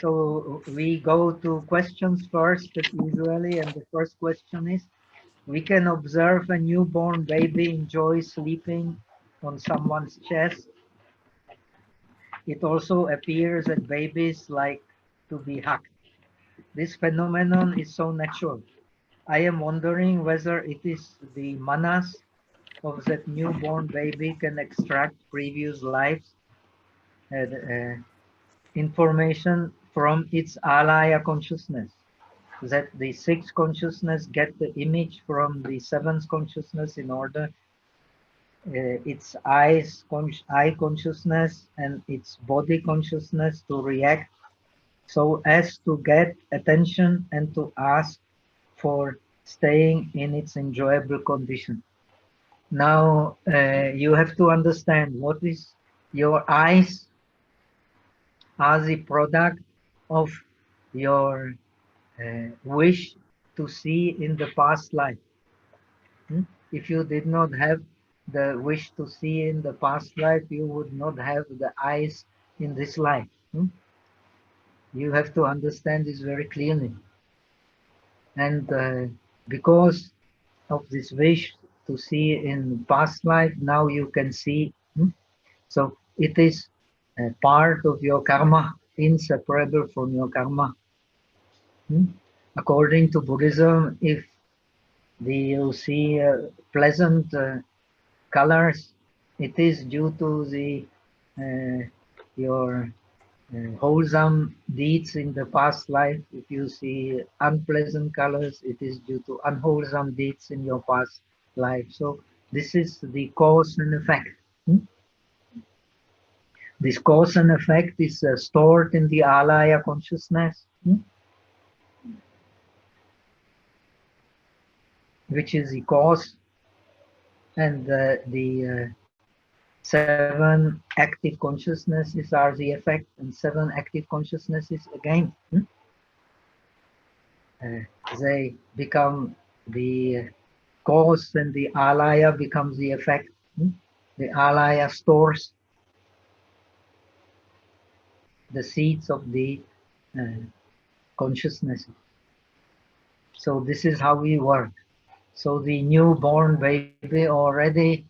So we go to questions first, as usually, and the first question is, we can observe a newborn baby enjoy sleeping on someone's chest. It also appears that babies like to be hugged. This phenomenon is so natural. I am wondering whether it is the manas of that newborn baby can extract previous lives information from its alaya consciousness, that the sixth consciousness get the image from the seventh consciousness in order its eye consciousness and its body consciousness to react so as to get attention and to ask for staying in its enjoyable condition. Now you have to understand what is your eyes are the product of your wish to see in the past life. If you did not have the wish to see in the past life, you would not have the eyes in this life. You have to understand this very clearly. And because of this wish to see in past life, now you can see. So it is a part of your karma, inseparable from your karma. According to Buddhism, if you see pleasant colors, it is due to the your wholesome deeds in the past life. If you see unpleasant colors, it is due to unwholesome deeds in your past life. So this is the cause and effect. This cause and effect is stored in the alaya consciousness, which is the cause, and the seven active consciousnesses are the effect, and seven active consciousnesses again they become the cause, and the alaya becomes the effect. The alaya stores the seeds of the consciousness. So this is how we work. So the newborn baby already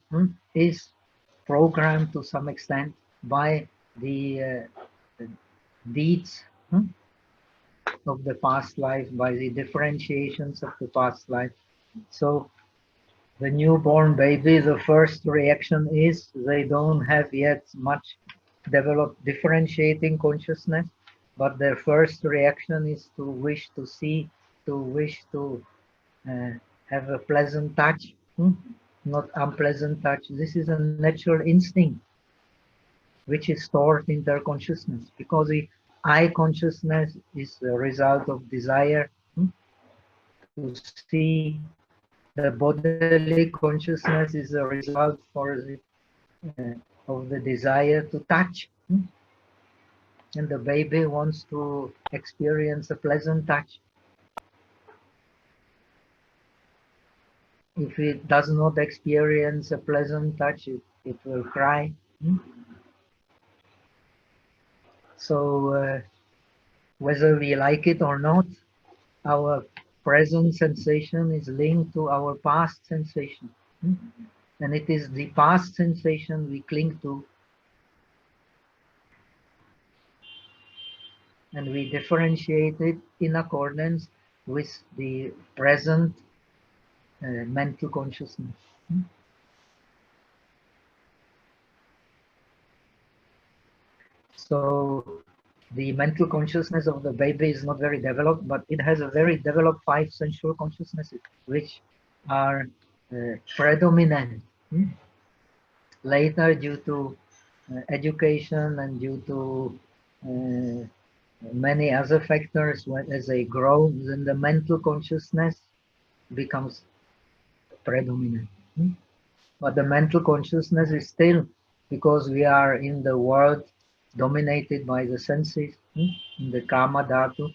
is programmed to some extent by the deeds of the past life, by the differentiations of the past life. So the newborn baby, the first reaction is they don't have yet much developed differentiating consciousness, but their first reaction is to wish to see, to wish to have a pleasant touch, not unpleasant touch. This is a natural instinct which is stored in their consciousness, because the eye consciousness is the result of desire to see. The bodily consciousness is a result of the desire to touch. And the baby wants to experience a pleasant touch. If it does not experience a pleasant touch, it will cry. So whether we like it or not, our present sensation is linked to our past sensation. And it is the past sensation we cling to. And we differentiate it in accordance with the present mental consciousness. So the mental consciousness of the baby is not very developed, but it has a very developed 5 sensual consciousnesses, which are predominant. Later, due to education and due to many other factors, as they grow, then the mental consciousness becomes predominant. But the mental consciousness is still, because we are in the world dominated by the senses, in the kama dhatu,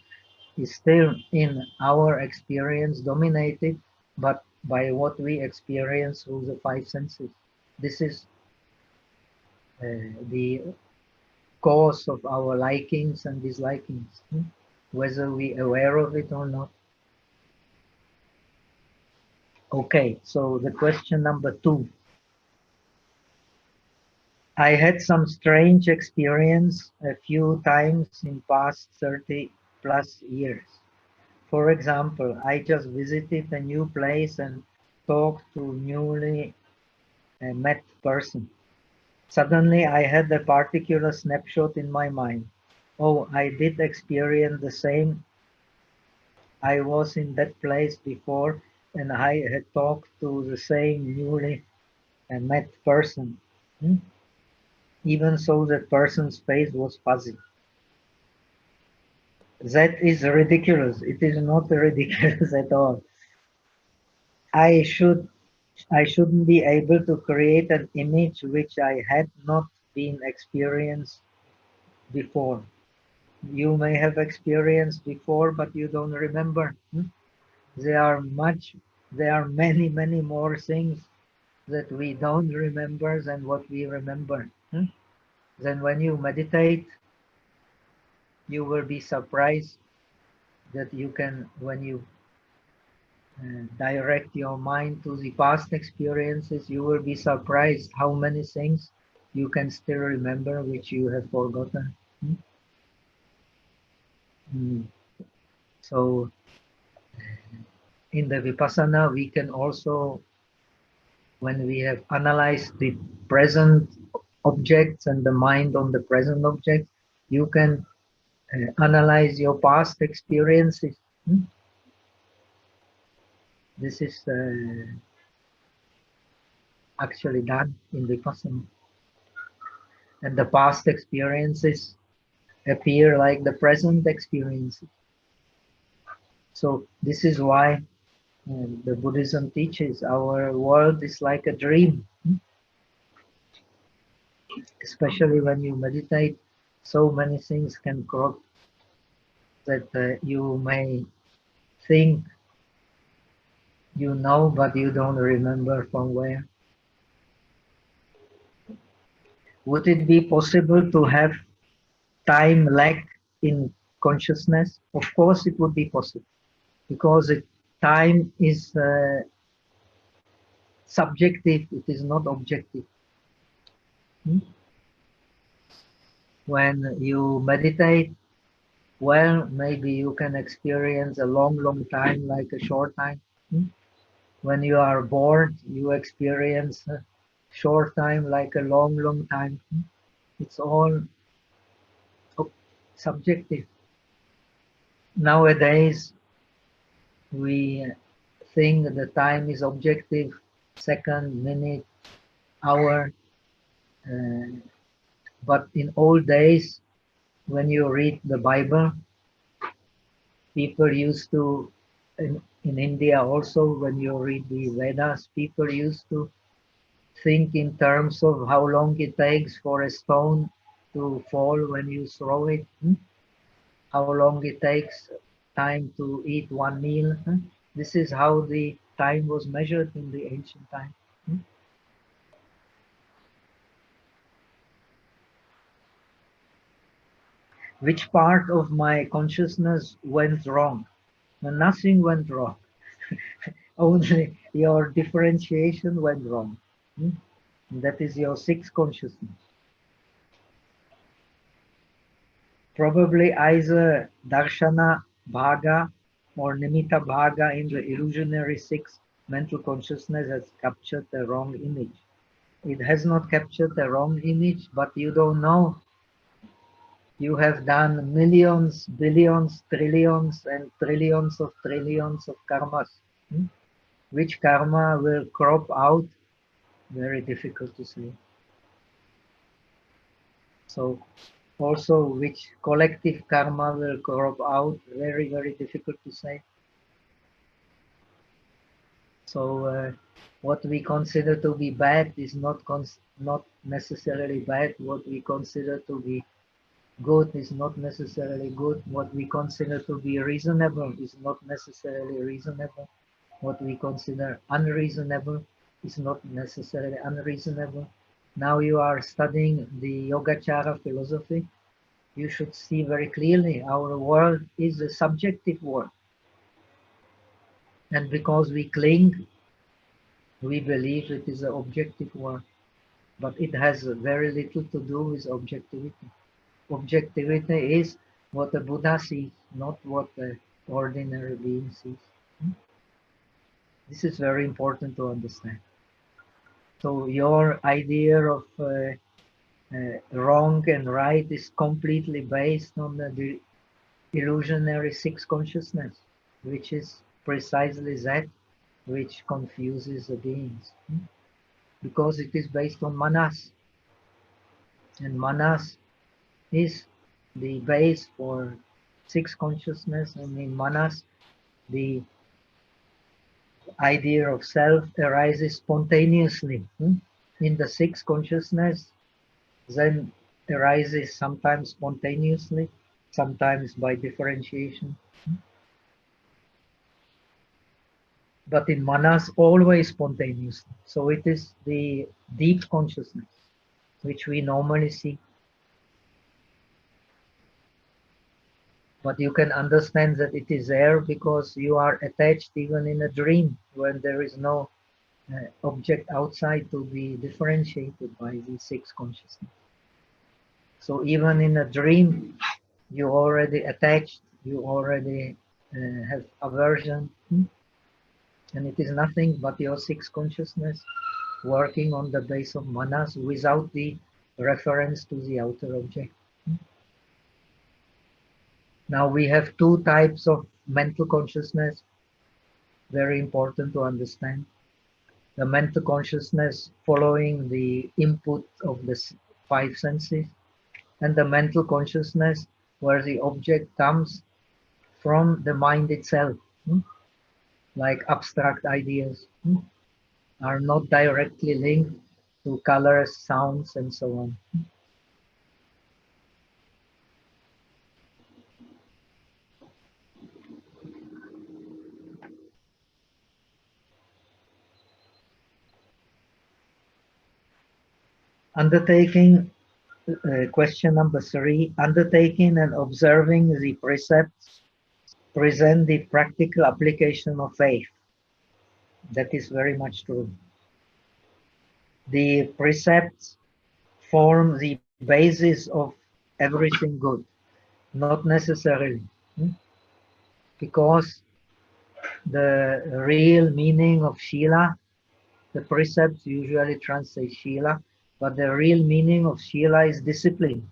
is still in our experience dominated, but by what we experience through the 5 senses. This is the cause of our likings and dislikings, whether we are aware of it or not. Okay, so the question number 2. I had some strange experience a few times in past 30 plus years. For example, I just visited a new place and talked to newly met person. Suddenly I had a particular snapshot in my mind. Oh, I did experience the same. I was in that place before and I had talked to the same newly met person. Even so, that person's face was fuzzy. That is ridiculous. It is not ridiculous at all. I shouldn't be able to create an image which I had not been experienced before. You may have experienced before, but you don't remember. There are many, many more things that we don't remember than what we remember. Then when you meditate, you will be surprised that you can, when you direct your mind to the past experiences, you will be surprised how many things you can still remember which you have forgotten. So in the Vipassana, we can also, when we have analyzed the present objects and the mind on the present object, you can analyze your past experiences. This is actually done in Vipassana. And the past experiences appear like the present experiences. So this is why the Buddhism teaches our world is like a dream. Especially when you meditate, so many things can crop that you may think you know, but you don't remember from where. Would it be possible to have time lag in consciousness? Of course it would be possible, because time is subjective, it is not objective. When you meditate, well, maybe you can experience a long, long time like a short time. When you are bored, you experience a short time like a long, long time. It's all subjective. Nowadays, we think that the time is objective, second, minute, hour. But in old days, when you read the Bible, people used to, in India also, when you read the Vedas, people used to think in terms of how long it takes for a stone to fall when you throw it, how long it takes time to eat one meal. This is how the time was measured in the ancient time. Which part of my consciousness went wrong? Nothing went wrong. Only your differentiation went wrong. That is your sixth consciousness. Probably either darshana bhaga or nimitta bhaga in the illusionary sixth mental consciousness has captured the wrong image. It has not captured the wrong image, but you don't know. You have done millions, billions, trillions, and trillions of karmas. Which karma will crop out? Very difficult to say. So also which collective karma will crop out? Very, very difficult to say. So what we consider to be bad is not necessarily bad. What we consider to be good is not necessarily good. What we consider to be reasonable is not necessarily reasonable. What we consider unreasonable is not necessarily unreasonable. Now you are studying the Yogacara philosophy. You should see very clearly our world is a subjective world. And because we cling, we believe it is an objective world. But it has very little to do with objectivity. Objectivity is what the Buddha sees, not what the ordinary being sees. This is very important to understand. So your idea of wrong and right is completely based on the illusionary six consciousness, which is precisely that which confuses the beings. Because it is based on manas. And manas is the base for six consciousness, and in manas, the idea of self arises spontaneously. In the six consciousness, then arises sometimes spontaneously, sometimes by differentiation. But in manas, always spontaneously. So it is the deep consciousness, which we normally see. But you can understand that it is there because you are attached even in a dream when there is no object outside to be differentiated by the six consciousness. So even in a dream, you already attached, you already have aversion, and it is nothing but your six consciousness working on the base of manas without the reference to the outer object. Now we have two types of mental consciousness, very important to understand. The mental consciousness following the input of the five senses, and the mental consciousness where the object comes from the mind itself, like abstract ideas, are not directly linked to colors, sounds, and so on. Undertaking, question number 3, undertaking and observing the precepts present the practical application of faith. That is very much true. The precepts form the basis of everything good, not necessarily, because the real meaning of Shila, the precepts usually translate Shila, but the real meaning of Shila is discipline.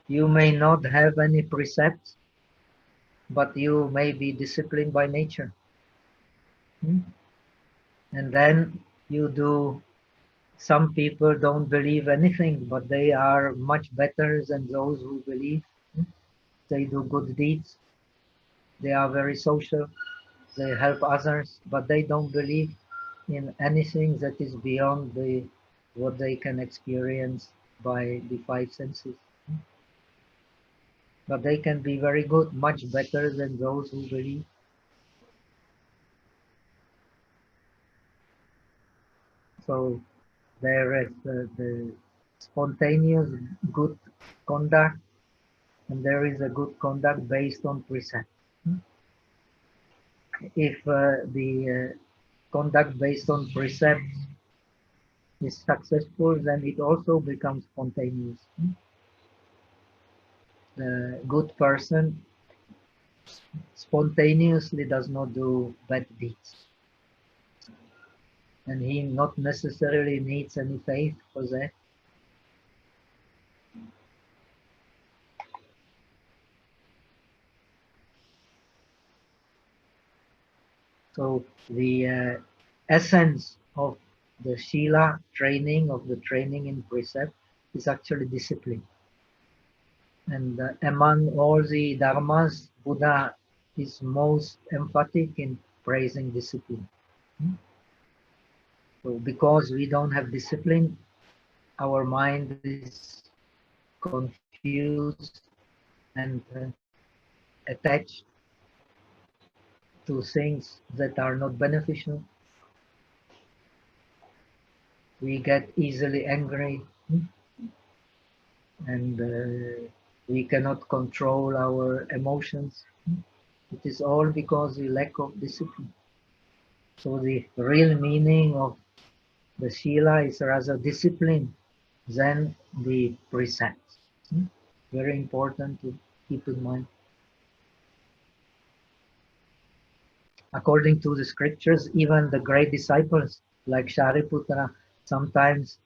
You may not have any precepts, but you may be disciplined by nature. And then you do, some people don't believe anything, but they are much better than those who believe. They do good deeds. They are very social. They help others, but they don't believe in anything that is beyond what they can experience by the five senses. But they can be very good, much better than those who believe. So there is the spontaneous good conduct, and there is a good conduct based on precept. If the conduct based on precepts is successful, then it also becomes spontaneous. The good person spontaneously does not do bad deeds, and he not necessarily needs any faith for that. So the essence of the Shila training, of the training in precept, is actually discipline. And among all the dharmas, Buddha is most emphatic in praising discipline. So because we don't have discipline, our mind is confused and attached to things that are not beneficial. we get easily angry, and we cannot control our emotions. It is all because we lack of discipline. So the real meaning of the Shila is rather discipline than the precepts. Very important to keep in mind. According to the scriptures, even the great disciples like Shariputra sometimes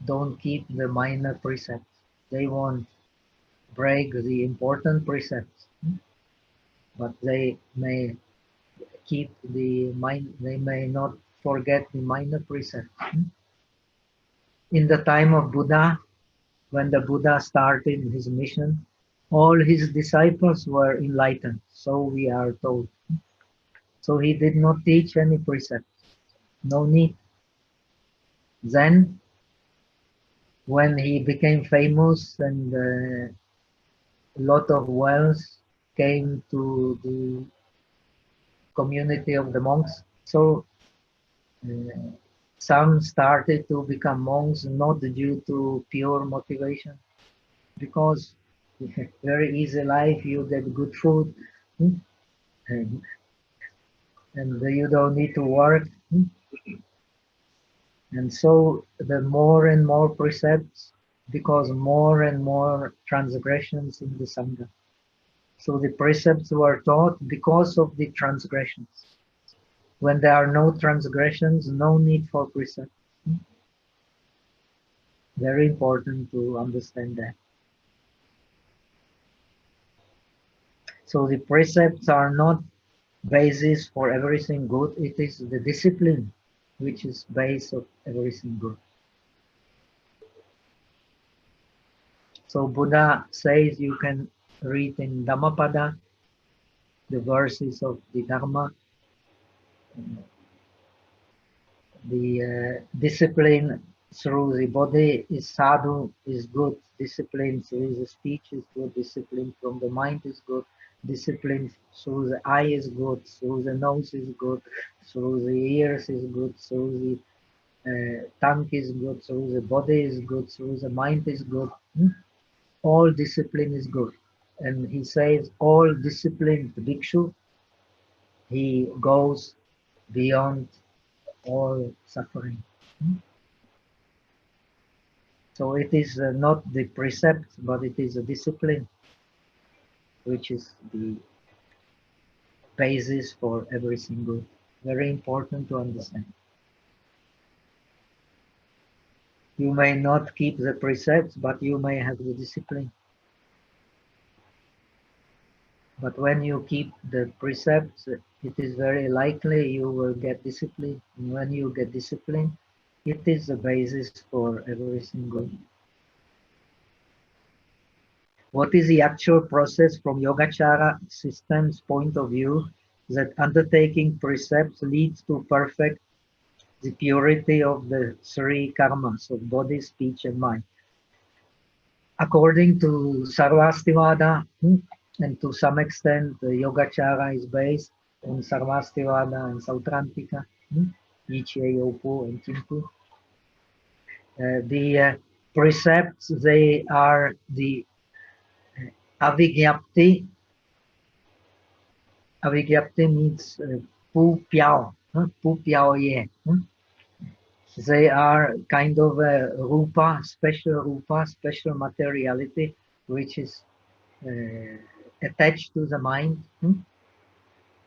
don't keep the minor precepts. They won't break the important precepts, but they may keep the mind. They may not forget the minor precepts. In the time of Buddha, when the Buddha started his mission, all his disciples were enlightened, so we are told. So he did not teach any precepts. No need. Then, when he became famous and a lot of wealth came to the community of the monks, so some started to become monks not due to pure motivation, because very easy life, you get good food, and you don't need to work. And so the more and more precepts, because more and more transgressions in the Sangha. So the precepts were taught because of the transgressions. When there are no transgressions, no need for precepts. Very important to understand that. So the precepts are not basis for everything good. It is the discipline which is base of everything good. So Buddha says you can read in Dhammapada the verses of the Dharma. The discipline through the body is sadhu, is good. Discipline through the speech is good. Discipline from the mind is good. Discipline through the eye is good. Through the nose is good. Through the ears is good. Through the tongue is good. Through the body is good. Through the mind is good. All discipline is good. And he says all disciplined bhikshu, he goes beyond all suffering. So it is not the precept, but it is a discipline, which is the basis for everything good. Very important to understand. You may not keep the precepts, but you may have the discipline. But when you keep the precepts, it is very likely you will get discipline. And when you get discipline, it is the basis for everything good. What is the actual process from Yogacara system's point of view that undertaking precepts leads to perfect the purity of the three karmas of body, speech, and mind? According to Sarvastivada, and to some extent, Yogacara is based on Sarvastivada and Sautrantika, Ichye, Yopo, and Kimpu. The precepts, they are the avigyapti. Avigyapti means pu piao, pu piao ye. They are kind of a rupa, special materiality, which is attached to the mind,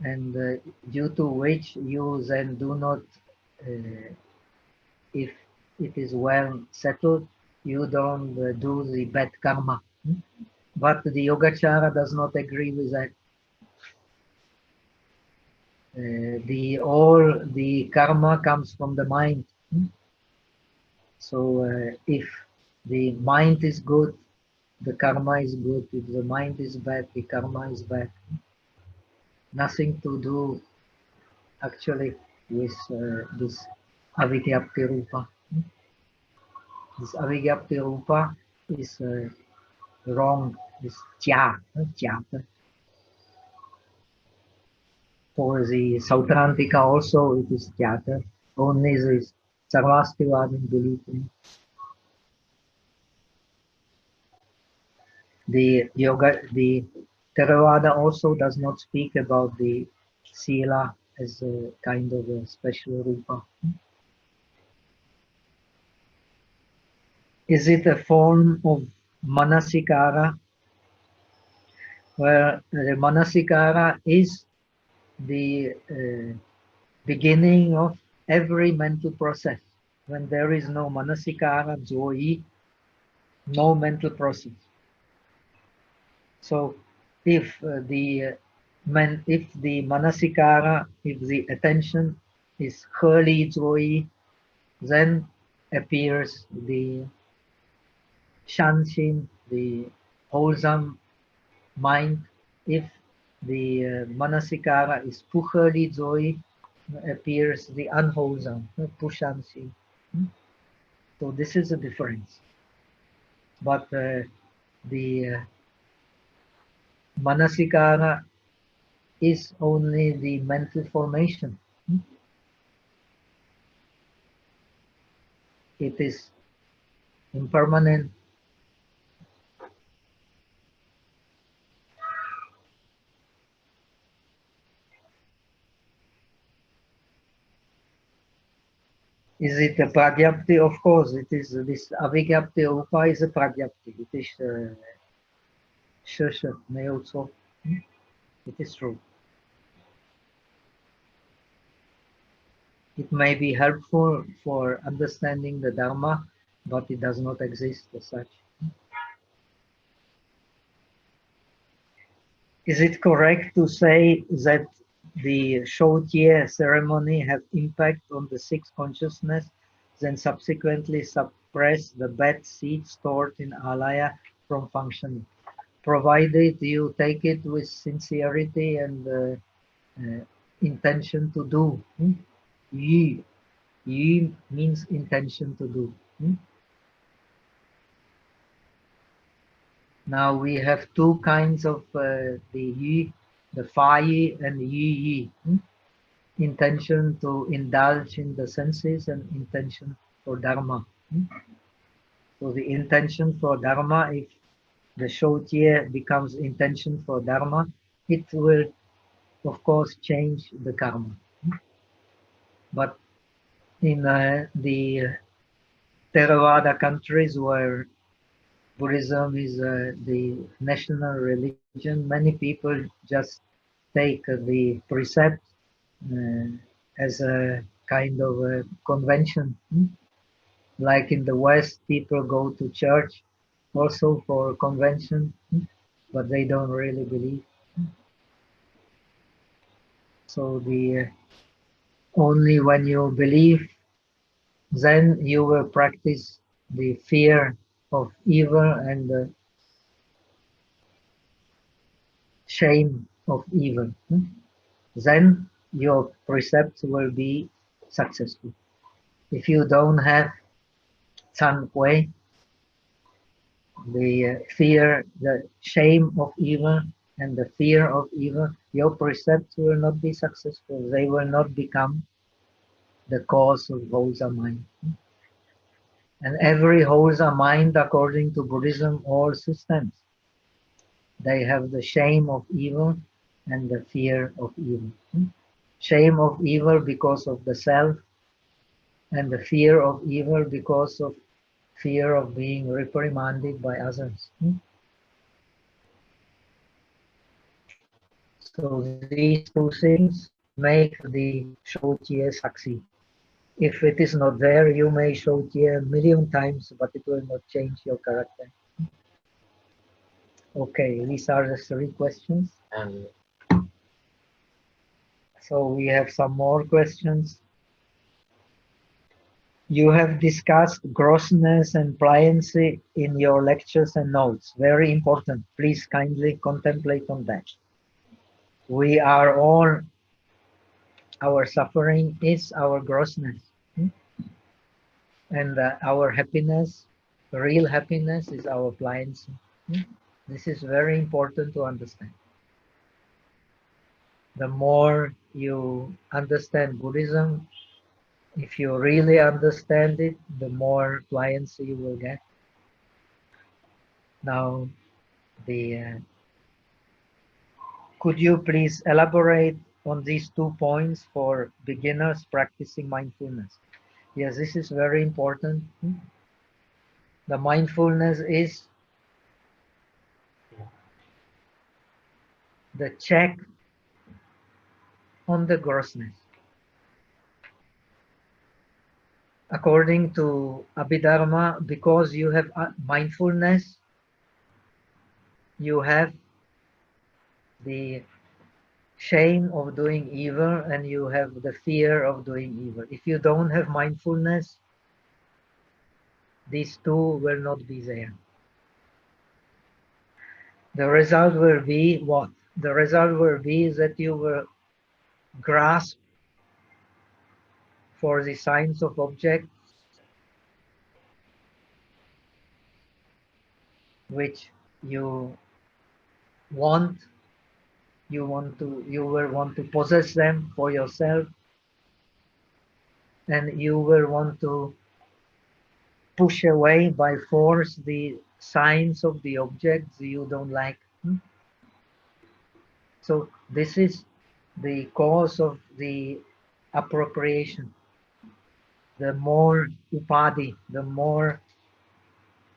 and due to which you then do not, if it is well settled, you don't do the bad karma. But the Yogacara does not agree with that. All the karma comes from the mind. So if the mind is good, the karma is good. If the mind is bad, the karma is bad. Nothing to do actually with this avigyapti rupa. This avigyapti rupa is wrong, is jia. For the Sautrantika also it is jata. Only this Sarvastivadin belief in. The Theravada also does not speak about the sila as a kind of a special rupa. Is it a form of manasikara? Where the manasikara is the beginning of every mental process. When there is no manasikara, joyi, no mental process. So if the manasikara, if the attention is wholly joyi, then appears the shanshin, the wholesome mind. If the manasikara is pukhali joy, appears the unwholesome, pushanshi. So this is a difference. But the manasikara is only the mental formation. It is impermanent. Is it a pragyapti? Of course, it is. This avigyapti upa is a pragyapti. It is shasha, neotso. It is true. It may be helpful for understanding the Dharma, but it does not exist as such. Is it correct to say that the Shotye ceremony have impact on the sixth consciousness, then subsequently suppress the bad seed stored in alaya from functioning, provided you take it with sincerity and intention to do. Yi. Yi means intention to do. Now we have two kinds of the yi, the fa yi and yi. Intention to indulge in the senses and intention for dharma. So the intention for dharma, if the shotye becomes intention for dharma, it will of course change the karma. But in the Theravada countries where Buddhism is the national religion, many people just take the precept as a kind of a convention. Like in the West, people go to church also for convention, but they don't really believe. So the only when you believe, then you will practice the fear of evil and the shame of evil. Then your precepts will be successful. If you don't have Tsankwe, the fear, the shame of evil and the fear of evil, your precepts will not be successful. They will not become the cause of wholesome mind. And every wholesome mind, according to Buddhism, all systems, they have the shame of evil and the fear of evil. Shame of evil because of the self, and the fear of evil because of fear of being reprimanded by others. So these two things make the Shotye succeed. If it is not there, you may Shotye a million times, but it will not change your character. Okay, these are the three questions. So we have some more questions. You have discussed grossness and pliancy in your lectures and notes. Very important. Please kindly contemplate on that. We are all, our suffering is our grossness. And our happiness, real happiness, is our pliancy. This is very important to understand. The more you understand Buddhism, If you really understand it, the more pliancy you will get. Now, could you please elaborate on these 2 points for beginners practicing mindfulness? Yes, this is very important. The mindfulness is the check on the grossness. According to Abhidharma, because you have mindfulness, you have the shame of doing evil and you have the fear of doing evil. If you don't have mindfulness, these two will not be there. The result will be what? The result will be that you will grasp for the signs of objects which you want. You will want to possess them for yourself, and you will want to push away by force the signs of the objects you don't like. So this is the cause of the appropriation. The more upadhi, the more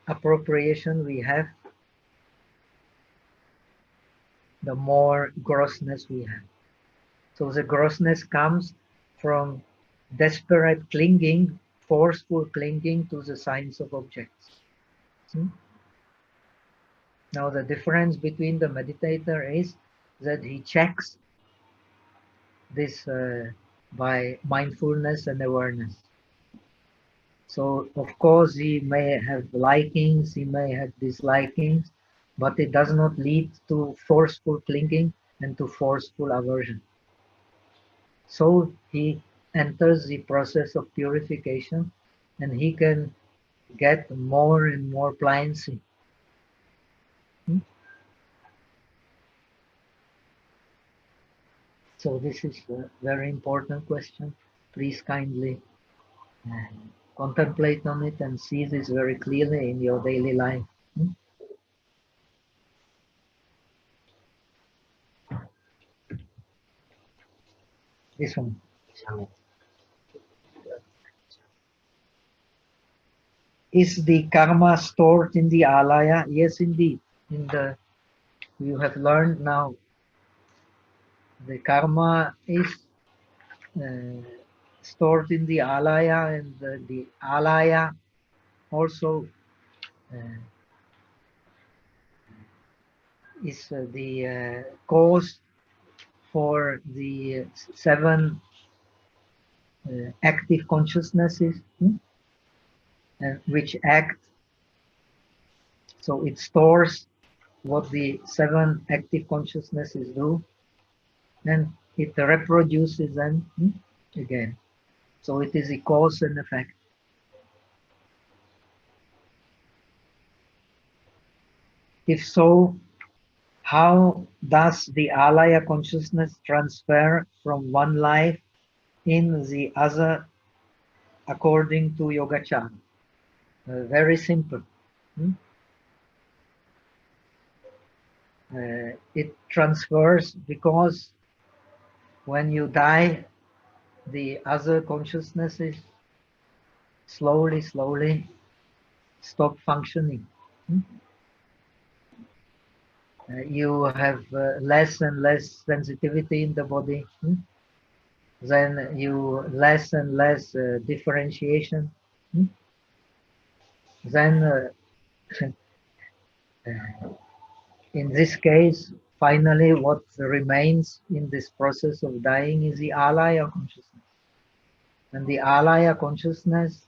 appropriation we have, the more grossness we have. So the grossness comes from desperate clinging, forceful clinging to the signs of objects. Now the difference between the meditator is that he checks this by mindfulness and awareness. So of course he may have likings, he may have dislikings, but it does not lead to forceful clinging and to forceful aversion. So he enters the process of purification and he can get more and more pliancy. So this is a very important question. Please kindly contemplate on it and see this very clearly in your daily life. This one. Is the karma stored in the alaya? Yes, indeed. You have learned now. The karma is stored in the alaya, and the alaya also is the cause for the 7 active consciousnesses which act. So it stores what the 7 active consciousnesses do, and it reproduces them again. So it is a cause and effect. If so, how does the alaya consciousness transfer from one life in the other according to Yogacara? Very simple. It transfers because when you die, the other consciousnesses slowly stop functioning. You have less and less sensitivity in the body. Then you less and less differentiation. Then in this case, finally, what remains in this process of dying is the alaya consciousness. And the alaya consciousness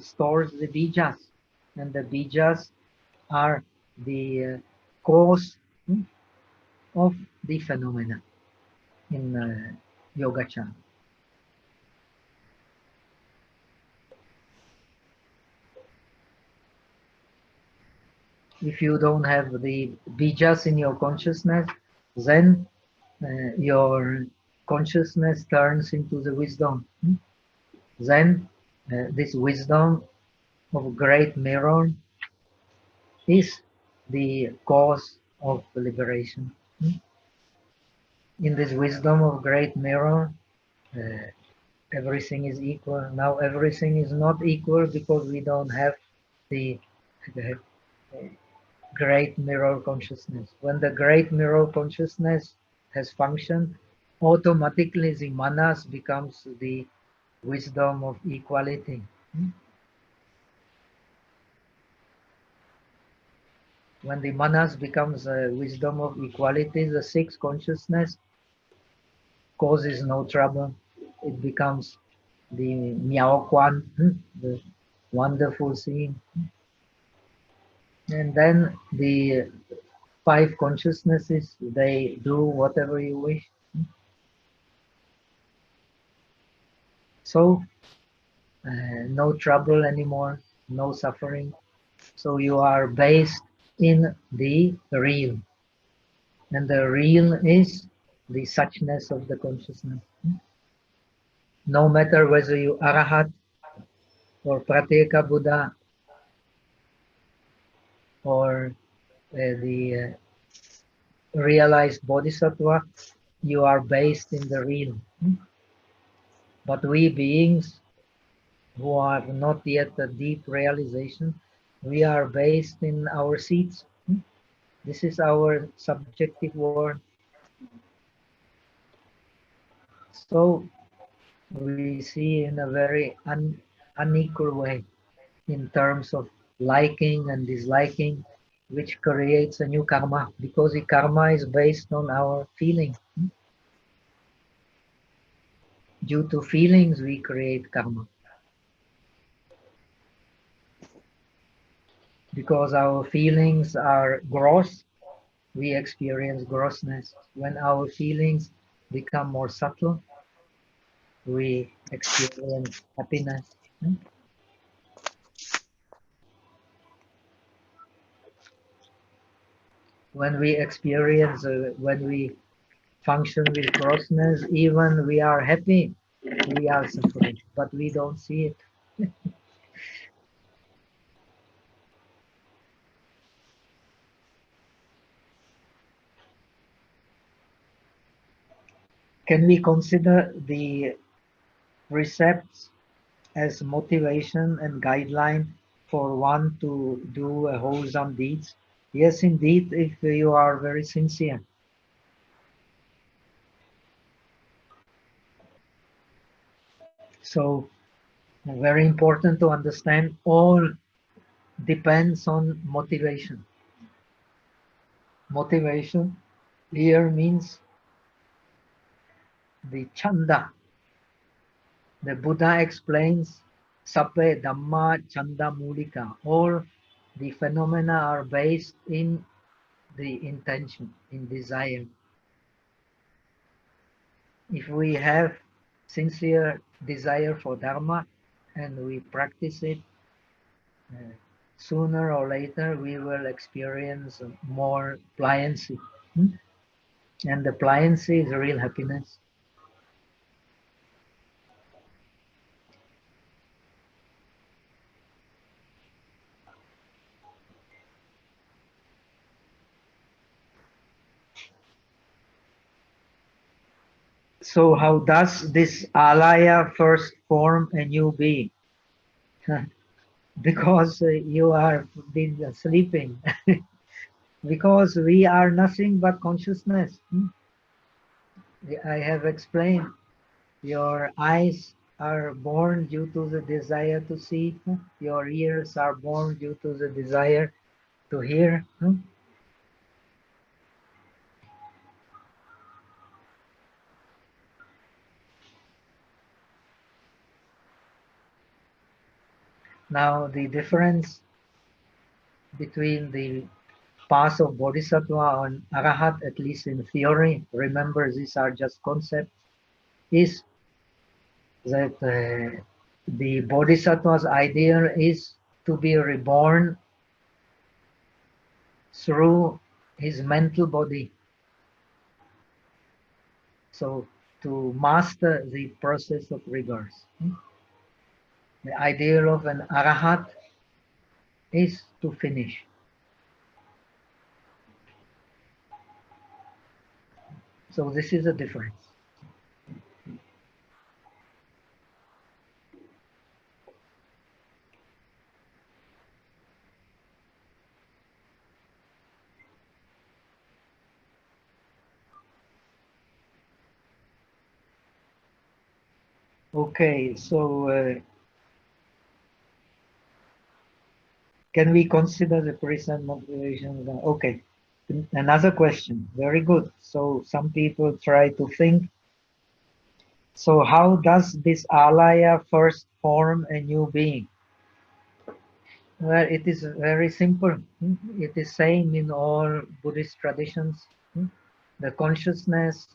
stores the bijas. And the bijas are the cause of the phenomena in Yogacara. If you don't have the bijas in your consciousness, then your consciousness turns into the wisdom. then this wisdom of great mirror is the cause of liberation. In this wisdom of great mirror, everything is equal. Now everything is not equal because we don't have the great mirror consciousness. When the great mirror consciousness has functioned, automatically the manas becomes the wisdom of equality. When the manas becomes a wisdom of equality, the sixth consciousness causes no trouble. It becomes the Miao Quan, the wonderful seeing. And then the five consciousnesses, they do whatever you wish. So, no trouble anymore, no suffering. So you are based in the real. And the real is the suchness of the consciousness. No matter whether you Arahat or Pratyeka Buddha or the realized Bodhisattva, you are based in the real. But we beings who have not yet a deep realization, we are based in our seats. This is our subjective world. So we see in a very unequal way in terms of liking and disliking, which creates a new karma, because the karma is based on our feeling. Due to feelings, we create karma. Because our feelings are gross, we experience grossness. When our feelings become more subtle, we experience happiness. When we experience, when we function with grossness, even we are happy, we are suffering, but we don't see it. Can we consider the precepts as motivation and guideline for one to do a wholesome deeds? Yes, indeed, if you are very sincere. So, very important to understand, all depends on motivation. Motivation here means the chanda. The Buddha explains, Sabbe Dhamma Chanda Mulika. All the phenomena are based in the intention, in desire. If we have sincere desire for Dharma and we practice it, sooner or later we will experience more pliancy. And the pliancy is real happiness. So how does this alaya first form a new being? Because you are been sleeping. Because we are nothing but consciousness. I have explained, your eyes are born due to the desire to see, your ears are born due to the desire to hear. Now the difference between the path of Bodhisattva and Arahat, at least in theory, remember these are just concepts, is that the Bodhisattva's ideal is to be reborn through his mental body. So to master the process of rebirth. The ideal of an arahat is to finish. So this is a difference. Okay, so can we consider the present motivation? Okay, another question. Very good. So some people try to think. So how does this alaya first form a new being? Well, it is very simple. It is same in all Buddhist traditions. The consciousness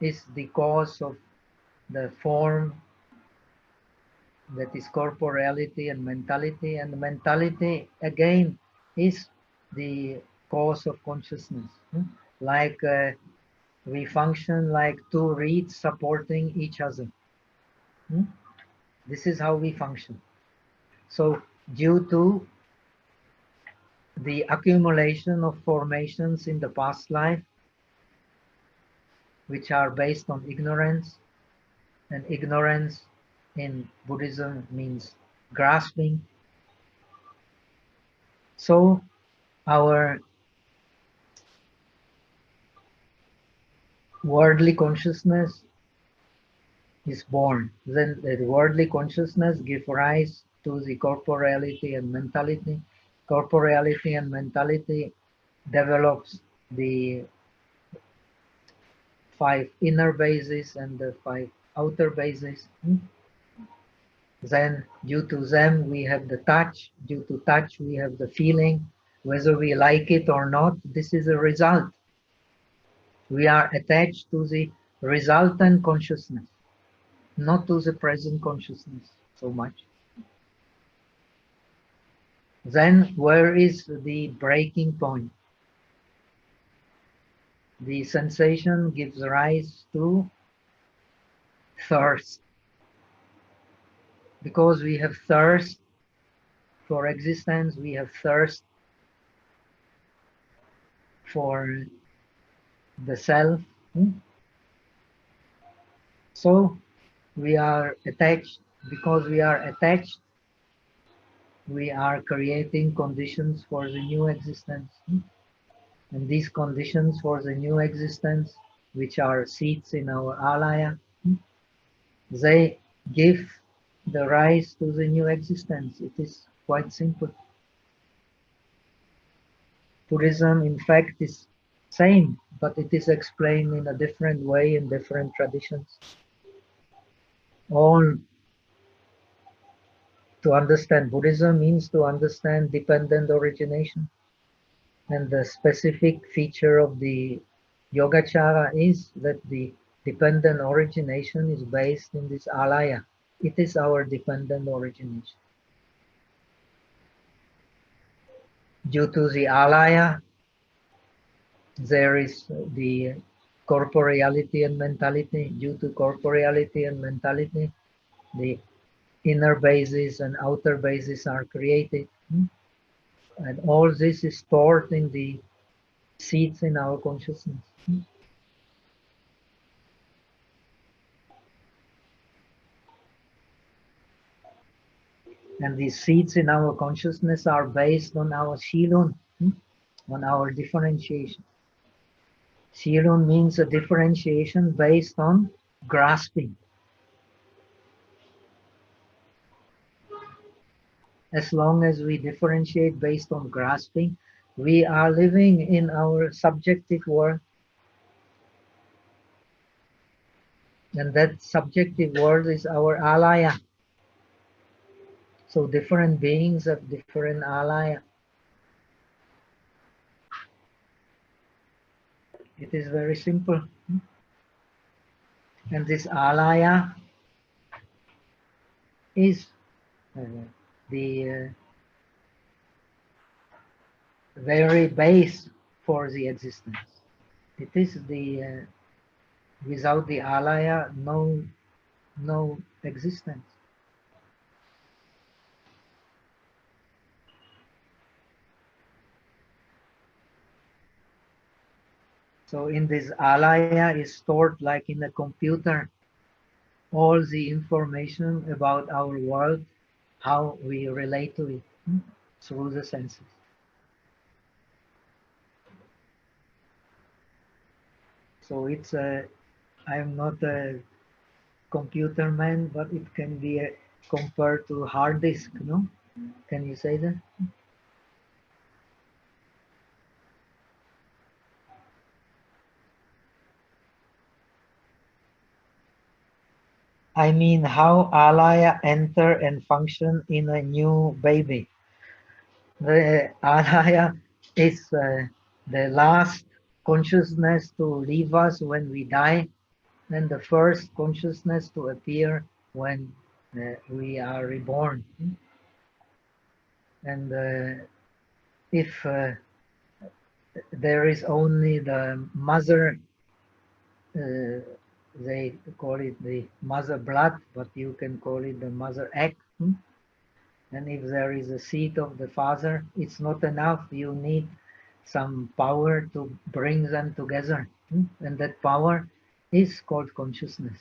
is the cause of the form, that is corporeality and mentality again is the cause of consciousness. Like we function like two reeds supporting each other. This is how we function. So due to the accumulation of formations in the past life, which are based on ignorance, and ignorance in Buddhism means grasping. So our worldly consciousness is born. Then the worldly consciousness gives rise to the corporeality and mentality. Corporeality and mentality develops the 5 inner bases and the 5 outer bases. Then due to them we have the touch. Due to touch we have the feeling. Whether we like it or not, this is a result. We are attached to the resultant consciousness, not to the present consciousness so much. Then where is the breaking point? The sensation gives rise to thirst. Because we have thirst for existence, we have thirst for the self. So we are attached. Because we are attached, we are creating conditions for the new existence. And these conditions for the new existence, which are seeds in our alaya, they give the rise to the new existence. It is quite simple. Buddhism, in fact, is same, but it is explained in a different way in different traditions. All to understand Buddhism means to understand dependent origination. And the specific feature of the Yogacara is that the dependent origination is based in this alaya. It is our dependent origination. Due to the alaya, there is the corporeality and mentality. Due to corporeality and mentality, the inner bases and outer bases are created. And all this is stored in the seeds in our consciousness. And these seeds in our consciousness are based on our shilun, on our differentiation. Shilun means a differentiation based on grasping. As long as we differentiate based on grasping, we are living in our subjective world. And that subjective world is our alaya. So different beings have different alaya. It is very simple. And this alaya is the very base for the existence. It is the without the alaya, no existence. So in this alaya is stored like in a computer, all the information about our world, how we relate to it through the senses. So it's I'm not a computer man, but it can be compared to hard disk, no? Can you say that? I mean, how alaya enter and function in a new baby. The alaya is the last consciousness to leave us when we die, and the first consciousness to appear when we are reborn. And if there is only the mother, they call it the mother blood, but you can call it the mother egg. And if there is a seed of the father, it's not enough. You need some power to bring them together. And that power is called consciousness.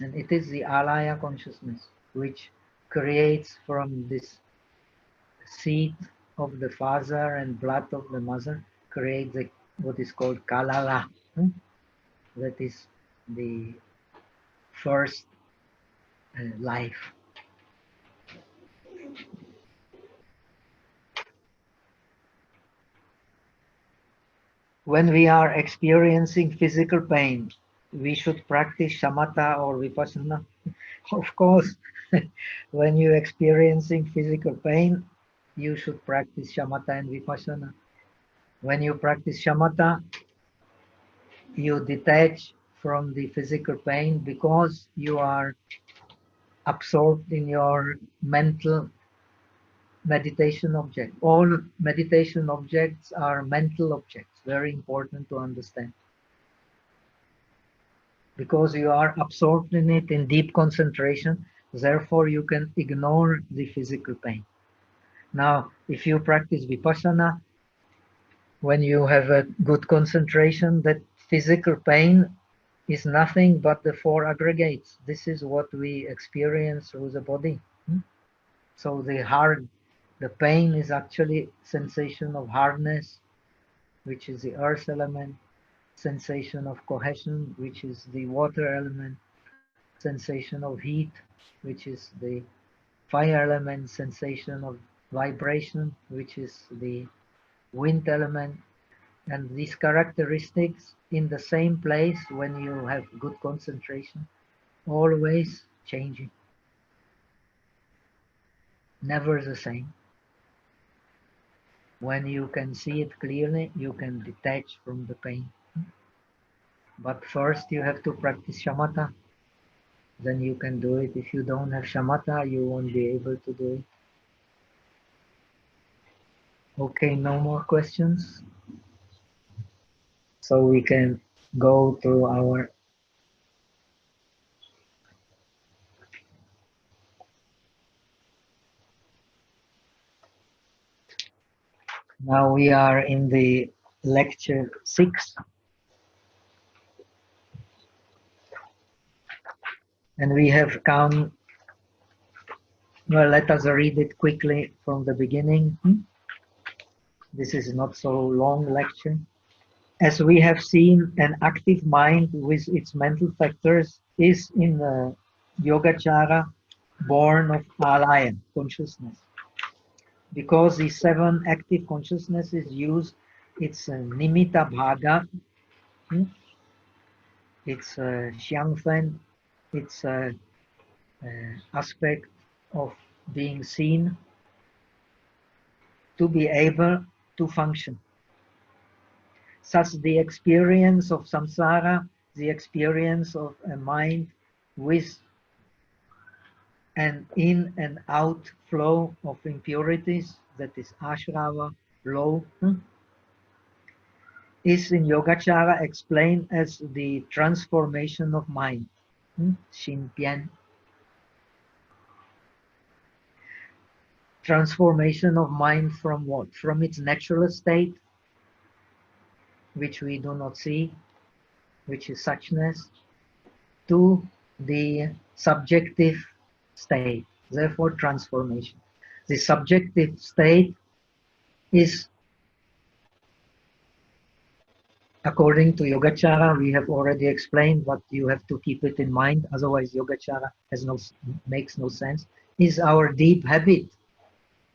And it is the alaya consciousness which creates from this seed of the father and blood of the mother, creates what is called kalala. That is the first life. When we are experiencing physical pain, we should practice shamatha or vipassana. Of course, when you're experiencing physical pain, you should practice shamatha and vipassana. When you practice shamatha, you detach from the physical pain because you are absorbed in your mental meditation object. All meditation objects are mental objects, very important to understand. Because you are absorbed in it in deep concentration, therefore you can ignore the physical pain. Now, if you practice vipassana, when you have a good concentration, that physical pain is nothing but the four aggregates. This is what we experience through the body. So the pain is actually sensation of hardness, which is the earth element, sensation of cohesion, which is the water element, sensation of heat, which is the fire element, sensation of vibration, which is the wind element, and these characteristics in the same place when you have good concentration, always changing, never the same. When you can see it clearly, you can detach from the pain. But first you have to practice shamatha, then you can do it. If you don't have shamatha, you won't be able to do it. Okay, no more questions? So we can go to our now we are in the lecture 6, and we have come, well, let us read it quickly from the beginning. This is not so long lecture. As we have seen, an active mind with its mental factors is in the Yogacara born of alaya, consciousness. Because the 7 active consciousnesses use its nimitta bhaga, its xiangfen, its aspect of being seen, to be able to function. Thus, the experience of samsara, the experience of a mind with an in and out flow of impurities, that is ashrava, law, is in Yogacara explained as the transformation of mind, Shinpian. Transformation of mind from what? From its natural state, which we do not see, which is suchness, to the subjective state, therefore transformation. The subjective state is, according to Yogacara, we have already explained, but you have to keep it in mind, otherwise Yogacara makes no sense, is our deep habit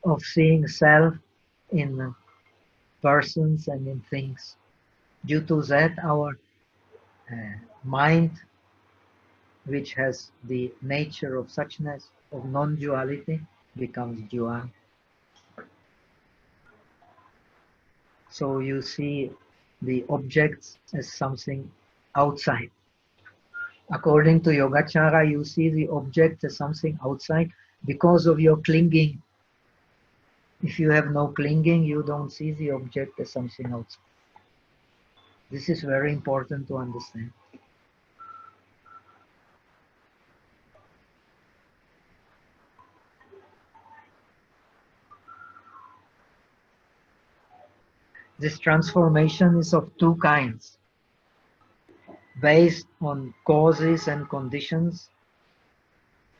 of seeing self in persons and in things. Due to that, our mind, which has the nature of suchness, of non-duality, becomes dual. So you see the objects as something outside. According to Yogacara, you see the object as something outside because of your clinging. If you have no clinging, you don't see the object as something outside. This is very important to understand. This transformation is of two kinds, based on causes and conditions.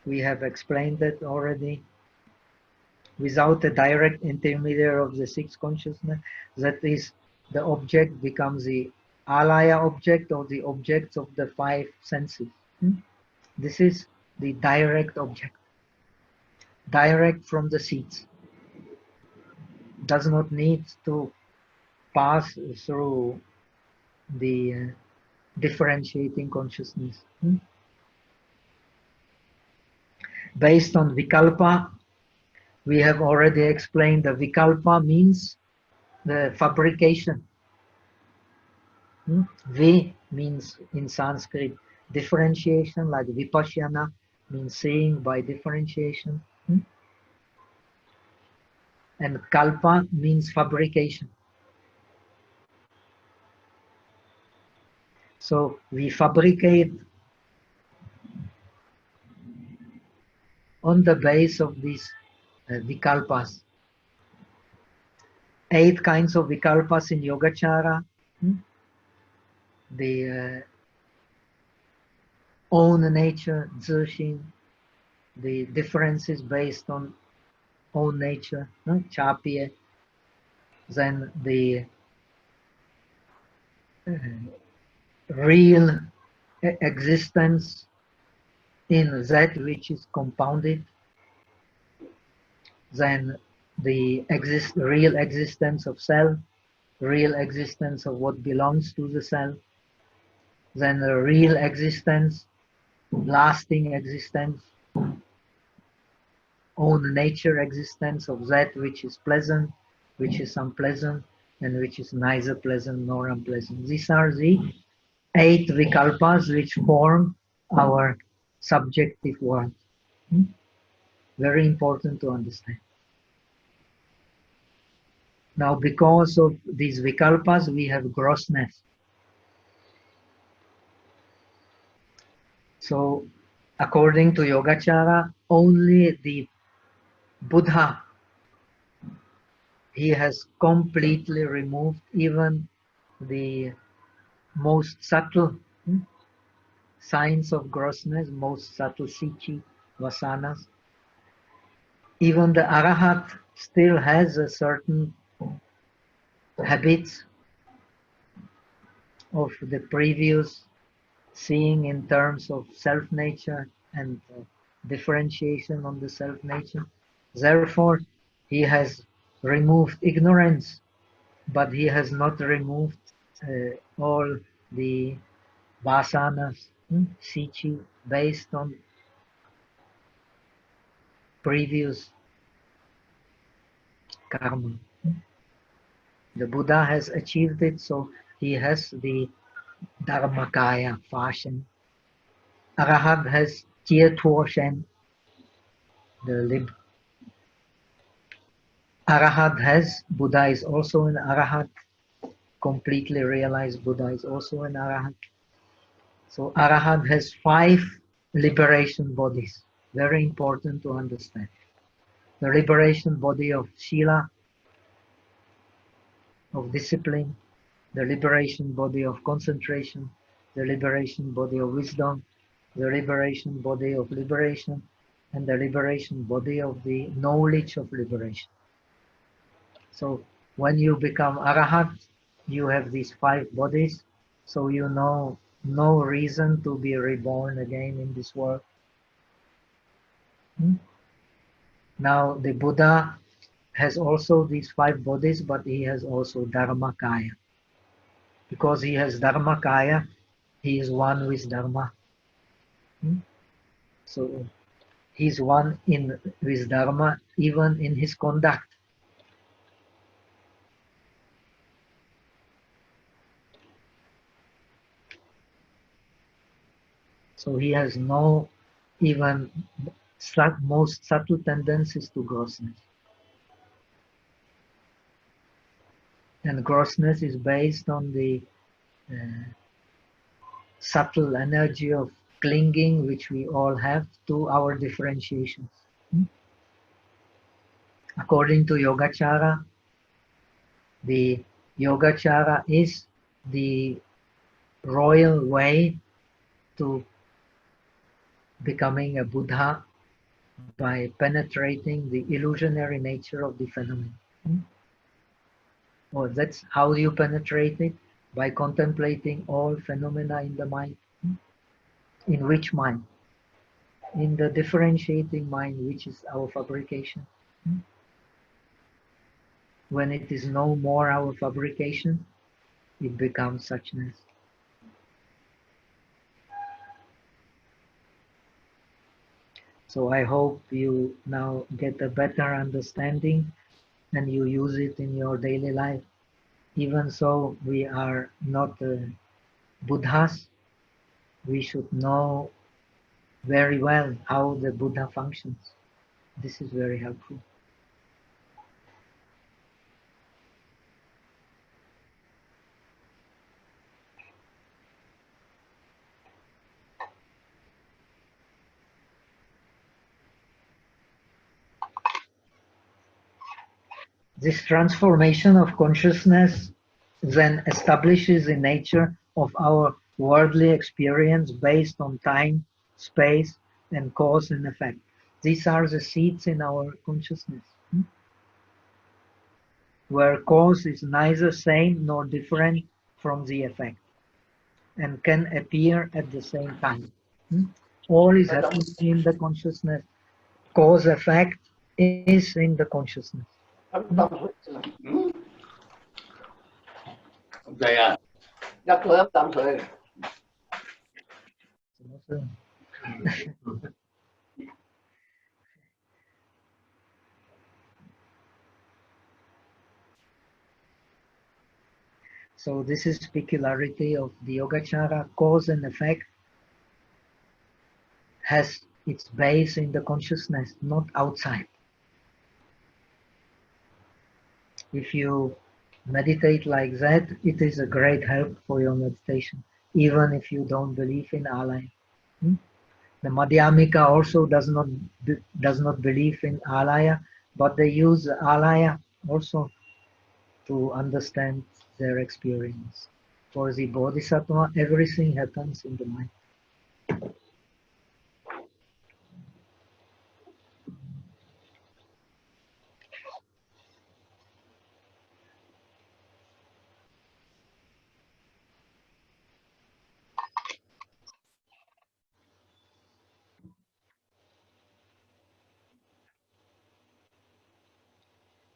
We have explained that already. Without a direct intermediary of the sixth consciousness, that is, the object becomes the alaya object or the objects of the five senses. This is the direct object, direct from the seeds. Does not need to pass through the differentiating consciousness. Based on vikalpa, we have already explained that vikalpa means the fabrication. Vi means in Sanskrit differentiation, like vipassana means seeing by differentiation. And kalpa means fabrication. So we fabricate on the base of these vikalpas. 8 kinds of vikalpas in Yogacara. The own nature, zishin, the differences based on own nature, chapye, then the real existence in that which is compounded, then the real existence of self, real existence of what belongs to the self, then the real existence, lasting existence, own nature existence of that which is pleasant, which is unpleasant, and which is neither pleasant nor unpleasant. These are the 8 vikalpas which form our subjective world. Very important to understand. Now, because of these vikalpas, we have grossness. So, according to Yogacara, only the Buddha, he has completely removed even the most subtle signs of grossness, most subtle sichi, vasanas. Even the Arahat still has a certain habits of the previous seeing in terms of self-nature and differentiation on the self-nature. Therefore, he has removed ignorance, but he has not removed all the vasanas, sichi, based on previous karma. The Buddha has achieved it, so he has the Dharmakaya fashion. Arahat has Shen, the Arahat has, Buddha is also an Arahat, completely realized Buddha is also an Arahat. So Arahat has 5 liberation bodies, very important to understand. The liberation body of Shila, of discipline, the liberation body of concentration, the liberation body of wisdom, the liberation body of liberation, and the liberation body of the knowledge of liberation. So when you become Arahat, you have these 5 bodies, so you know no reason to be reborn again in this world. Now the Buddha has also these 5 bodies, but he has also Dharmakaya. Because he has Dharmakaya, he is one with Dharma. So he's one with Dharma even in his conduct. So he has no even most subtle tendencies to grossness. And grossness is based on the subtle energy of clinging which we all have to our differentiations. According to Yogacara, the Yogacara is the royal way to becoming a Buddha by penetrating the illusionary nature of the phenomenon. Or that's how you penetrate it, by contemplating all phenomena in the mind. In which mind? In the differentiating mind, which is our fabrication. When it is no more our fabrication, it becomes suchness. So I hope you now get a better understanding and you use it in your daily life. Even so, we are not Buddhas. We should know very well how the Buddha functions. This is very helpful. This transformation of consciousness then establishes the nature of our worldly experience based on time, space, and cause and effect. These are the seeds in our consciousness, where cause is neither same nor different from the effect, and can appear at the same time. All is happening in the consciousness. Cause effect is in the consciousness. Vậy à? Nhắc tôi ấp tạm thời. So this is peculiarity of the Yogacara. Cause and effect has its base in the consciousness, not outside. If you meditate like that, it is a great help for your meditation, even if you don't believe in alaya. The Madhyamika also does not believe in alaya, but they use alaya also to understand their experience. For the Bodhisattva, everything happens in the mind.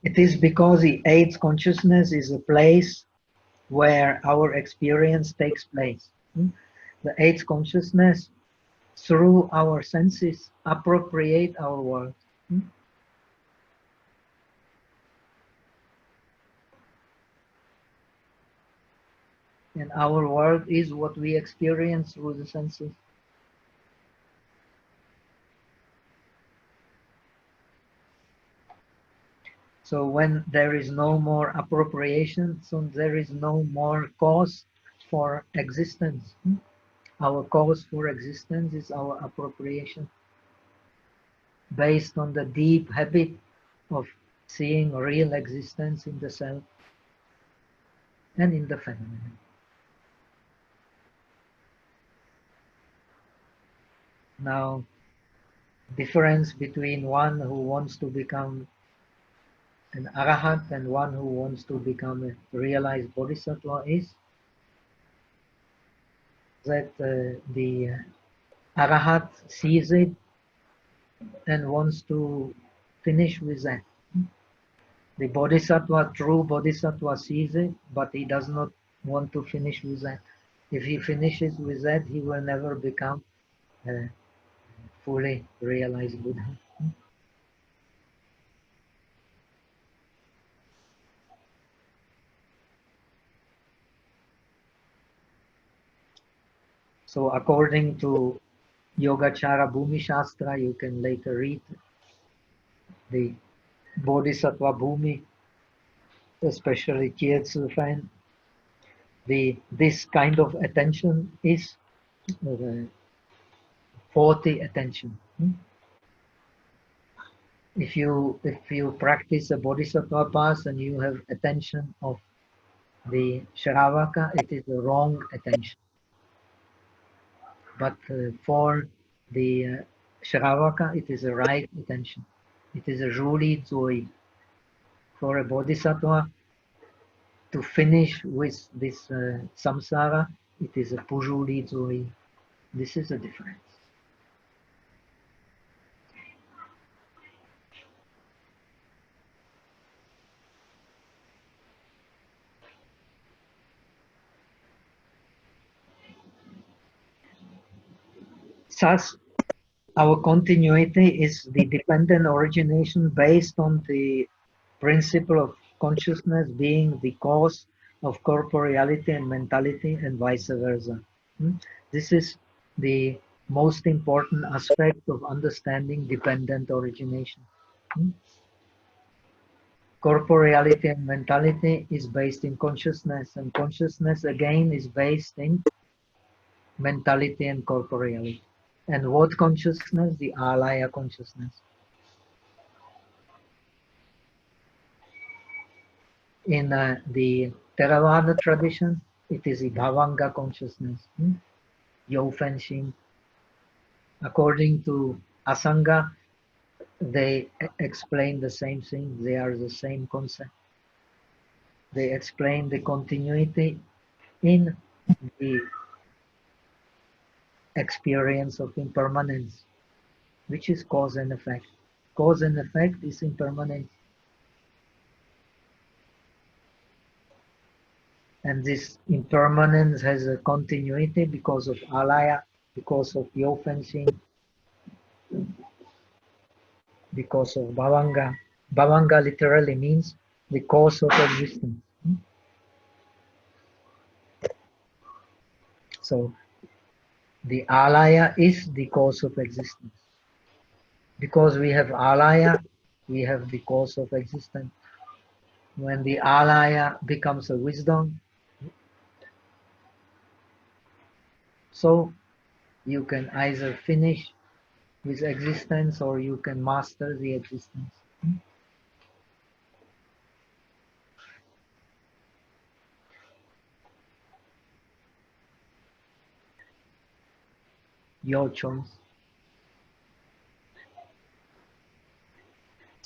It is because the eighth consciousness is a place where our experience takes place. The eighth consciousness, through our senses, appropriate our world. And our world is what we experience through the senses. So when there is no more appropriation, so there is no more cause for existence. Our cause for existence is our appropriation, based on the deep habit of seeing real existence in the self. and in the phenomenon. Now, difference between one who wants to become an arahat and one who wants to become a realized bodhisattva is that the arahat sees it and wants to finish with that. The bodhisattva, true bodhisattva, sees it, but he does not want to finish with that. If he finishes with that, he will never become a fully realized Buddha. So according to Yogacara Bhumi Shastra, you can later read the Bodhisattva Bhumi, especially Kyetsu Fan. This kind of attention is 40 attention. If you practice a Bodhisattva path and you have attention of the Shravaka, it is the wrong attention. But for the Shravaka, it is a right attention. It is a Juli Zoi. For a Bodhisattva to finish with this samsara, it is a Pujuli Zoi. This is a difference. Thus, our continuity is the dependent origination based on the principle of consciousness being the cause of corporeality and mentality and vice versa. This is the most important aspect of understanding dependent origination. Corporeality and mentality is based in consciousness, and consciousness again is based in mentality and corporeality. And what consciousness? The alaya consciousness. In the Theravada tradition, it is the bhavanga consciousness, Yofenshin. According to Asanga, they explain the same thing. They are the same concept. They explain the continuity in the experience of impermanence, which is cause and effect. Cause and effect is impermanence. And this impermanence has a continuity because of alaya, because of Yofenshin, because of bhavanga. Bhavanga literally means the cause of existence. So the alaya is the cause of existence. Because we have alaya, we have the cause of existence. When the alaya becomes a wisdom, so you can either finish with existence or you can master the existence. Your choice.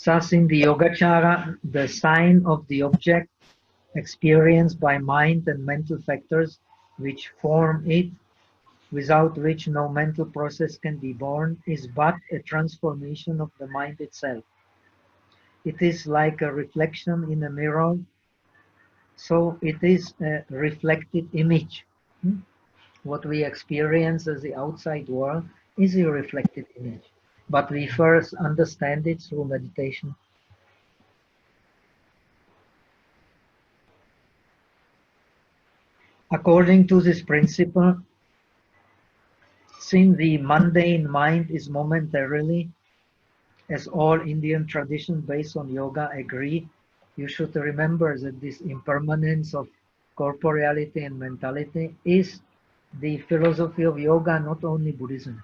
Thus in the Yogacara, the sign of the object experienced by mind and mental factors which form it, without which no mental process can be born, is but a transformation of the mind itself. It is like a reflection in a mirror, so it is a reflected image. What we experience as the outside world is a reflected image, but we first understand it through meditation. According to this principle, since the mundane mind is momentarily, as all Indian traditions based on yoga agree, you should remember that this impermanence of corporeality and mentality is the philosophy of yoga, not only Buddhism.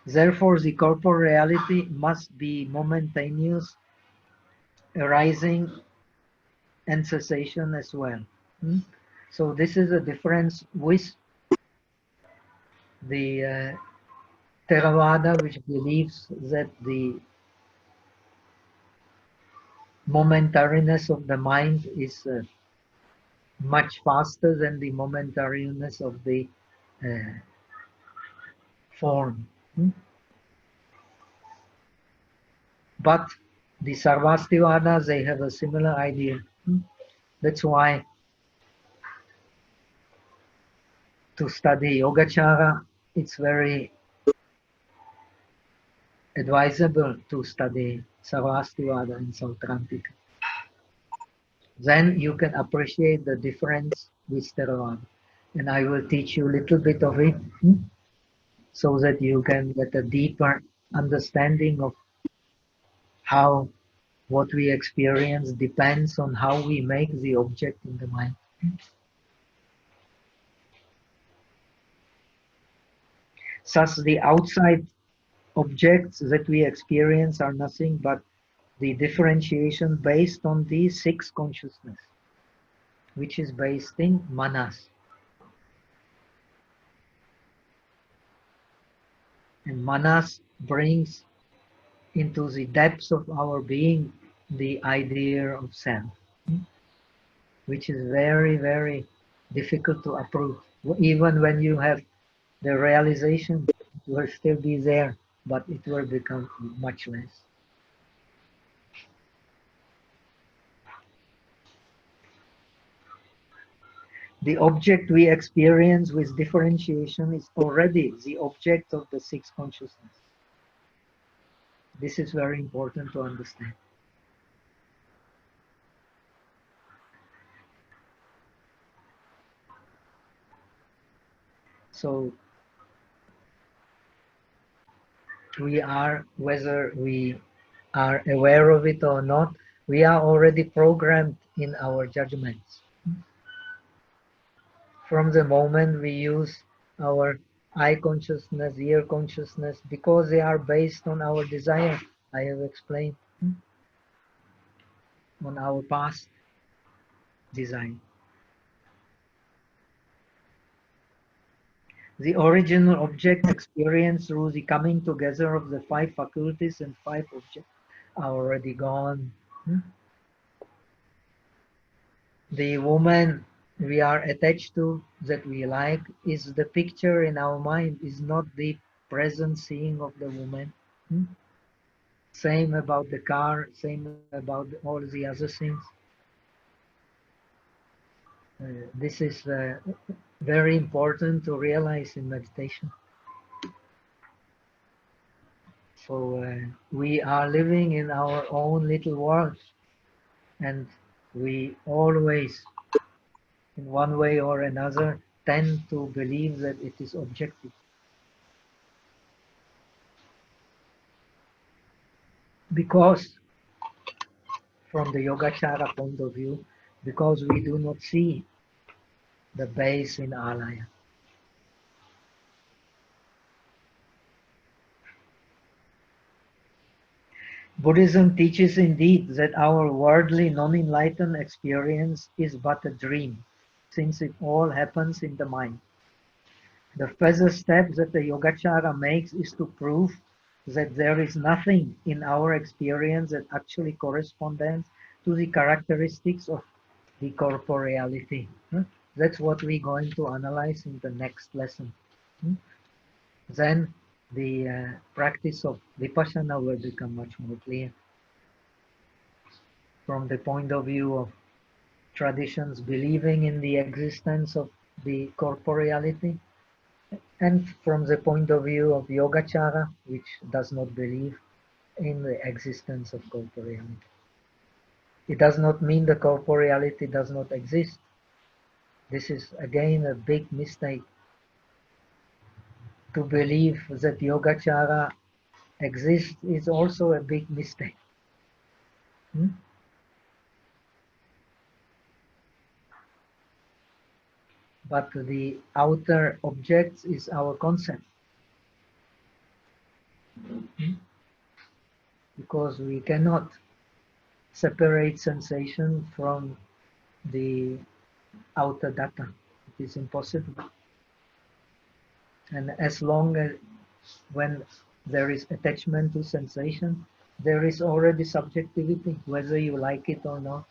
Therefore, the corporeality must be momentaneous arising and cessation as well. So this is a difference with the Theravada, which believes that the momentariness of the mind is much faster than the momentariness of the form. But the Sarvastivada, they have a similar idea. That's why to study Yogacara, it's very advisable to study Sarvastivada and Sautrantika. Then you can appreciate the difference with Theravada. And I will teach you a little bit of it so that you can get a deeper understanding of how what we experience depends on how we make the object in the mind. Thus, the outside objects that we experience are nothing but the differentiation based on the six consciousness, which is based in manas. And manas brings into the depths of our being the idea of self, which is very, very difficult to approve. Even when you have the realization, it will still be there, but it will become much less. The object we experience with differentiation is already the object of the six consciousness. This is very important to understand. So we are, whether we are aware of it or not, we are already programmed in our judgments. From the moment we use our eye consciousness, ear consciousness, because they are based on our desire, I have explained, on our past design. The original object experience through the coming together of the five faculties and five objects are already gone. The woman we are attached to, that we like, is the picture in our mind, is not the present seeing of the woman. Same about the car, same about all the other things. This is very important to realize in meditation. So we are living in our own little world, and we always, in one way or another, tend to believe that it is objective. Because from the Yogacara point of view, because we do not see the base in alaya. Buddhism teaches indeed that our worldly non-enlightened experience is but a dream, since it all happens in the mind. The further step that the Yogacara makes is to prove that there is nothing in our experience that actually corresponds to the characteristics of the corporeality. That's what we're going to analyze in the next lesson. Then the practice of Vipassana will become much more clear. From the point of view of traditions believing in the existence of the corporeality, and from the point of view of Yogacara, which does not believe in the existence of corporeality. It does not mean the corporeality does not exist. This is again a big mistake. To believe that Yogacara exists is also a big mistake. But the outer object is our concept. Because we cannot separate sensation from the outer data. It is impossible. And as long as when there is attachment to sensation, there is already subjectivity, whether you like it or not.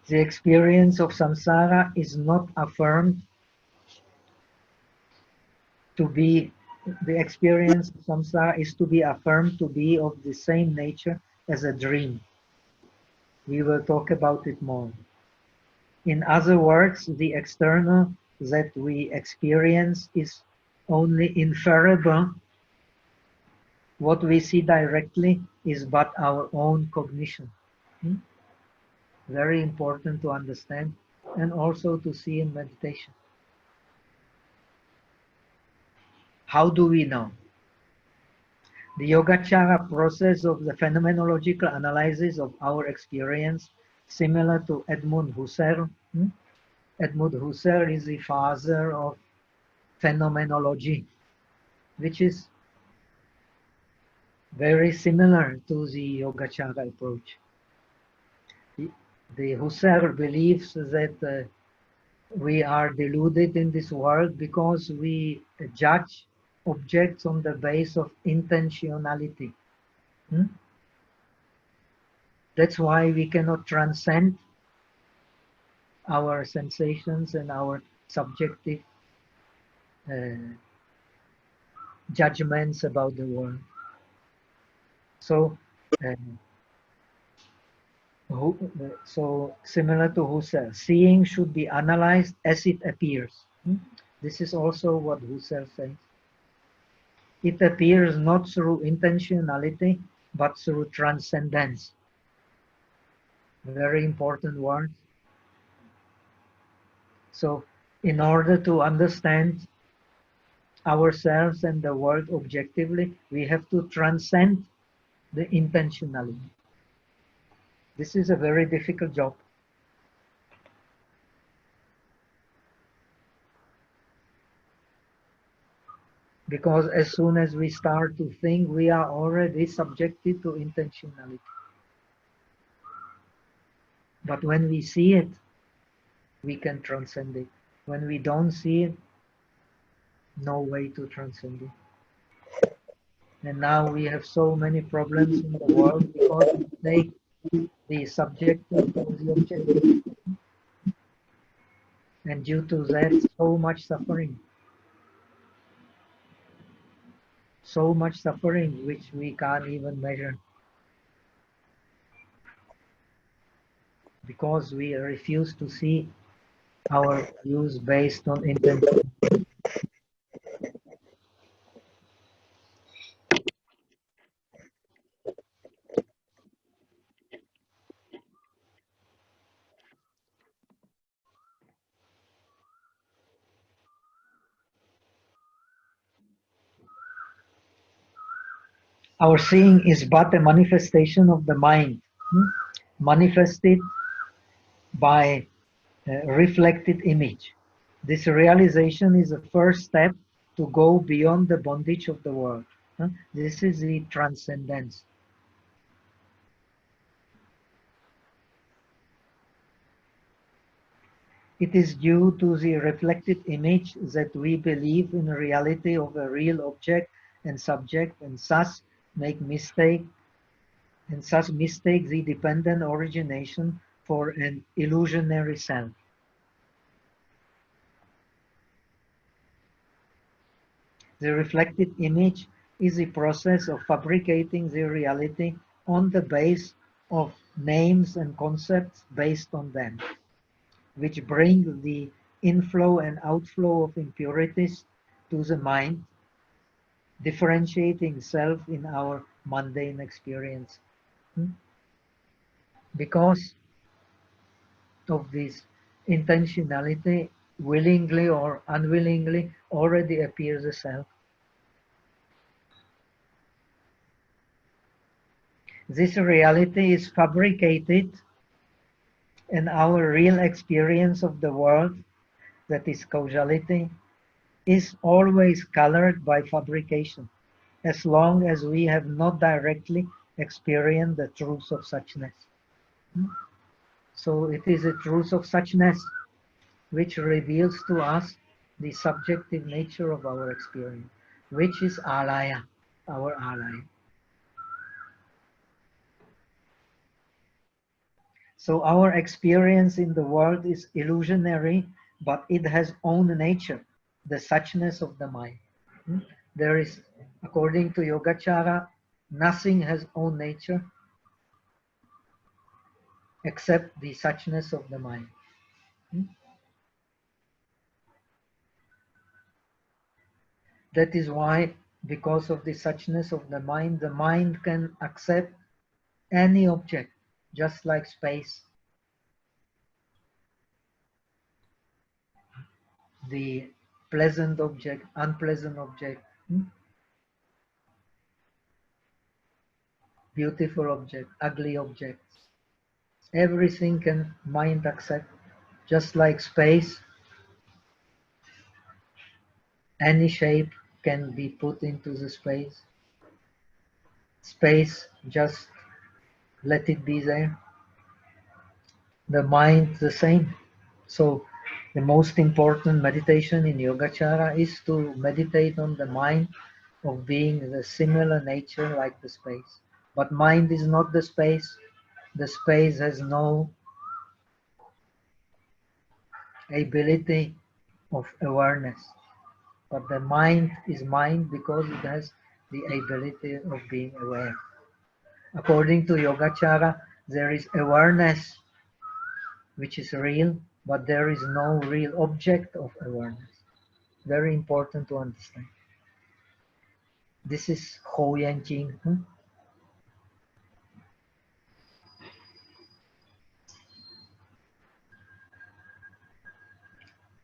The experience of samsara is not affirmed to be, the experience of samsara is to be affirmed to be of the same nature as a dream. We will talk about it more. In other words, the external that we experience is only inferable. What we see directly is but our own cognition. Very important to understand and also to see in meditation. How do we know? The Yogacara process of the phenomenological analysis of our experience, similar to Edmund Husserl. Edmund Husserl is the father of phenomenology, which is very similar to the Yogacara approach. The Husserl believes that we are deluded in this world because we judge objects on the basis of intentionality. That's why we cannot transcend our sensations and our subjective judgments about the world. So, so similar to Husserl, seeing should be analyzed as it appears. This is also what Husserl says. It appears not through intentionality, but through transcendence. Very important word. So, in order to understand ourselves and the world objectively, we have to transcend the intentionality. This is a very difficult job. Because as soon as we start to think, we are already subjected to intentionality. But when we see it, we can transcend it. When we don't see it, no way to transcend it. And now we have so many problems in the world because we take the subjective for the objective. And due to that, so much suffering. So much suffering which we can't even measure. Because we refuse to see our views based on intention. Our seeing is but a manifestation of the mind, manifested by a reflected image. This realization is the first step to go beyond the bondage of the world. This is the transcendence. It is due to the reflected image that we believe in the reality of a real object and subject, and thus make mistake, and thus mistake the dependent origination for an illusionary self. The reflected image is the process of fabricating the reality on the base of names and concepts based on them, which bring the inflow and outflow of impurities to the mind, differentiating self in our mundane experience. Because of this intentionality, willingly or unwillingly, already appears a self. This reality is fabricated And our real experience of the world, that is causality, is always colored by fabrication, as long as we have not directly experienced the truth of suchness. So it is a truth of suchness which reveals to us the subjective nature of our experience, which is alaya, our alaya. So our experience in the world is illusionary, but it has own nature, the suchness of the mind. There is, according to Yogacara, nothing has own nature except the suchness of the mind. That is why, because of the suchness of the mind can accept any object, just like space. The pleasant object, unpleasant object, beautiful object, ugly objects. Everything can mind accept, just like space. Any shape can be put into the space. Space, just let it be there. The mind, the same. So the most important meditation in Yogacara is to meditate on the mind of being the similar nature like the space. But mind is not the space. The space has no ability of awareness. But the mind is mind because it has the ability of being aware. According to Yogacara, there is awareness which is real, but there is no real object of awareness. Very important to understand. This is Ho Yan Jing.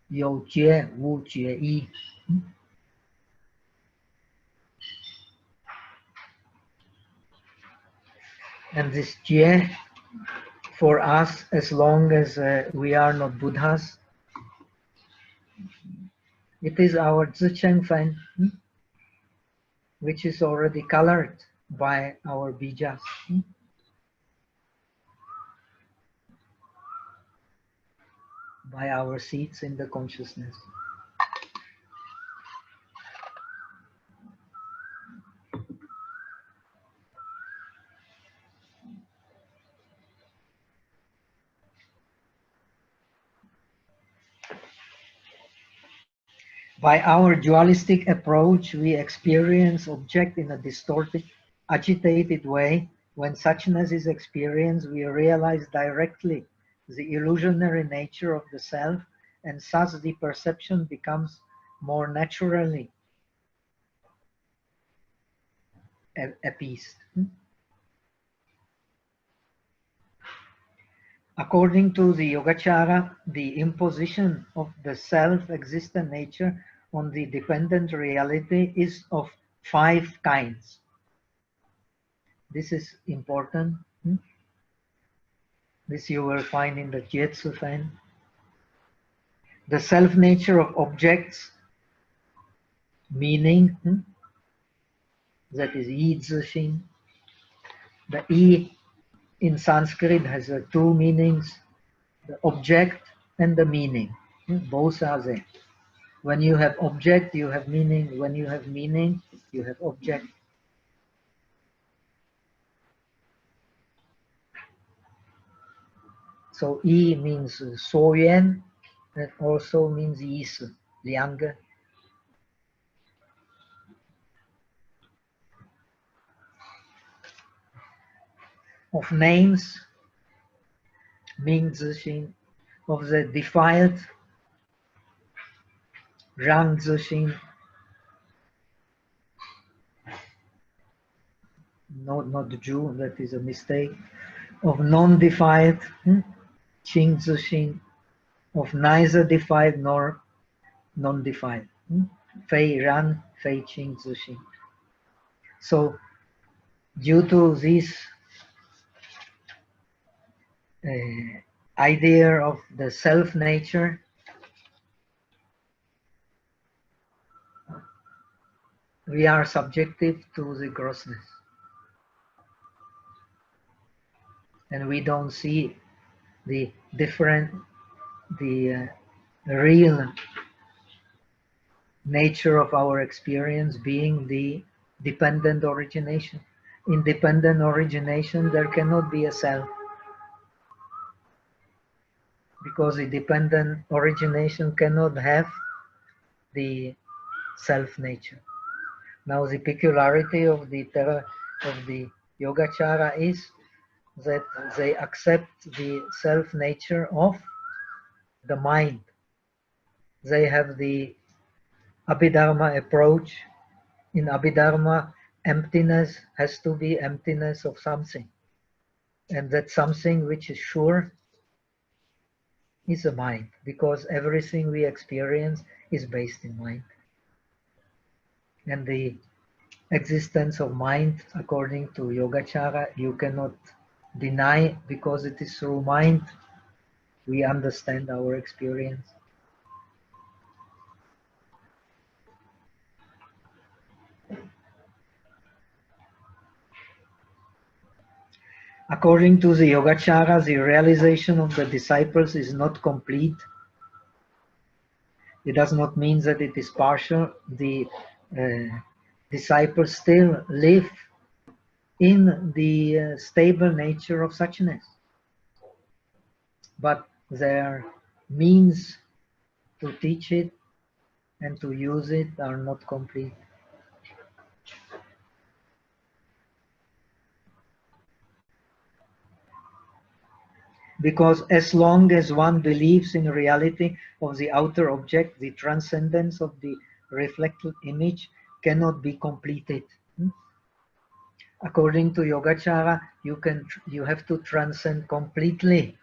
有觉无觉一。And this jie, for us, as long as we are not Buddhas, it is our zicheng fan, which is already colored by our bijas. By our seeds in the consciousness. By our dualistic approach, we experience object in a distorted, agitated way. When suchness is experienced, we realize directly the illusionary nature of the self, and thus the perception becomes more naturally appeased. According to the Yogacara, the imposition of the self-existent nature on the dependent reality is of 5 kinds. This is important. This you will find in the Jetsu Fan. The self-nature of objects, meaning, that is Yi Zixing. The Yi in Sanskrit has 2 meanings, the object and the meaning. Both are there. When you have object, you have meaning. When you have meaning, you have object. So Yi means 所缘, and also means 意思, 两个. Of names, 名字心, of the defiled, 让自心, not Jew, that is a mistake, of non-defiled, 清自心, of neither defiled nor non-defiled, 非然非清自心. So due to these idea of the self nature, we are subjective to the grossness. And we don't see the different, the real nature of our experience being the dependent origination. In dependent origination, there cannot be a self, because the dependent origination cannot have the self nature. Now, the peculiarity of the Yogacara is that they accept the self nature of the mind. They have the Abhidharma approach. In Abhidharma, emptiness has to be emptiness of something. And that something which is sure is the mind, because everything we experience is based in mind. And the existence of mind, according to Yogacara, you cannot deny, because it is through mind we understand our experience. According to the Yogacara, the realization of the disciples is not complete. It does not mean that it is partial. The disciples still live in the stable nature of suchness, but their means to teach it and to use it are not complete. Because as long as one believes in reality of the outer object, the transcendence of the reflected image cannot be completed. According to Yogacara, you have to transcend completely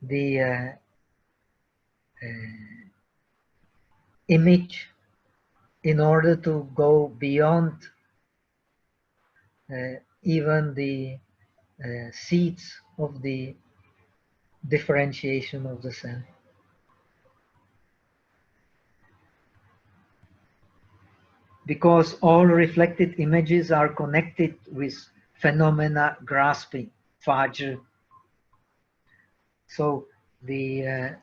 the image in order to go beyond even the seeds of the differentiation of the self. Because all reflected images are connected with phenomena grasping, fajr. So the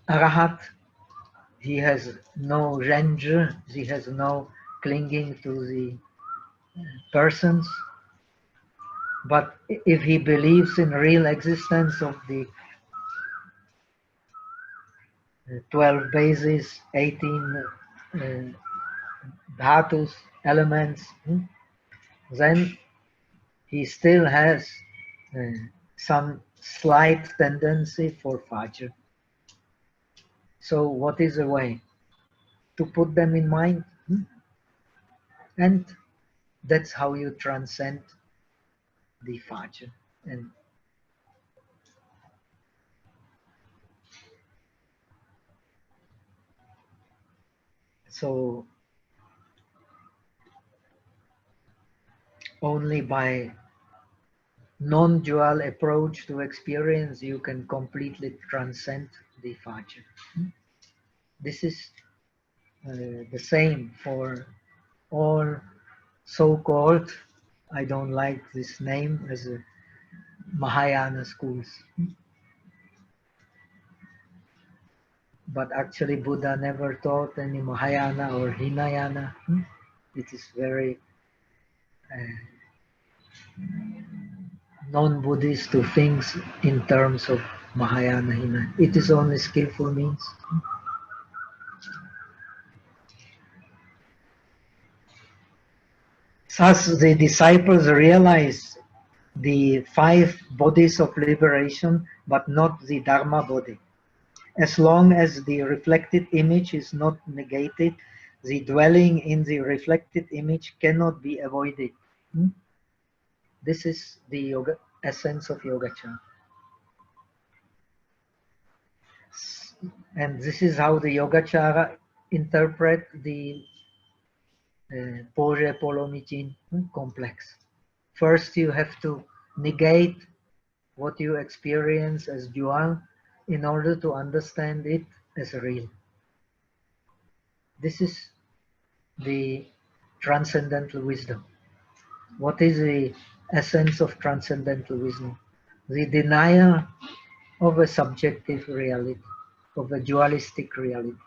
Arahat, he has no renju, he has no clinging to the persons. But if he believes in real existence of the 12 bases, 18 dhatus, elements, then he still has some slight tendency for fajr. So what is the way? To put them in mind. And that's how you transcend the fajr. And so only by non-dual approach to experience you can completely transcend the fajr. This is the same for all so-called, I don't like this name, as a Mahayana schools. But actually Buddha never taught any Mahayana or Hinayana. It is very non-Buddhist to think in terms of Mahayana, Hinayana. It is only skillful means. Thus the disciples realize the 5 bodies of liberation, but not the Dharma body. As long as the reflected image is not negated, the dwelling in the reflected image cannot be avoided. This is the essence of Yogacara. And this is how the Yogacara interpret the Pore Polomichin complex. First, you have to negate what you experience as dual in order to understand it as real. This is the transcendental wisdom. What is the essence of transcendental wisdom? The denial of a subjective reality, of a dualistic reality.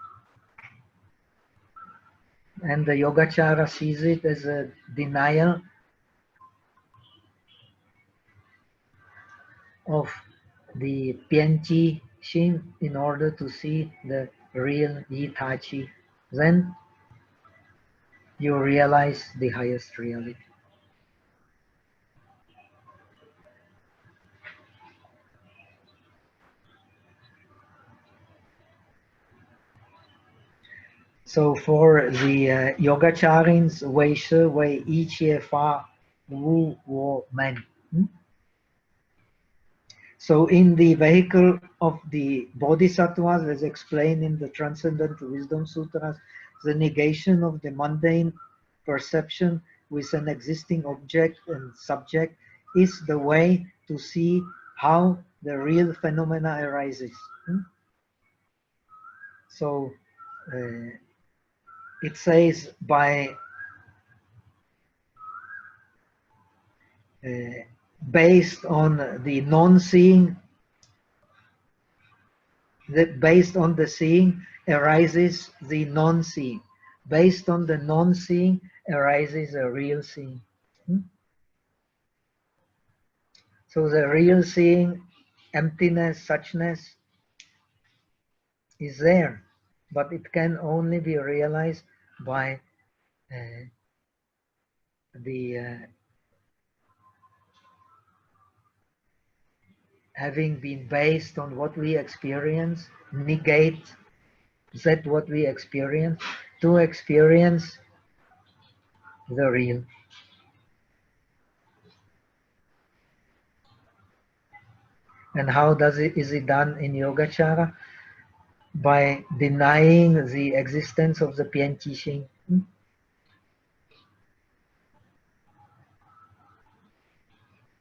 And the Yogacara sees it as a denial of the Pianchi Shin in order to see the real Yitachi. Then you realize the highest reality. So for the Yogacharins, Wei Shi Wei Yi Qie Fa Wu Wo Men. So in the vehicle of the Bodhisattvas, as explained in the Transcendental Wisdom Sutras, the negation of the mundane perception with an existing object and subject is the way to see how the real phenomena arises. So it says by based on the non-seeing, based on the seeing arises the non-seeing. Based on the non-seeing arises a real seeing. So the real seeing, emptiness, suchness is there, but it can only be realized by having been based on what we experience, negate that what we experience to experience the real. And how is it done in Yogacara? By denying the existence of the Pianchi Shin.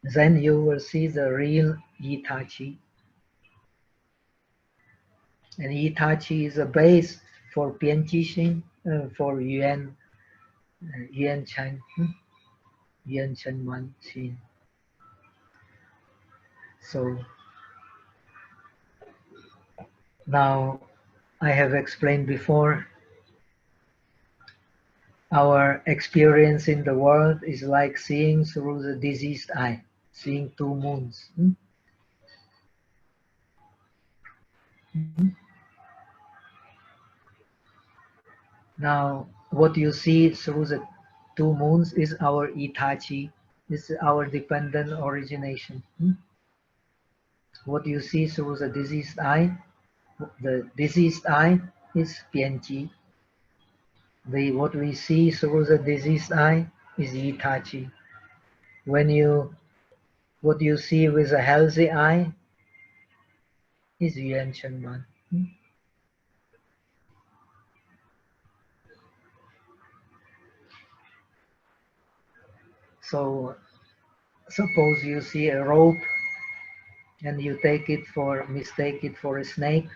Then you will see the real Yitachi. And Yitachi is a base for Pianchi Shin, for Yuan Chen, Yuan Chen Man Shin. So now I have explained before, our experience in the world is like seeing through the diseased eye, seeing two moons. Now, what you see through the two moons is our Itachi, is our dependent origination. What you see through the diseased eye is Pianchi. What we see through the diseased eye is Itachi. What you see with a healthy eye is Yuan Chen Man. So suppose you see a rope and you mistake it for a snake.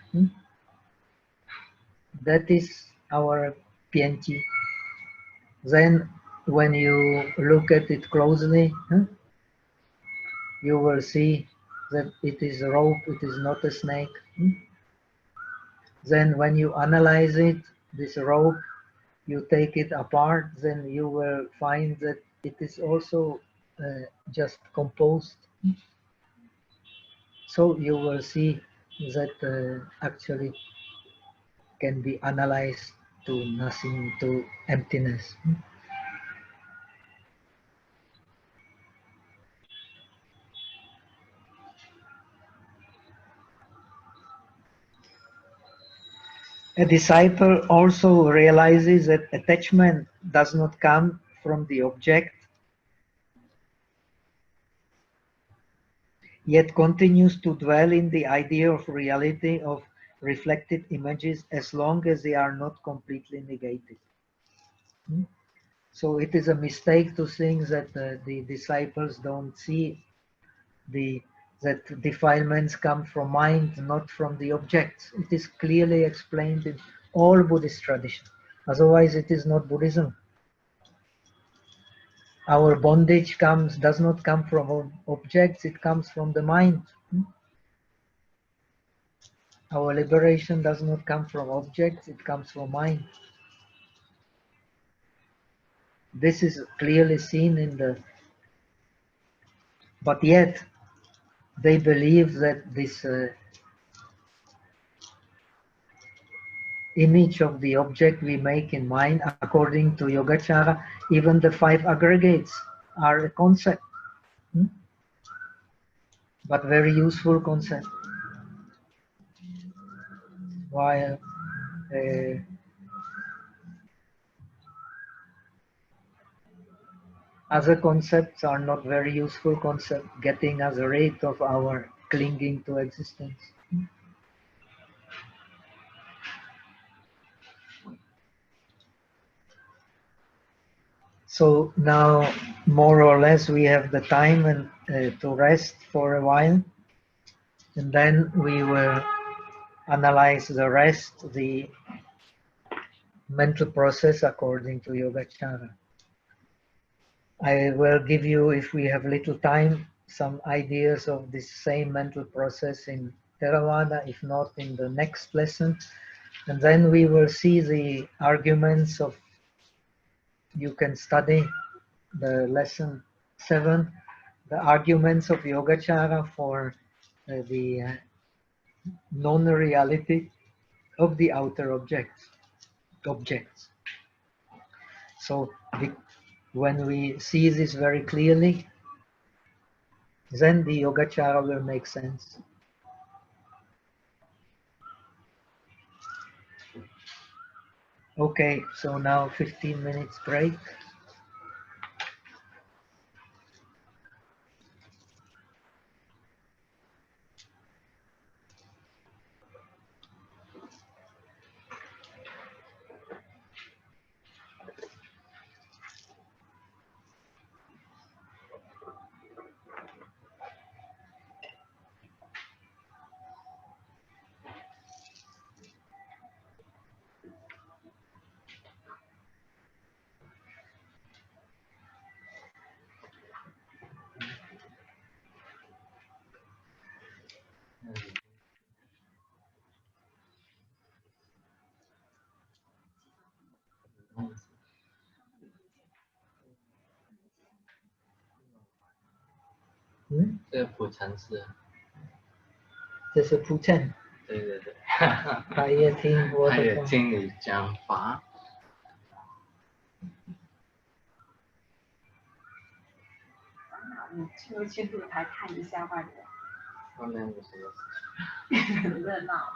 That is our Pianchi. Then when you look at it closely, you will see that it is a rope, it is not a snake. Then when you analyze it, this rope, you take it apart, then you will find that it is also just composed. So you will see that actually can be analyzed to nothing, to emptiness. A disciple also realizes that attachment does not come from the object, yet continues to dwell in the idea of reality of reflected images as long as they are not completely negated. So it is a mistake to think that the disciples don't see that defilements come from mind, not from the objects. It is clearly explained in all Buddhist tradition. Otherwise, it is not Buddhism. Our bondage does not come from objects, it comes from the mind. Our liberation does not come from objects, it comes from mind. This is clearly seen in the... But yet, they believe that this image of the object we make in mind, according to Yogacara, even the 5 aggregates are a concept. But very useful concept. While other concepts are not very useful concepts, getting us rid of our clinging to existence. So now, more or less, we have the time and to rest for a while, and then we will analyze the rest, the mental process according to Yogacara. I will give you, if we have little time, some ideas of this same mental process in Theravada, if not in the next lesson. And then we will see the arguments of, you can study the lesson 7, the arguments of Yogacara for the non-reality of the outer objects. So when we see this very clearly, then the Yogacara will make sense. Okay, so now 15 minutes break. Hmm? 这个普禅是，这是铺陈，对对对，他也听我他也的听你讲法，你去露台看一下外面，外面有什么事很热闹。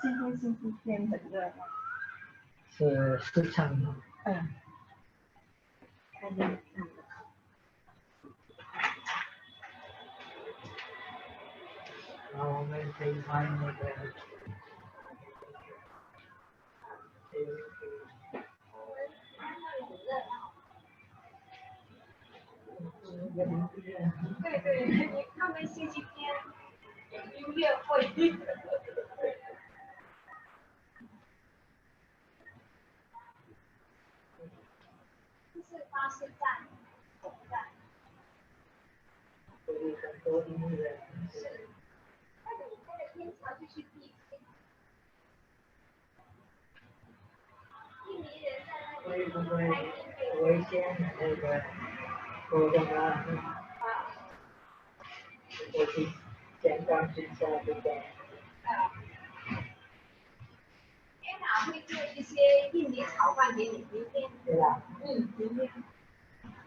今天星期天很热闹。是市场吗？嗯。看见然后我们可以买那个。对对，他们星期天有音乐会。就是巴士站、总站。这里很多音乐。是。那你开了天桥就去地铁。印尼人在那里会不会危险？那个过的吗？我去香港去下这个。Anna 会做一些印尼炒饭给你，明天。对吧？明天。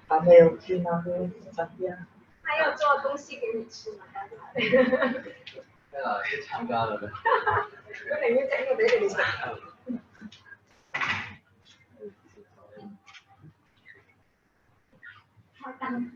还没有去那边参加。他要做东西给你吃嘛？那老师参加了呗。我寧願整個俾你食。開燈。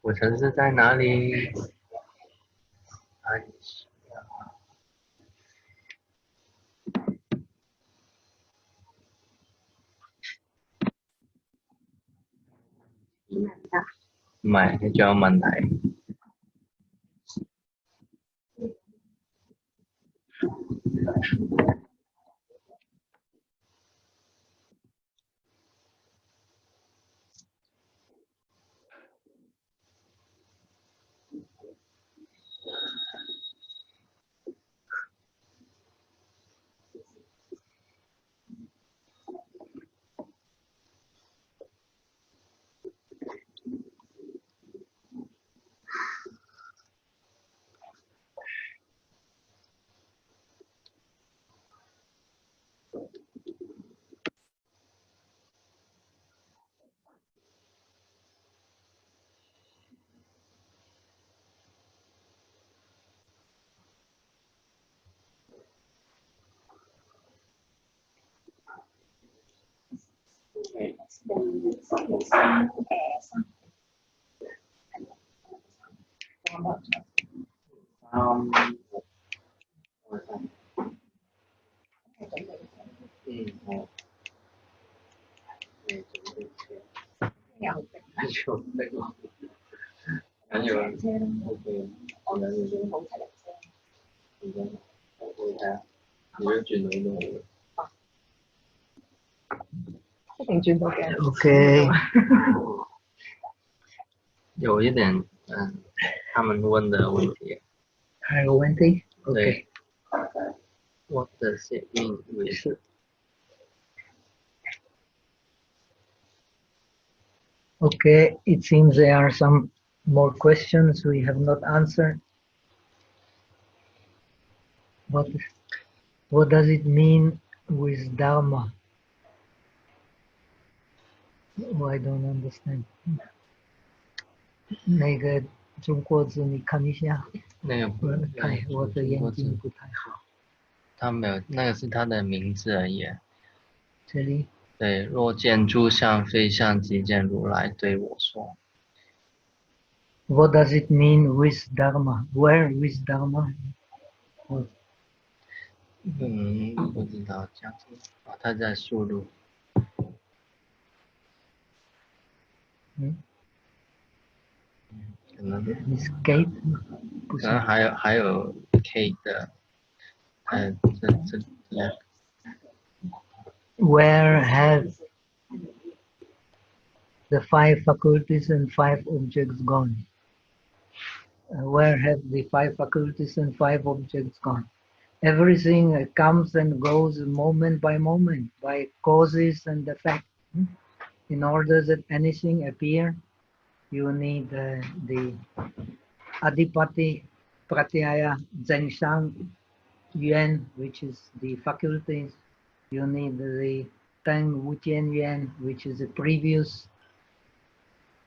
我城市在哪里？唔係，你仲有問題？Okay. 有一点，他们问的问题。还有问题 ？Okay. What does it mean with? Okay, it seems there are some more questions we have not answered. What does it mean with Dharma? Oh, I don't understand. 那个中国字你看一下，我的眼睛不太好。他没有，那个是他的名字而已。这里。对，若见诸相非相，即见如来对我说。What does it mean with Dharma? Where with Dharma? 不知道这样子。他在输入。可能 escape 可能还有 K 的，Where have the 5 faculties and 5 objects gone? Where have the 5 faculties and 5 objects gone? Everything comes and goes moment by moment, by causes and effects. In order that anything appear, you need the Adipati, Pratyaya, Zhengshan, Yuan, which is the faculties. You need the Teng Wutian Yuan, which is the previous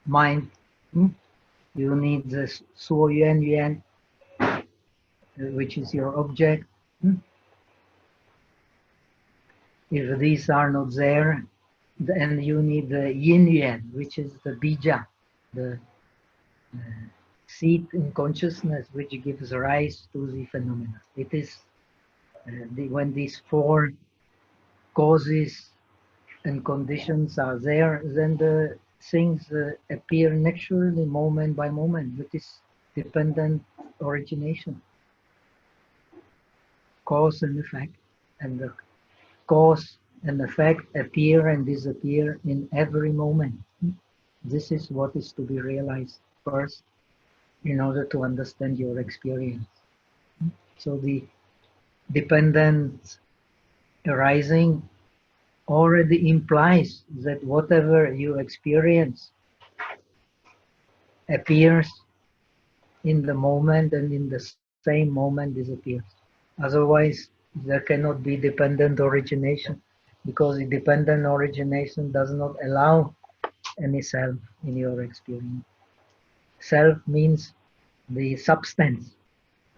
mind. You need the Suo Yuan Yuan, which is your object. If these are not there, then you need the Yin Yuan, which is the Bija, the seat in consciousness which gives rise to the phenomena. It is when these 4 causes and conditions are there, then the things appear naturally moment by moment. That is dependent origination. Cause and effect. And the cause and effect appear and disappear in every moment. This is what is to be realized first in order to understand your experience. So the dependence arising already implies that whatever you experience appears in the moment and in the same moment disappears. Otherwise, there cannot be dependent origination, because the dependent origination does not allow any self in your experience. Self means the substance,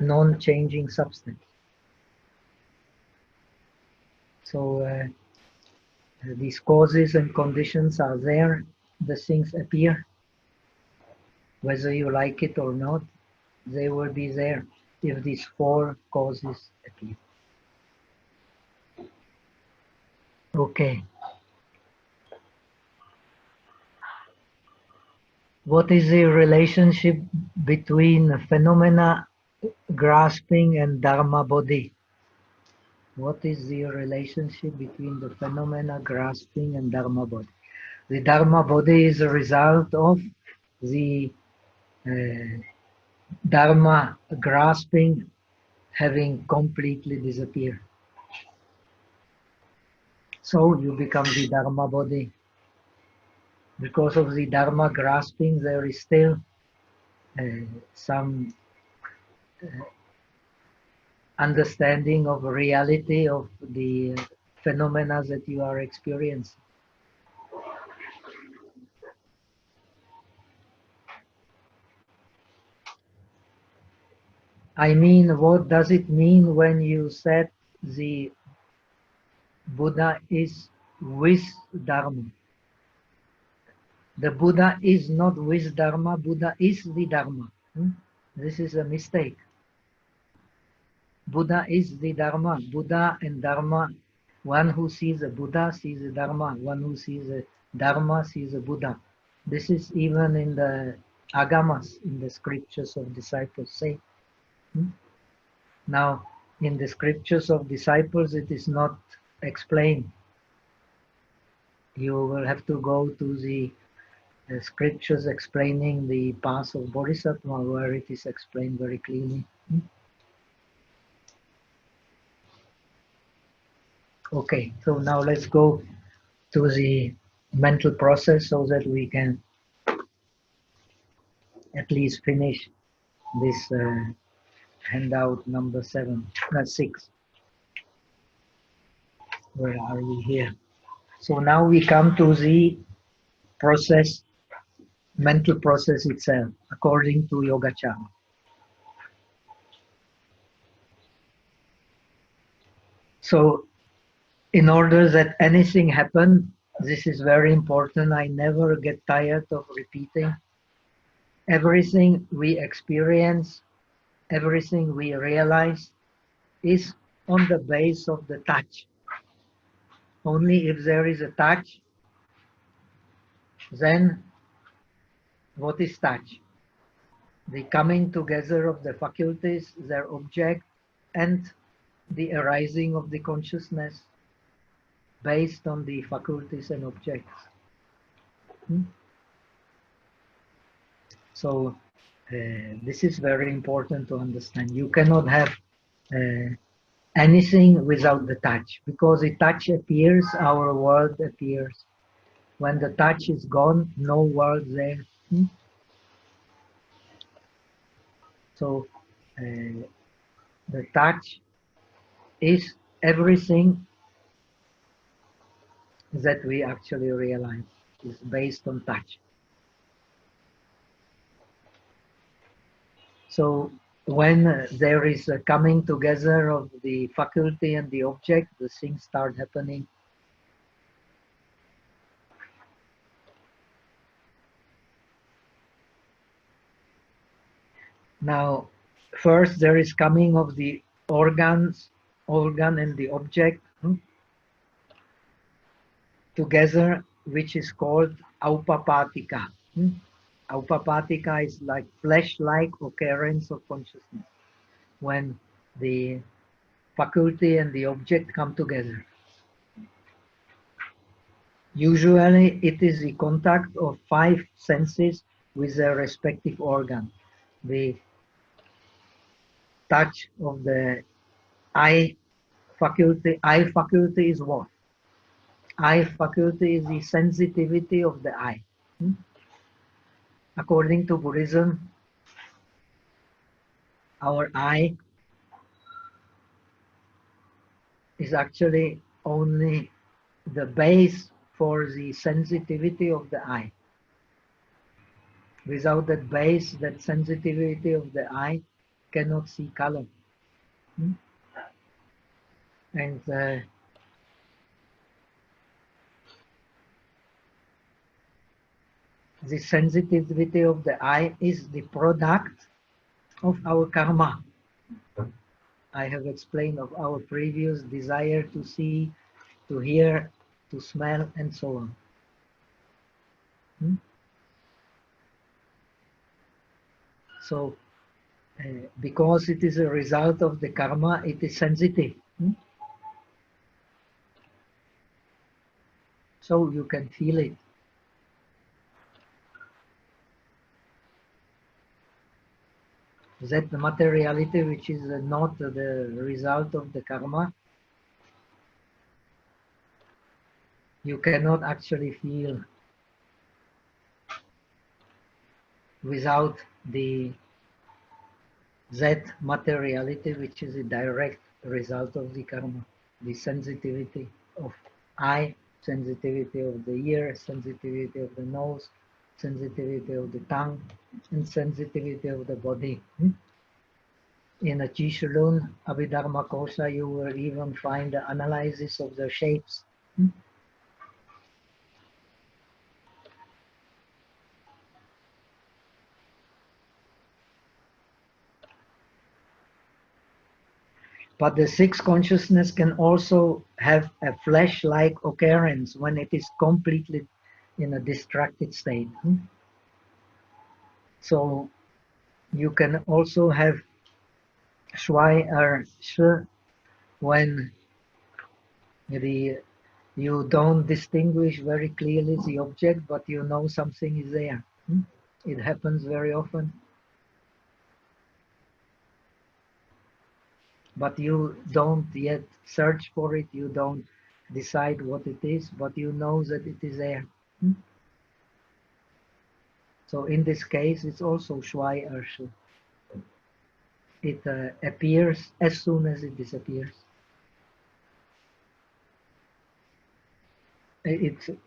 non-changing substance. So these causes and conditions are there, the things appear. Whether you like it or not, they will be there if these four causes appear. Okay. What is the relationship between phenomena grasping and Dharma body? What is the relationship between the phenomena grasping and Dharma body? The Dharma body is a result of the Dharma grasping having completely disappeared. So you become the Dharma body. Because of the Dharma grasping, there is still some understanding of reality of the phenomena that you are experiencing. I mean, what does it mean when you said the Buddha is with Dharma? The Buddha is not with Dharma, Buddha is the Dharma. This is a mistake. Buddha is the Dharma. Buddha and Dharma, one who sees a Buddha sees a Dharma, one who sees a Dharma sees a Buddha. This is even in the Agamas, in the scriptures of disciples say. Now, in the scriptures of disciples, it is not explained. You will have to go to the scriptures explaining the path of Bodhisattva, where it is explained very clearly. Okay, so now let's go to the mental process so that we can at least finish this handout number 6. Where are we here? So now we come to the process, mental process itself, according to Yogacara. So in order that anything happen, this is very important. I never get tired of repeating. Everything we experience, everything we realize is on the base of the touch. Only if there is a touch, then what is touch? The coming together of the faculties, their object, and the arising of the consciousness based on the faculties and objects. So this is very important to understand. You cannot have anything without the touch, because the touch appears, our world appears. When the touch is gone, no world there. So the touch is everything that we actually realize is based on touch. So when there is a coming together of the faculty and the object, the things start happening. Now, first there is coming of the organ and the object together, which is called aupapatika. Aupapatika is like flesh-like occurrence of consciousness, when the faculty and the object come together. Usually it is the contact of 5 senses with their respective organ. The touch of the eye faculty. Eye faculty is what? Eye faculty is the sensitivity of the eye. According to Buddhism, our eye is actually only the base for the sensitivity of the eye. Without that base, that sensitivity of the eye cannot see color. And the the sensitivity of the eye is the product of our karma. I have explained of our previous desire to see, to hear, to smell, and so on. So, because it is a result of the karma, it is sensitive. So you can feel it. That materiality which is not the result of the karma, you cannot actually feel without that materiality which is a direct result of the karma. The sensitivity of eye, sensitivity of the ear, sensitivity of the nose, sensitivity of the tongue, and sensitivity of the body. In a Jishulun, Abhidharma Kosha, you will even find the analysis of the shapes. But the sixth consciousness can also have a flash-like occurrence when it is completely in a distracted state. So you can also have Shuai or Shi when you don't distinguish very clearly the object, but you know something is there. It happens very often. But you don't yet search for it, you don't decide what it is, but you know that it is there. So in this case, it's also Shuai or Shi. It appears as soon as it disappears. It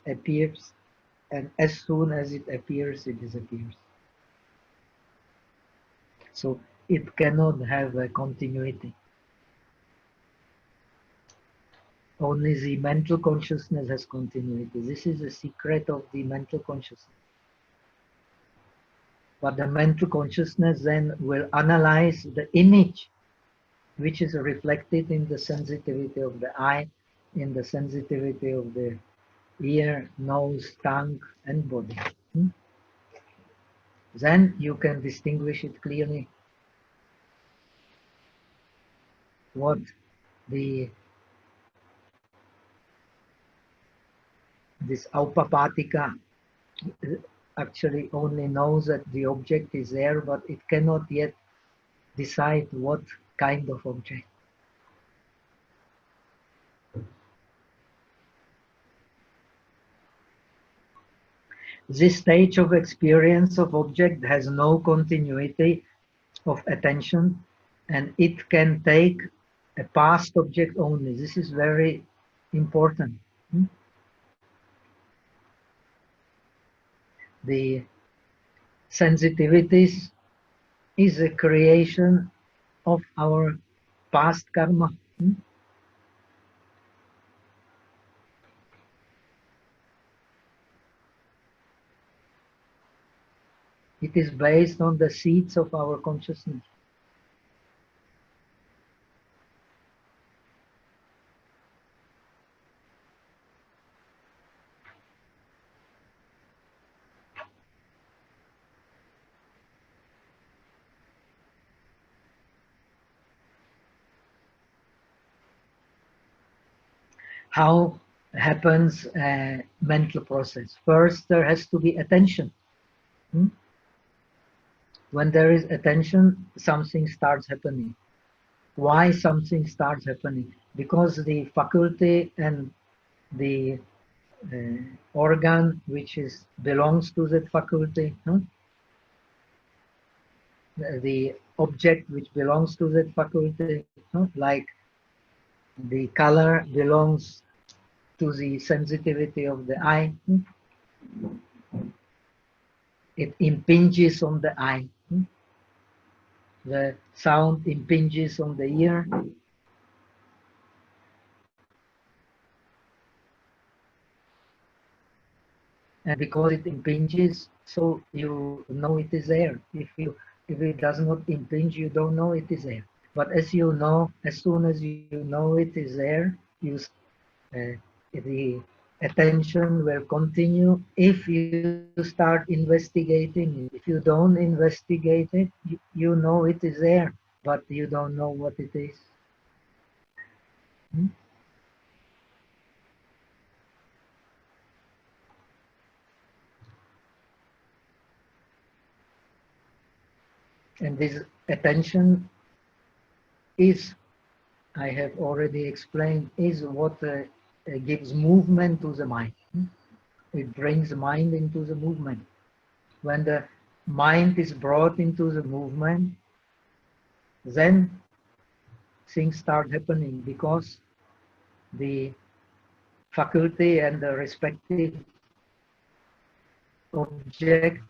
appears, and as soon as it appears, it disappears. So it cannot have a continuity. Only the mental consciousness has continuity. This is the secret of the mental consciousness. But the mental consciousness then will analyze the image which is reflected in the sensitivity of the eye, in the sensitivity of the ear, nose, tongue, and body. Then you can distinguish it clearly what this Aupapatika actually only knows that the object is there, but it cannot yet decide what kind of object. This stage of experience of object has no continuity of attention, and it can take a past object only. This is very important. The sensitivities is a creation of our past karma. It is based on the seeds of our consciousness. How happens a mental process? First, there has to be attention. When there is attention, something starts happening. Why something starts happening? Because the faculty and the organ which belongs to that faculty, the object which belongs to that faculty, like the color belongs to the sensitivity of the eye. It impinges on the eye. The sound impinges on the ear. and because it impinges, so you know it is there. If it does not impinge, you don't know it is there. But as you know, as soon as you know it is there, the attention will continue if you start investigating it. If you don't investigate it, you know it is there, but you don't know what it is. And this attention is, I have already explained, is what gives movement to the mind. It brings the mind into the movement. When the mind is brought into the movement, then things start happening, because the faculty and the respective object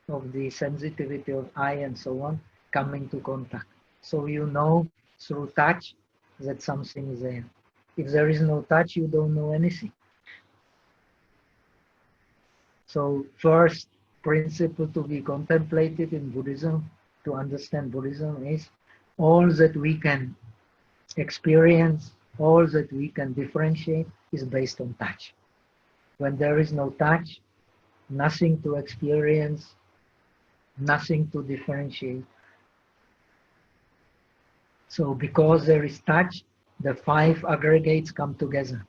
of the sensitivity of eye and so on come into contact. So you know through touch that something is there. If there is no touch, you don't know anything. So first principle to be contemplated in Buddhism, to understand Buddhism, is all that we can experience, all that we can differentiate is based on touch. When there is no touch, nothing to experience, nothing to differentiate. So because there is touch, the five aggregates come together.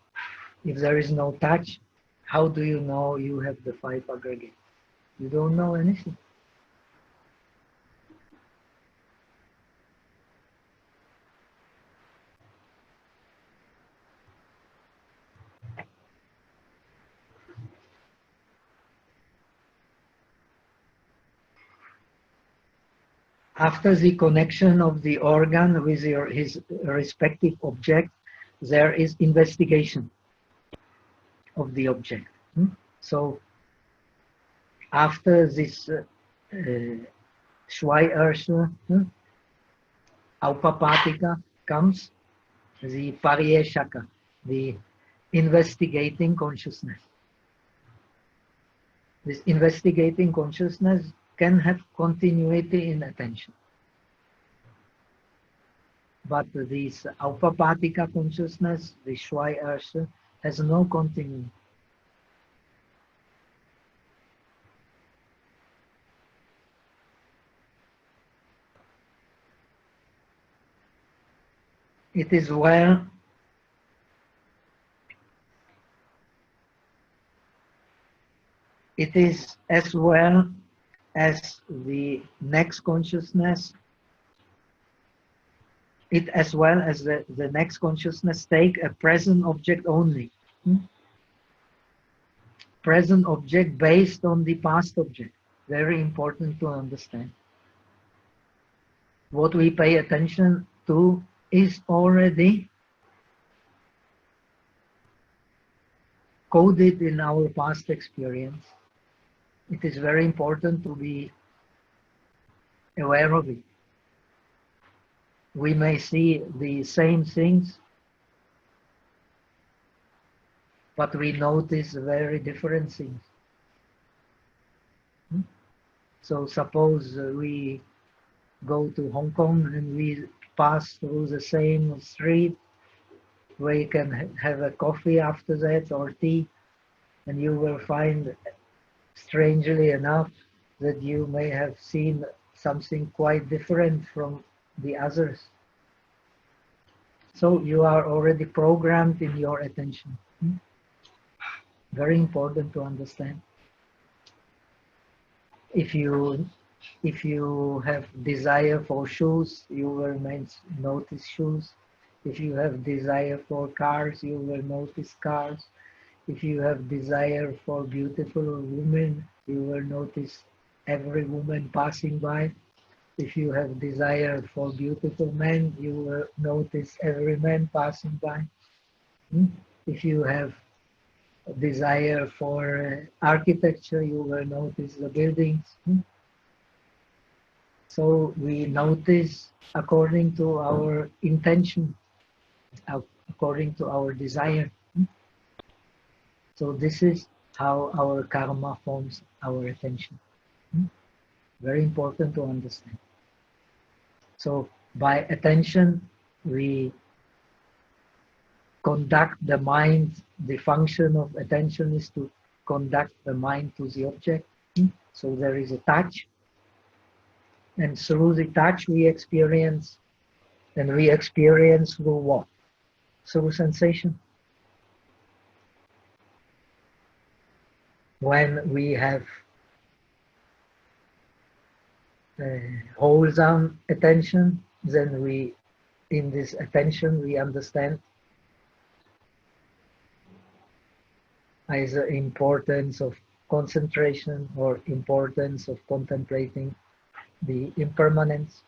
If there is no touch, how do you know you have the five aggregates? You don't know anything. After the connection of the organ with his respective object, there is investigation of the object. So after this Shwai Aupapatika comes the Pariyeshaka, the investigating consciousness. This investigating consciousness can have continuity in attention. But this Aupapatika consciousness, the Shwai has no continuity. It is well it is as well as the next consciousness, it as well as the next consciousness take a present object only. Present object based on the past object. Very important to understand. What we pay attention to is already coded in our past experience. It is very important to be aware of it. We may see the same things, but we notice very different things. So suppose we go to Hong Kong and we pass through the same street, we can have a coffee after that or tea, and you will find, strangely enough, that you may have seen something quite different from the others. So you are already programmed in your attention. Very important to understand. If you have desire for shoes, you will notice shoes. If you have desire for cars, you will notice cars. If you have desire for beautiful women, you will notice every woman passing by. If you have desire for beautiful men, you will notice every man passing by. If you have desire for architecture, you will notice the buildings. So we notice according to our intention, according to our desire. So this is how our karma forms our attention. Very important to understand. So by attention, we conduct the mind. The function of attention is to conduct the mind to the object. So there is a touch, and through the touch we experience, and we experience through what? Through sensation. When we have wholesome attention, then we, in this attention, we understand either importance of concentration or importance of contemplating the impermanence.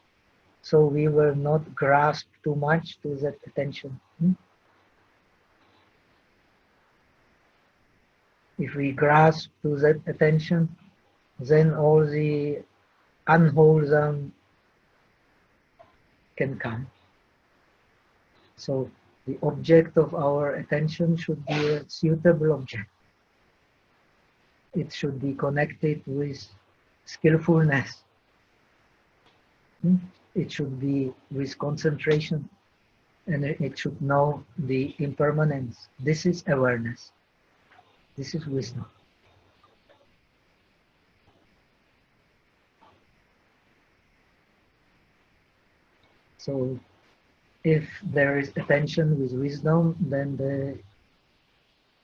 So we will not grasp too much to that attention. If we grasp to that attention, then all the unwholesome can come. So the object of our attention should be a suitable object. It should be connected with skillfulness. It should be with concentration, and it should know the impermanence. This is awareness. This is wisdom. So if there is attention with wisdom, then the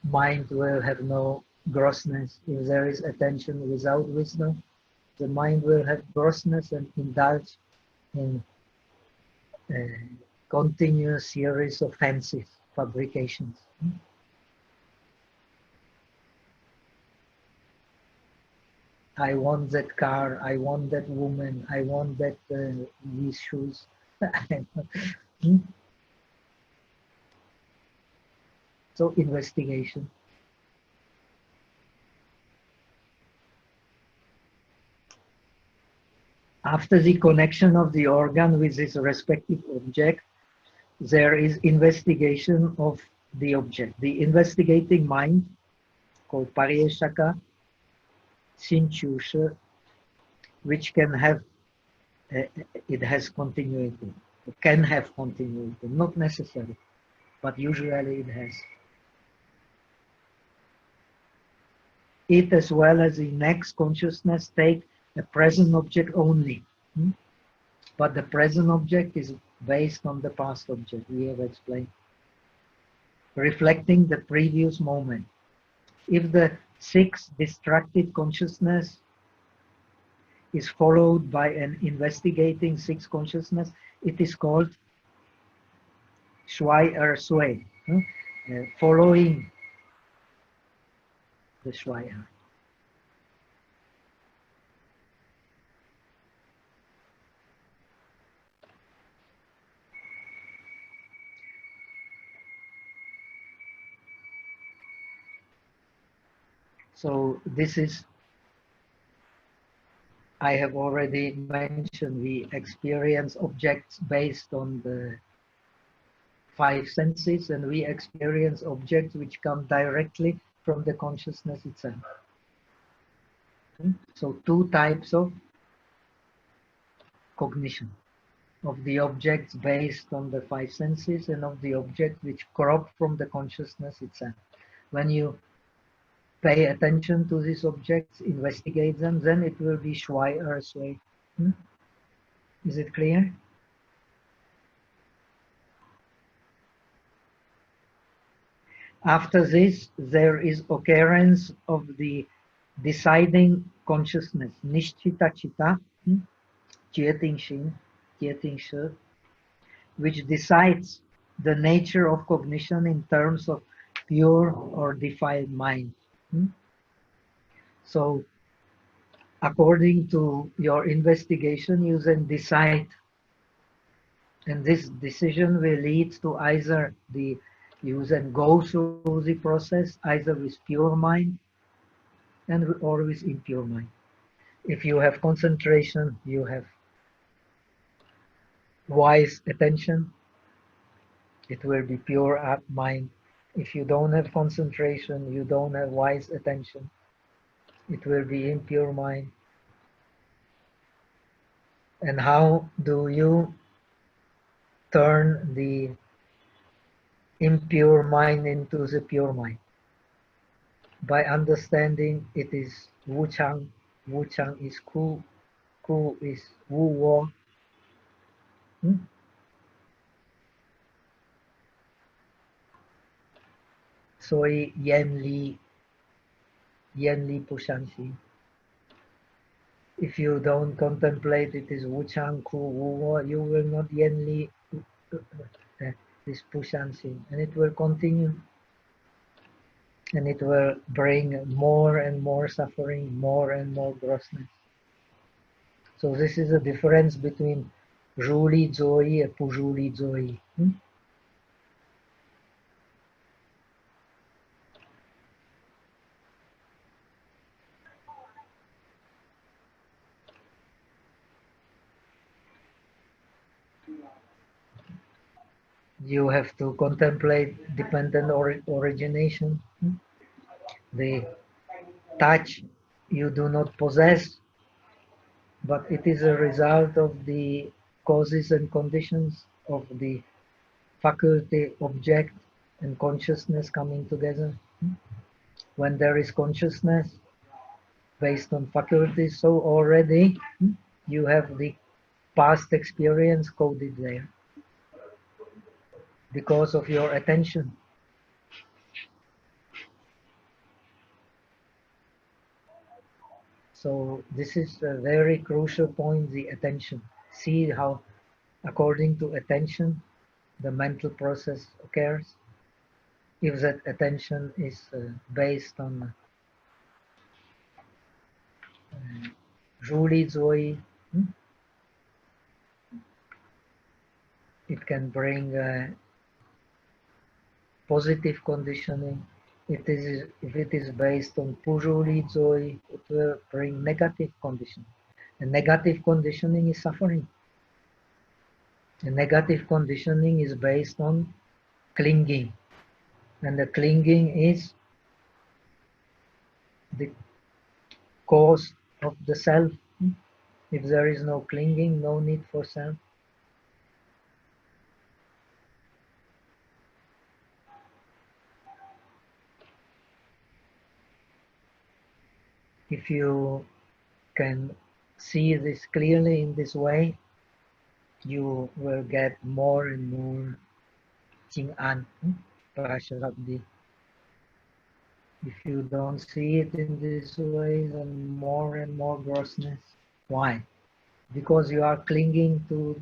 mind will have no grossness. If there is attention without wisdom, the mind will have grossness and indulge in a continuous series of fancies, fabrications. I want that car, I want that woman, I want that these shoes. So investigation. After the connection of the organ with its respective object, there is investigation of the object. The investigating mind, called Pariyeshaka, Shinchusha, which can have, it has continuity. It can have continuity, not necessary, but usually it has. It, as well as the next consciousness, take a present object only. But the present object is based on the past object, we have explained, reflecting the previous moment. If the sixth distracted consciousness is followed by an investigating sixth consciousness, it is called Shui or Sui, following the Shui. So this is, I have already mentioned, we experience objects based on the five senses, and we experience objects which come directly from the consciousness itself. So two types of cognition, of the objects based on the five senses and of the objects which crop from the consciousness itself. When you pay attention to these objects, investigate them, then it will be Shui or Sui. Is it clear? After this, there is occurrence of the deciding consciousness, Nishchita Chitta, Jieting Shi, which decides the nature of cognition in terms of pure or defiled mind. So, according to your investigation, you then decide, and this decision will lead to either you then go through the process either with pure mind or with impure mind. If you have concentration, you have wise attention, it will be pure mind. If you don't have concentration, you don't have wise attention, it will be impure mind. And how do you turn the impure mind into the pure mind? By understanding it is Wu Chang. Wu Chang is Ku. Ku is Wu Wo. Soi Yen Li Pu Shan Xi. If you don't contemplate it is Wu Chang, Ku, Wu Wo, you will not Yen Li this Pu Shan Xi, and it will continue. And it will bring more and more suffering, more and more grossness. So this is the difference between Juli Zoi and Pujuli Zoi. You have to contemplate dependent origination. The touch you do not possess, but it is a result of the causes and conditions of the faculty, object, and consciousness coming together. When there is consciousness based on faculties, so already you have the past experience coded there because of your attention. So this is a very crucial point, the attention. See how according to attention the mental process occurs. If that attention is based on Juli Zoi, it can bring positive conditioning. If it is based on Pujuli Zoi, it will bring negative conditioning. And negative conditioning is suffering. And negative conditioning is based on clinging. And the clinging is the cause of the self. If there is no clinging, no need for self. If you can see this clearly in this way, you will get more and more Jing An, Prashrabdi. If you don't see it in this way, then more and more grossness. Why? Because you are clinging to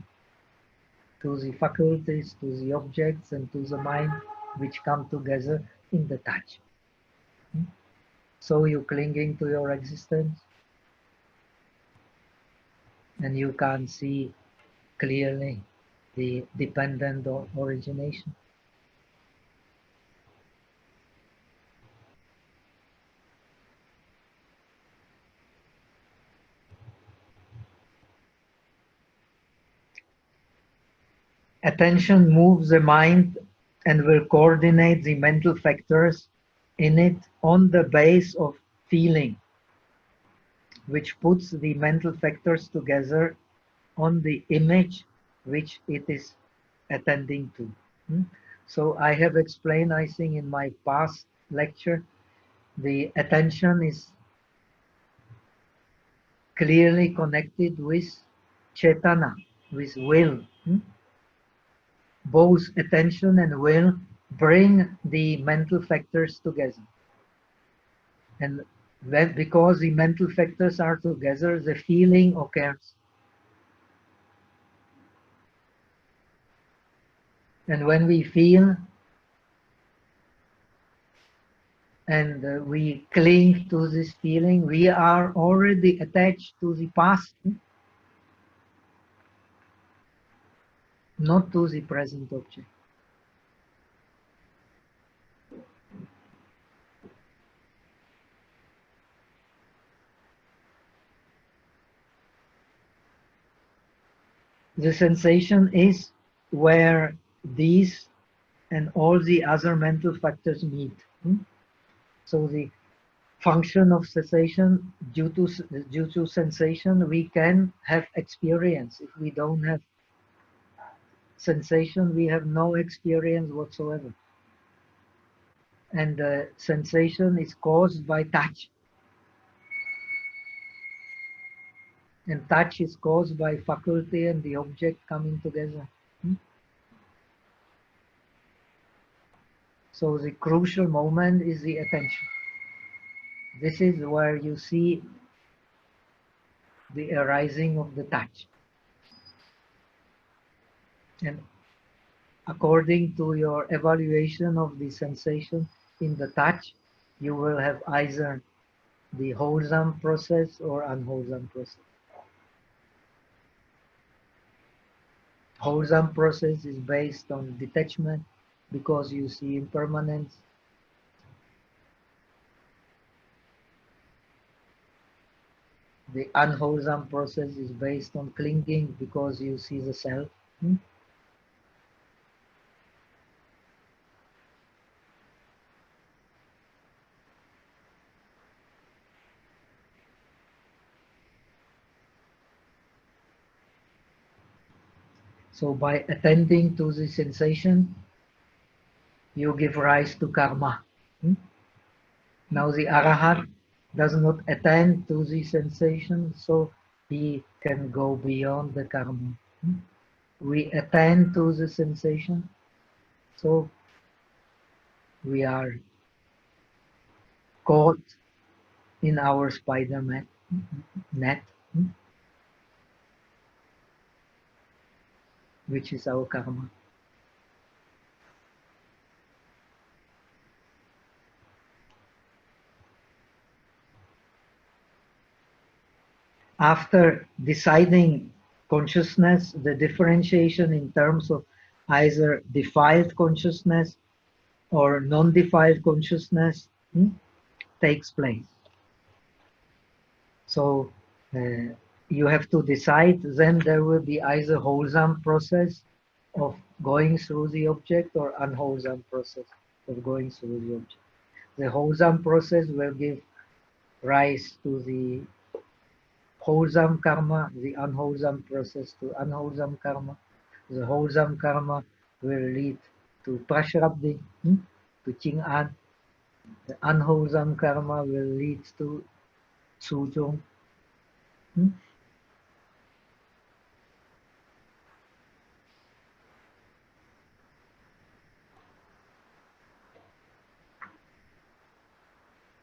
the faculties, to the objects, and to the mind which come together in the touch. So you're clinging to your existence, and you can't see clearly the dependent origination. Attention moves the mind and will coordinate the mental factors in it on the base of feeling, which puts the mental factors together on the image which it is attending to. So I have explained, I think, in my past lecture, the attention is clearly connected with Chetana, with will. Both attention and will bring the mental factors together. And because the mental factors are together, the feeling occurs. And when we feel and we cling to this feeling, we are already attached to the past, not to the present object. The sensation is where these and all the other mental factors meet. So the function of cessation, due to sensation, we can have experience. If we don't have sensation, we have no experience whatsoever. And sensation is caused by touch. And touch is caused by faculty and the object coming together. So the crucial moment is the attention. This is where you see the arising of the touch. And according to your evaluation of the sensation in the touch, you will have either the wholesome process or unwholesome process. Wholesome process is based on detachment because you see impermanence. The unwholesome process is based on clinging because you see the self. So by attending to the sensation, you give rise to karma. Now the Arahat does not attend to the sensation, so he can go beyond the karma. We attend to the sensation, so we are caught in our spider net, which is our karma. After deciding consciousness, the differentiation in terms of either defiled consciousness or non-defiled consciousness takes place. So you have to decide, then there will be either wholesome process of going through the object or unwholesome process of going through the object. The wholesome process will give rise to the wholesome karma, the unwholesome process to unwholesome karma. The wholesome karma will lead to prashrabdi, to Ching-an. The unwholesome karma will lead to Sujong.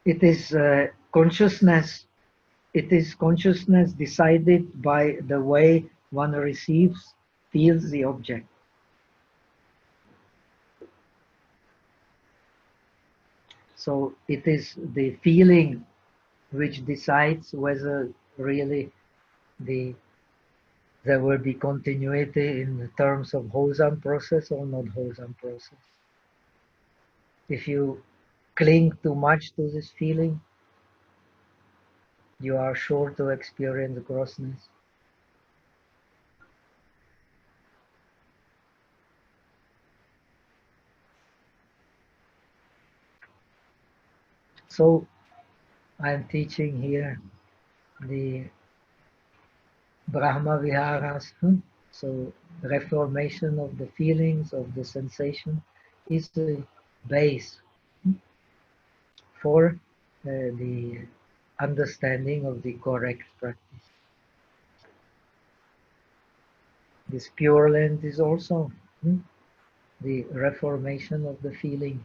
It is consciousness. It is consciousness decided by the way one receives, feels the object. So it is the feeling which decides whether really there will be continuity in terms of wholesome process or not wholesome process. If you cling too much to this feeling, you are sure to experience grossness. So I am teaching here the Brahma Viharas. So reformation of the feelings, of the sensation, is the base for the understanding of the correct practice. This Pureland is also the reformation of the feeling.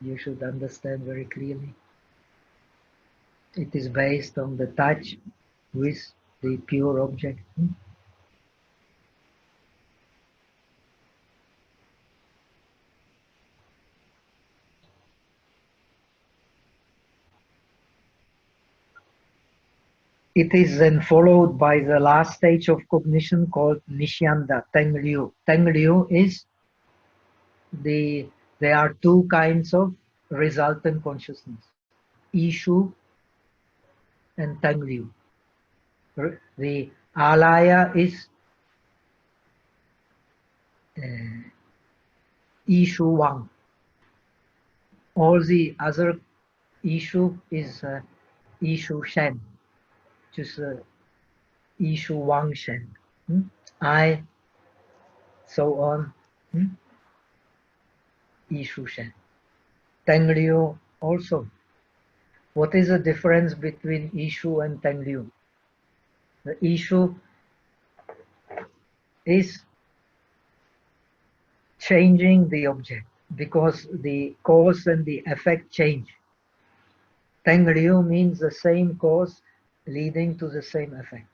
You should understand very clearly. It is based on the touch with the pure object. It is then followed by the last stage of cognition called Nishyanda, Tengliu. Tengliu is there are two kinds of resultant consciousness, Ishu and Tengliu. The Alaya is Ishu Wang. All the other Ishu is Ishu Shen, 就是Ishu Wang Shen. I, so on. Ishu Shen. Teng Liu also. What is the difference between Ishu and Teng Liu? The Ishu is changing the object because the cause and the effect change. Teng Liu means the same cause leading to the same effect.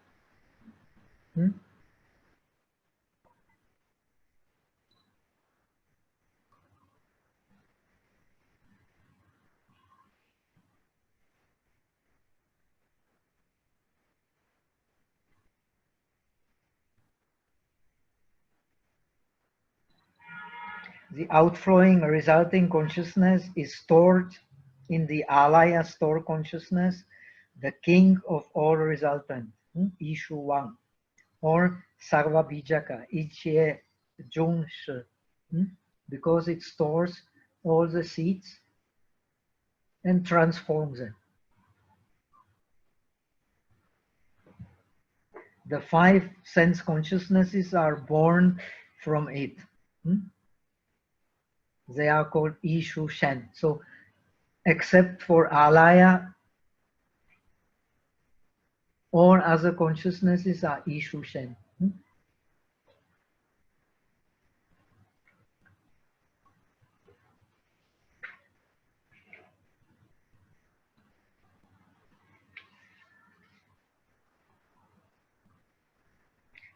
The outflowing resulting consciousness is stored in the alaya store consciousness, the king of all resultant, Ishu Wang, or Sarva Bijaka, Ichie Zhong Shi, because it stores all the seeds and transforms them. The 5 sense consciousnesses are born from it. They are called Ishu Shen. So, except for Alaya, all other consciousnesses are Ishu Shen.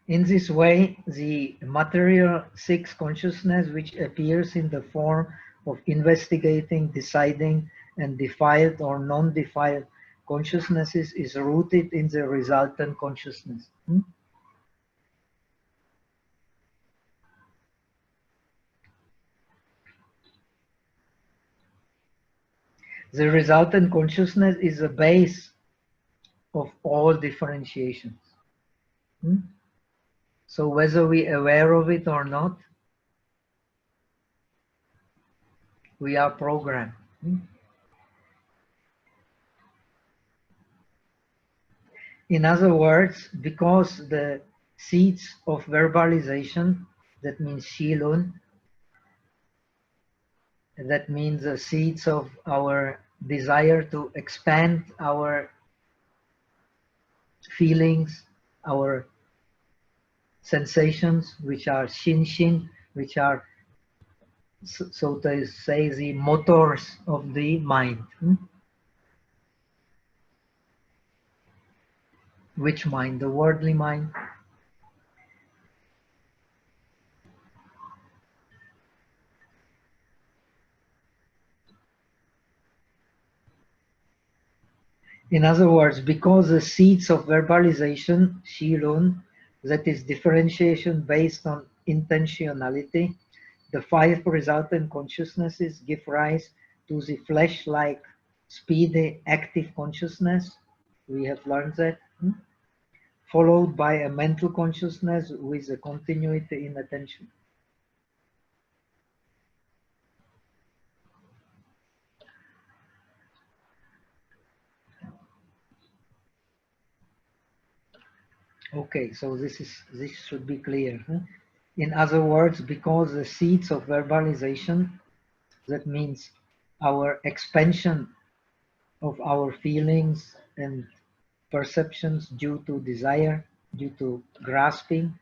In this way, the material 6 consciousness, which appears in the form of investigating, deciding, and defiled or non-defiled consciousnesses, is rooted in the resultant consciousness. The resultant consciousness is the base of all differentiations. So whether we are aware of it or not, we are programmed. In other words, because the seeds of verbalization, that means Shilun, that means the seeds of our desire to expand our feelings, our sensations, which are Shin, which are, so to say, the motors of the mind. Which mind? The worldly mind. In other words, because the seeds of verbalization, Shilun, that is differentiation based on intentionality, the 5 resultant consciousnesses give rise to the flesh-like, speedy, active consciousness. We have learned that. Followed by a mental consciousness with a continuity in attention. Okay, so this should be clear. In other words, because the seeds of verbalization, that means our expansion of our feelings and perceptions due to desire, due to grasping,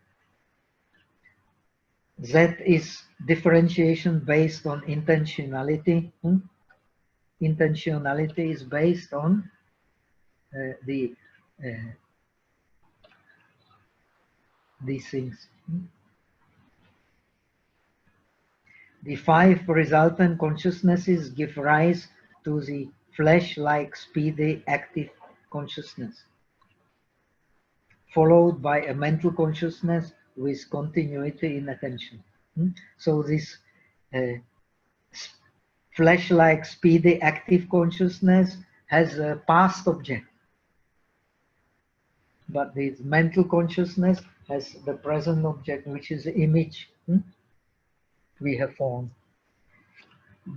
that is differentiation based on intentionality. Intentionality is based on these things. The 5 resultant consciousnesses give rise to the flesh-like, speedy, active consciousness, followed by a mental consciousness with continuity in attention. So this flesh-like, speedy, active consciousness has a past object, but this mental consciousness has the present object, which is the image. we have formed.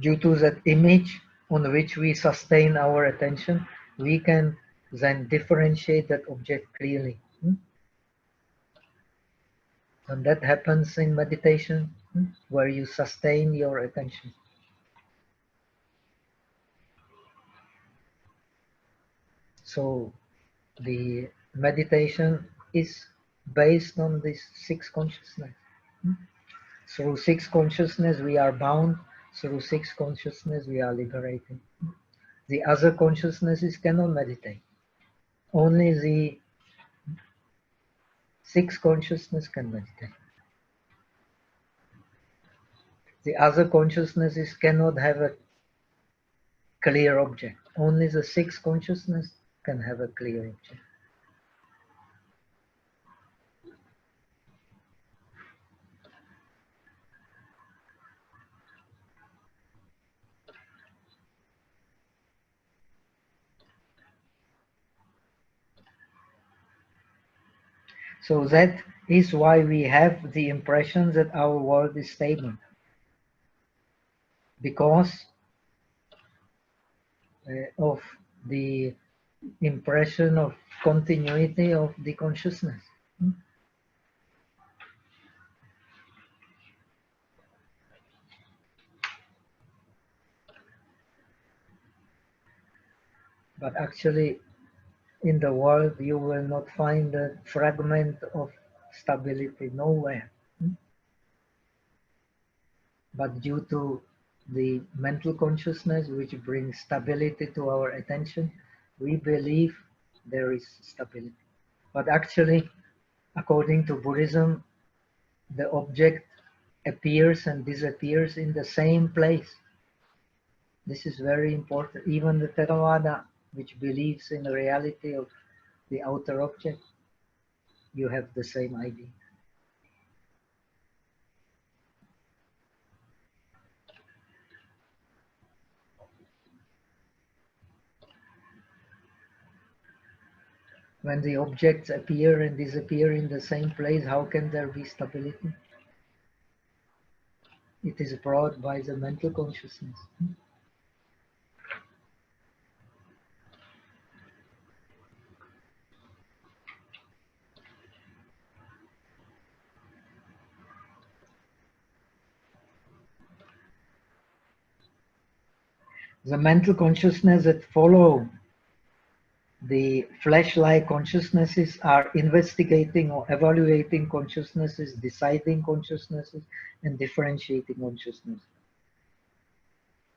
Due to that image on which we sustain our attention, we can then differentiate that object clearly. And that happens in meditation, where you sustain your attention. So the meditation is based on this six consciousness. Through six consciousness we are bound, through six consciousness we are liberated. The other consciousnesses cannot meditate. Only the six consciousness can meditate. The other consciousnesses cannot have a clear object. Only the six consciousness can have a clear object. So that is why we have the impression that our world is stable. Because of the impression of continuity of the consciousness. But actually, in the world, you will not find a fragment of stability nowhere. But due to the mental consciousness, which brings stability to our attention, we believe there is stability. But actually, according to Buddhism, the object appears and disappears in the same place. This is very important. Even the Theravada, which believes in the reality of the outer object, you have the same idea. When the objects appear and disappear in the same place, how can there be stability? It is brought by the mental consciousness. The mental consciousness that follow the flesh-like consciousnesses are investigating or evaluating consciousnesses, deciding consciousnesses, and differentiating consciousness.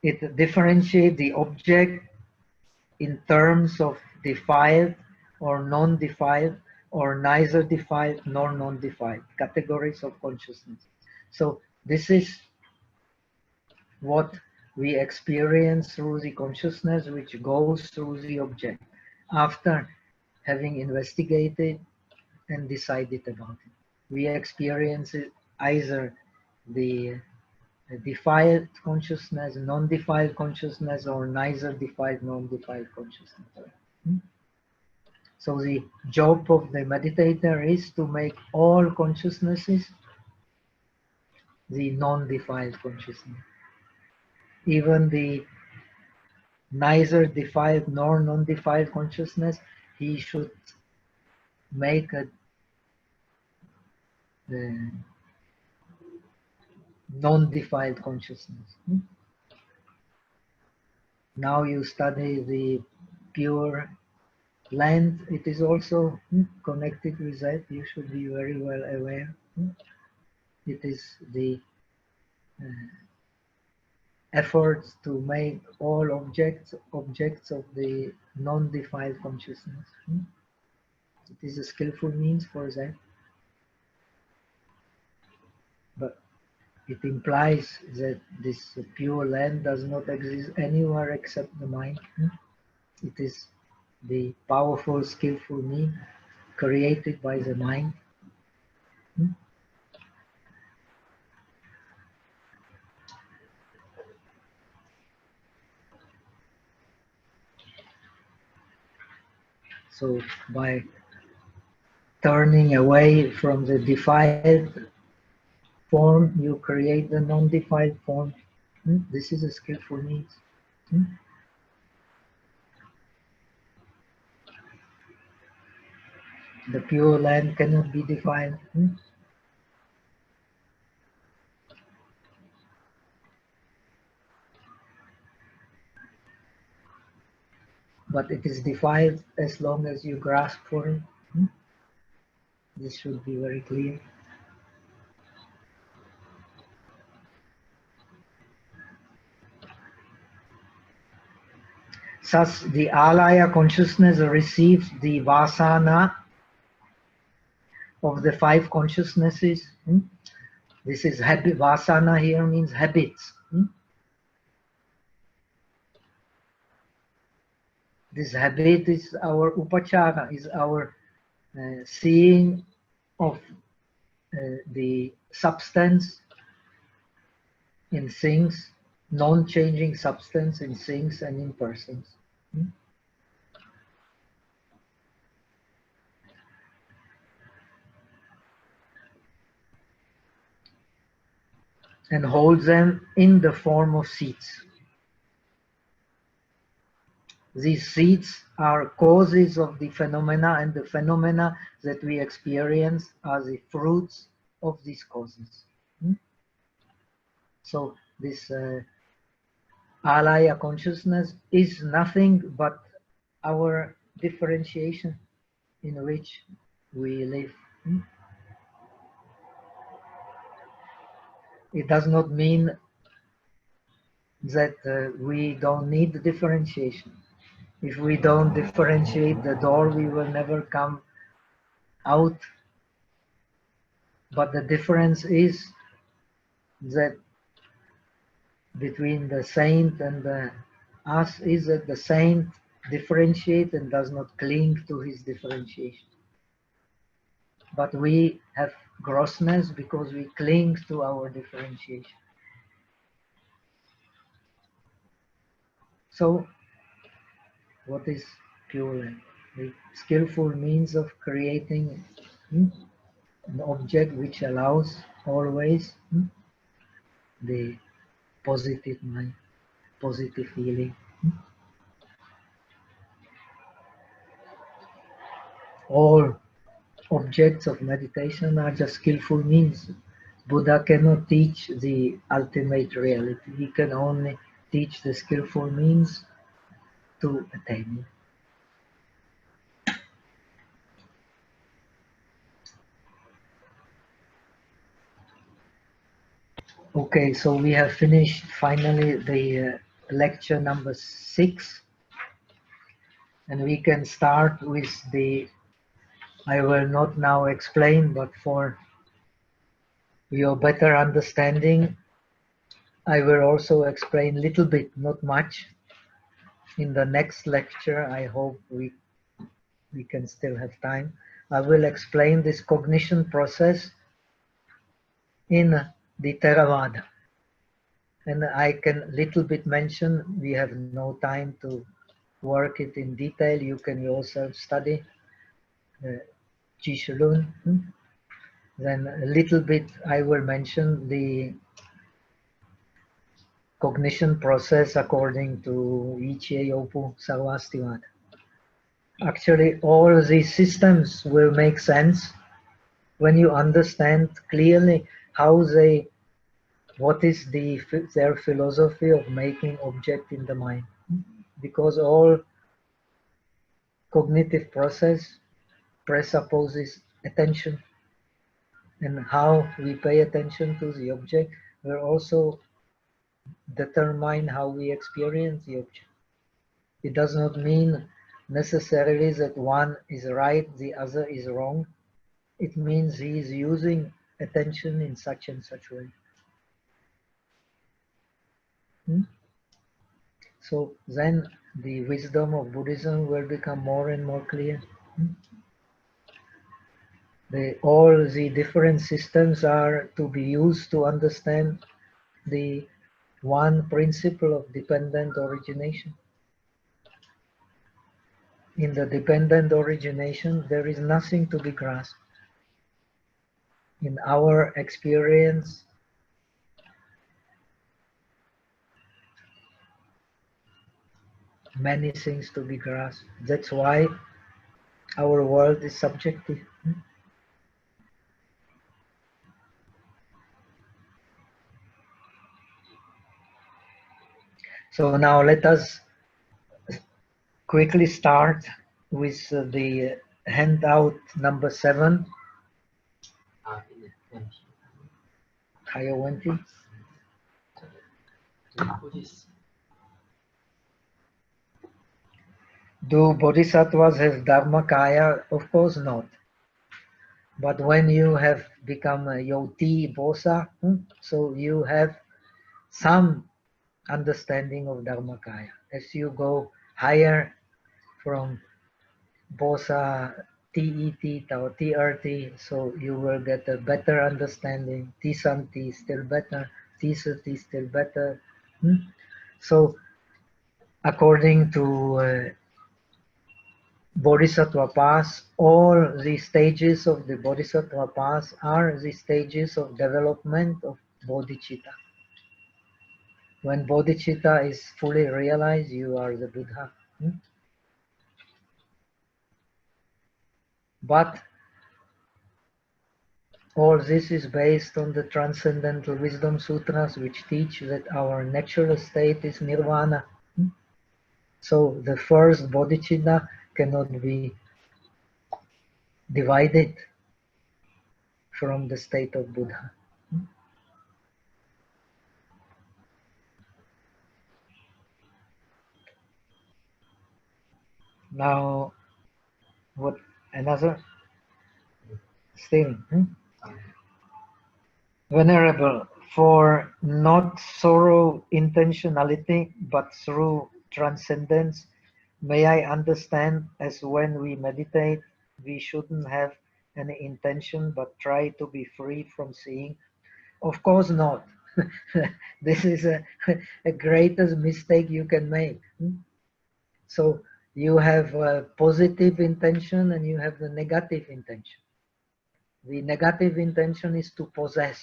It differentiates the object in terms of defiled or non-defiled, or neither defiled nor non-defiled categories of consciousness. So this is what we experience through the consciousness which goes through the object after having investigated and decided about it. We experience it either the defiled consciousness, non-defiled consciousness, or neither defiled, non-defiled consciousness. So the job of the meditator is to make all consciousnesses the non-defiled consciousness. Even the neither defiled nor non-defiled consciousness, he should make a non-defiled consciousness. Now you study the Pure Land, it is also connected with that. You should be very well aware. It is the efforts to make all objects of the non-defiled consciousness. It is a skillful means for that. But it implies that this Pure Land does not exist anywhere except the mind. It is the powerful, skillful means created by the mind. So by turning away from the defiled form, you create the non-defiled form. This is a skillful means. The pure land cannot be defiled. But it is defiled as long as you grasp for it. This should be very clear. Thus, the alaya consciousness receives the vasana of the 5 consciousnesses. This is habit. Vasana here means habits. This habit is our upachara, is our seeing of the substance in things, non-changing substance in things and in persons. And holds them in the form of seeds. These seeds are causes of the phenomena, and the phenomena that we experience are the fruits of these causes. So this alaya consciousness is nothing but our differentiation in which we live. It does not mean that we don't need the differentiation. If we don't differentiate the door, we will never come out. But the difference is that between the saint and us is that the saint differentiates and does not cling to his differentiation. But we have grossness because we cling to our differentiation. So, what is Pureland? The skillful means of creating an object which allows always the positive mind, positive feeling. All objects of meditation are just skillful means. Buddha cannot teach the ultimate reality. He can only teach the skillful means to attain it. Okay, so we have finished finally the lecture number 6, and we can start with the, I will not now explain, but for your better understanding, I will also explain a little bit, not much. In the next lecture, I hope we can still have time. I will explain this cognition process in the Theravada. And I can little bit mention, we have no time to work it in detail. You can yourself study Jishalun. Then a little bit I will mention the cognition process according to Ichie Yopu Sarvastivada. Actually, all these systems will make sense when you understand clearly how they, what is their philosophy of making object in the mind. Because all cognitive process presupposes attention, and how we pay attention to the object will also determine how we experience the object. It does not mean necessarily that one is right, the other is wrong. It means he is using attention in such and such way. So then the wisdom of Buddhism will become more and more clear. All the different systems are to be used to understand the one principle of dependent origination. In the dependent origination, there is nothing to be grasped. in our experience, many things to be grasped. That's why our world is subjective. So now let us quickly start with the handout number 7. 还有问题？ Do bodhisattvas have dharmakaya? Of course not. But when you have become a yoti bosa, so you have some understanding of dharmakaya. As you go higher from bosa TET or TRT, so you will get a better understanding. Tisanti still better, Tisati still better. So according to Bodhisattva path, all the stages of the Bodhisattva path are the stages of development of bodhicitta. When bodhicitta is fully realized, you are the Buddha. But all this is based on the Transcendental Wisdom Sutras, which teach that our natural state is nirvana. So the first bodhicitta cannot be divided from the state of Buddha. Now, what another thing? Venerable, for not thorough intentionality, but through transcendence, may I understand as when we meditate, we shouldn't have any intention, but try to be free from seeing? Of course not. This is a greatest mistake you can make. So you have a positive intention and you have the negative intention. The negative intention is to possess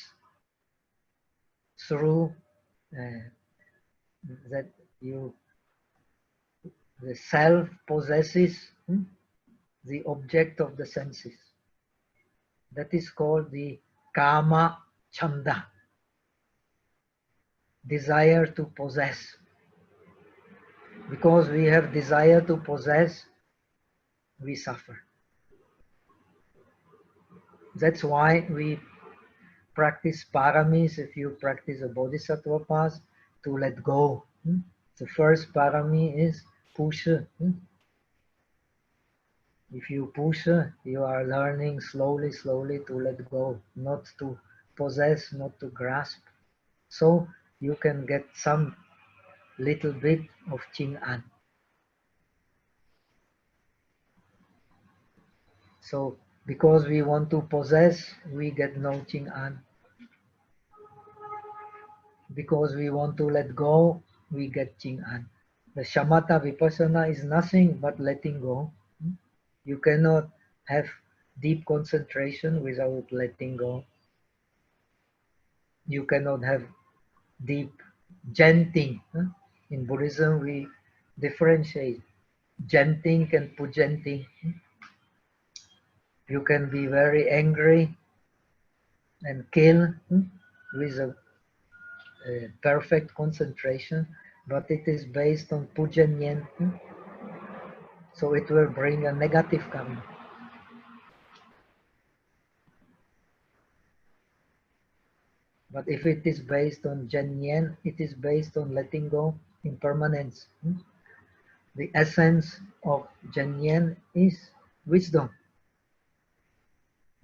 through that the self possesses the object of the senses. That is called the kama chanda, desire to possess. Because we have desire to possess, we suffer. That's why we practice paramis. If you practice a bodhisattva path, to let go. The first parami is push. If you push, you are learning slowly to let go, not to possess, not to grasp. So you can get some little bit of Ching-an. So because we want to possess, we get no Ching-an. Because we want to let go, we get Ching-an. The shamatha vipassana is nothing but letting go. You cannot have deep concentration without letting go. You cannot have deep chanting. In Buddhism, we differentiate chanting and pujanting. You can be very angry and kill with a perfect concentration, but it is based on pujanyen. So it will bring a negative karma. But if it is based on Janyen, it is based on letting go, impermanence. The essence of Janyen is wisdom.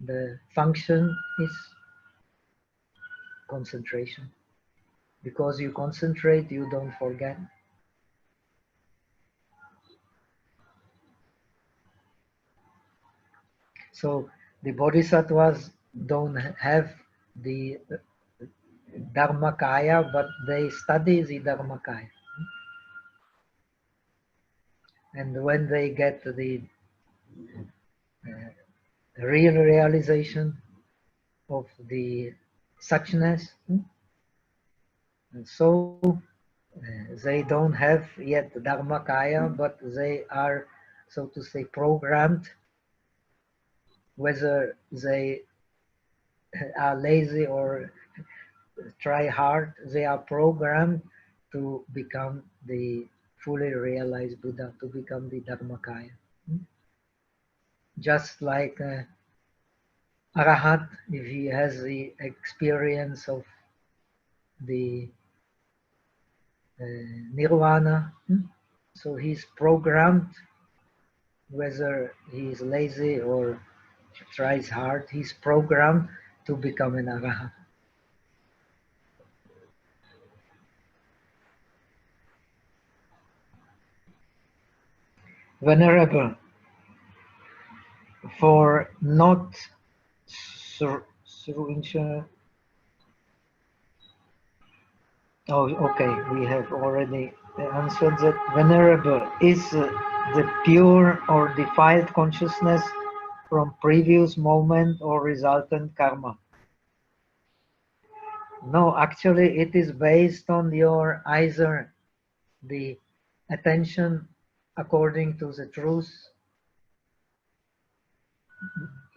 The function is concentration. Because you concentrate, you don't forget. So the bodhisattvas don't have the Dharmakaya, but they study the Dharmakaya. And when they get the real realization, of the suchness. And so they don't have yet Dharmakaya, but they are, so to say, programmed, whether they are lazy or try hard, they are programmed to become the fully realized Buddha, to become the Dharmakaya. Just like Arahat, if he has the experience of the Nirvana, so he's programmed, whether he is lazy or tries hard, he's programmed to become an Arahat. Venerable, for not oh, okay, we have already answered that. Venerable, is the pure or defiled consciousness from previous moment or resultant karma? No, actually it is based on your either the attention according to the truth,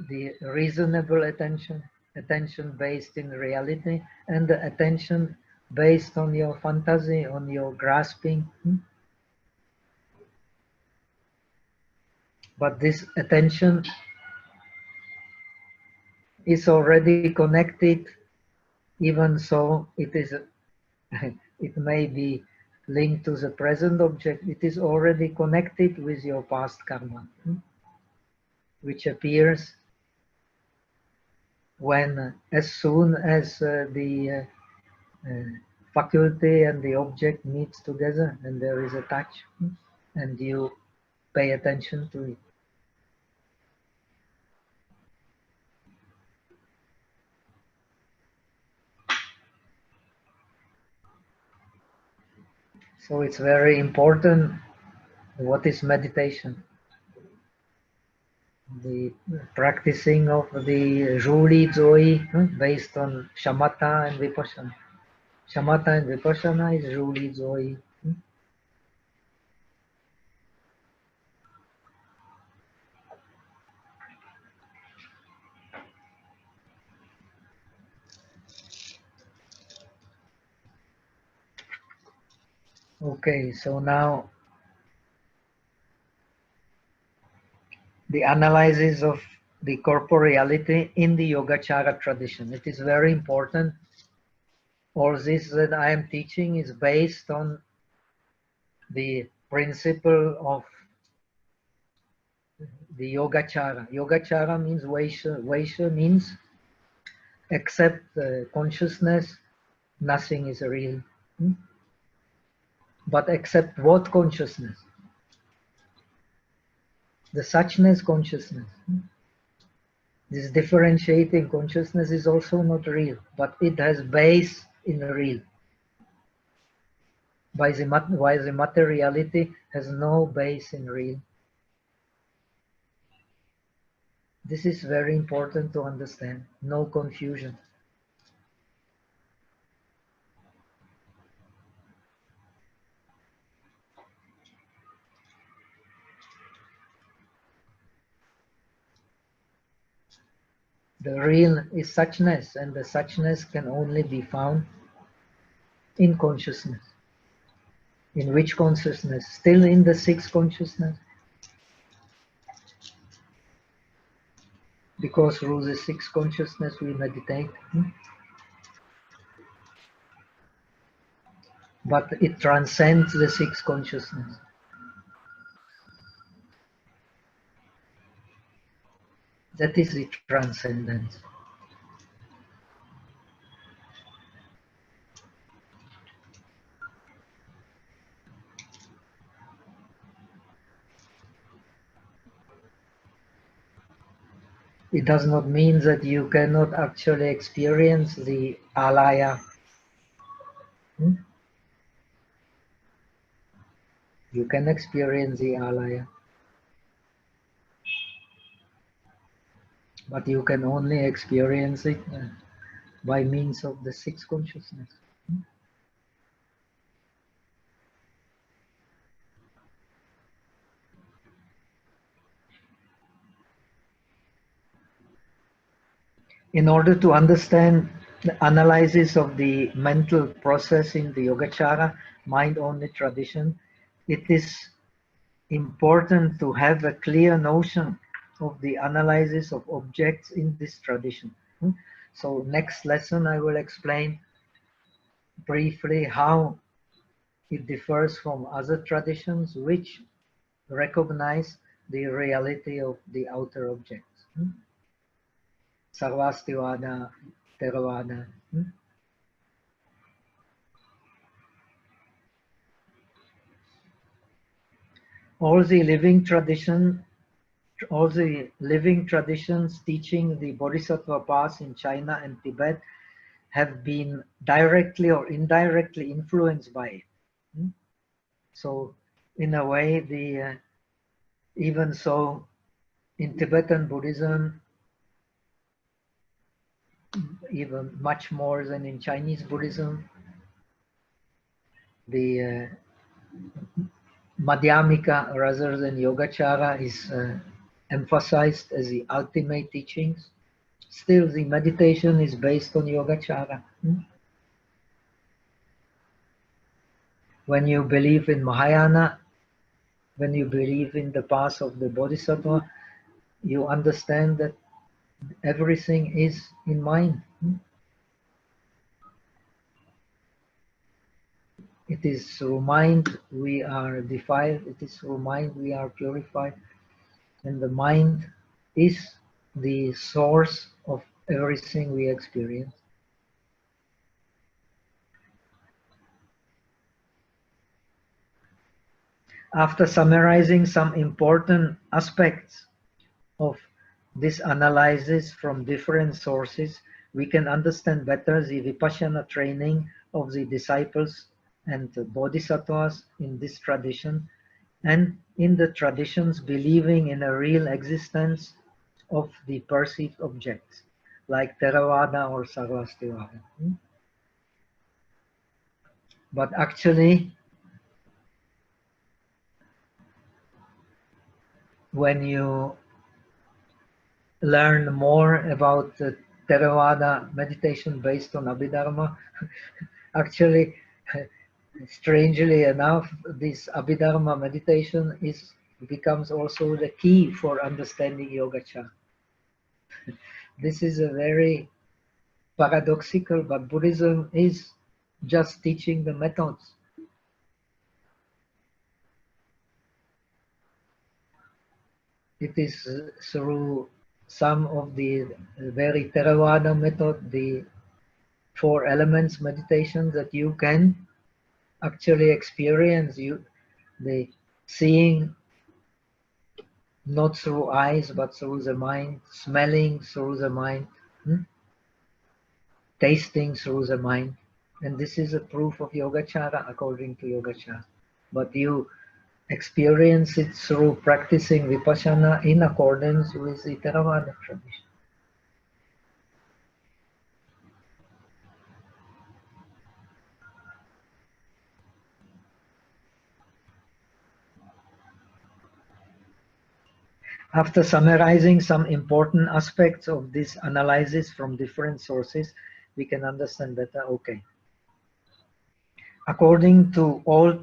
the reasonable attention, attention based in reality, and the attention based on your fantasy, on your grasping. But this attention is already connected, even so it is it may be linked to the present object. It is already connected with your past karma, which appears when, as soon as the faculty and the object meets together and there is a touch, and you pay attention to it. So it's very important. What is meditation? The practicing of the Juli Zoi based on Shamatha and Vipassana. Shamatha and Vipassana is Juli Zoi. Okay, so now the analysis of the corporeality in the Yogacara tradition. It is very important. All this that I am teaching is based on the principle of the Yogacara. Yogacara means Vaisha. Vaisha means except consciousness, nothing is real. But except what consciousness? The suchness consciousness. This differentiating consciousness is also not real, but it has base in real. While the materiality has no base in real. This is very important to understand. No confusion. The real is suchness, and the suchness can only be found in consciousness. In which consciousness? Still in the sixth consciousness? Because through the sixth consciousness we meditate. But it transcends the sixth consciousness. That is the transcendence. It does not mean that you cannot actually experience the alaya. You can experience the alaya. but you can only experience it by means of the sixth consciousness. In order to understand the analysis of the mental process in the Yogacara, mind-only tradition, it is important to have a clear notion of the analysis of objects in this tradition. So next lesson I will explain briefly how it differs from other traditions which recognize the reality of the outer objects. Sarvastivada, Theravada. All the living traditions teaching the Bodhisattva path in China and Tibet have been directly or indirectly influenced by it. So, in a way, even so, in Tibetan Buddhism, even much more than in Chinese Buddhism, the Madhyamika rather than Yogacara is emphasized as the ultimate teachings. Still, the meditation is based on Yogacara. When you believe in Mahayana, when you believe in the path of the Bodhisattva, you understand that everything is in mind. It is through mind we are defiled, it is through mind we are purified, and the mind is the source of everything we experience. After summarizing some important aspects of this analysis from different sources, we can understand better the Vipassana training of the disciples and the bodhisattvas in this tradition, and in the traditions believing in a real existence of the perceived objects, like Theravada or Sarvastivada. But actually, when you learn more about the Theravada meditation based on Abhidharma, actually, strangely enough, this Abhidharma meditation becomes also the key for understanding Yogacara. This is a very paradoxical, but Buddhism is just teaching the methods. It is through some of the very Theravada method, the 4 elements meditation, that you can actually experience the seeing not through eyes but through the mind, smelling through the mind, tasting through the mind. And this is a proof of Yogacara according to Yogacara. But you experience it through practicing Vipassana in accordance with the Theravada tradition. After summarizing some important aspects of this analysis from different sources, we can understand better, okay. According to all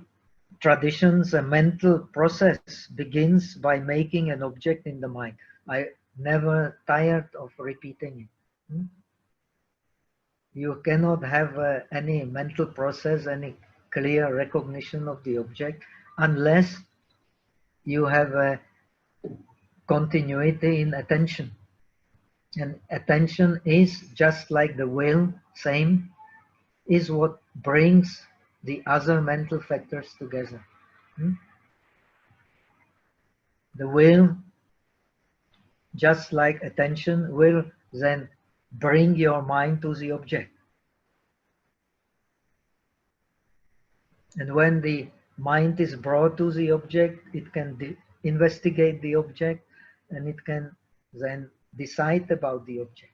traditions, a mental process begins by making an object in the mind. I never tired of repeating it. You cannot have any mental process, any clear recognition of the object, unless you have a continuity in attention. And attention is just like the will, same, is what brings the other mental factors together. The will, just like attention, will then bring your mind to the object. And when the mind is brought to the object, it can investigate the object, and it can then decide about the object.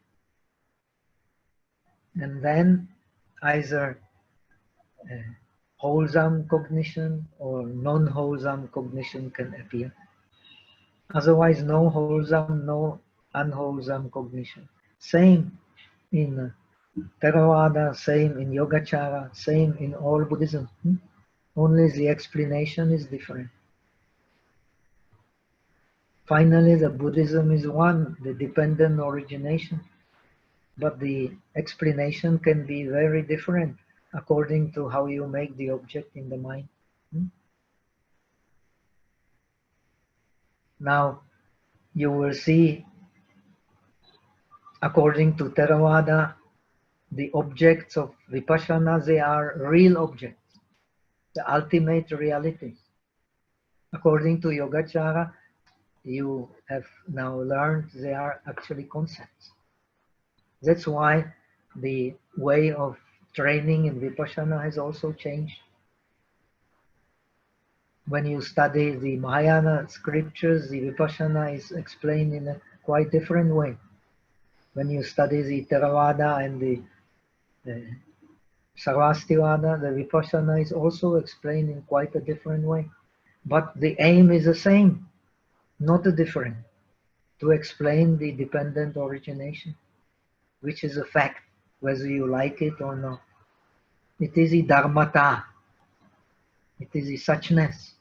And then either wholesome cognition or non-wholesome cognition can appear. Otherwise, no wholesome, no unwholesome cognition. Same in Theravada, same in Yogacara, same in all Buddhism. Only the explanation is different. Finally, the Buddhism is one, the dependent origination. But the explanation can be very different according to how you make the object in the mind. Now, you will see, according to Theravada, the objects of Vipassana, they are real objects, the ultimate realities. According to Yogacara, you have now learned they are actually concepts. That's why the way of training in Vipassana has also changed. When you study the Mahayana scriptures, the Vipassana is explained in a quite different way. When you study the Theravada and the Sarvastivada, the Vipassana is also explained in quite a different way. But the aim is the same, not different, to explain the dependent origination, which is a fact, whether you like it or not. It is the dharmata. It is the suchness.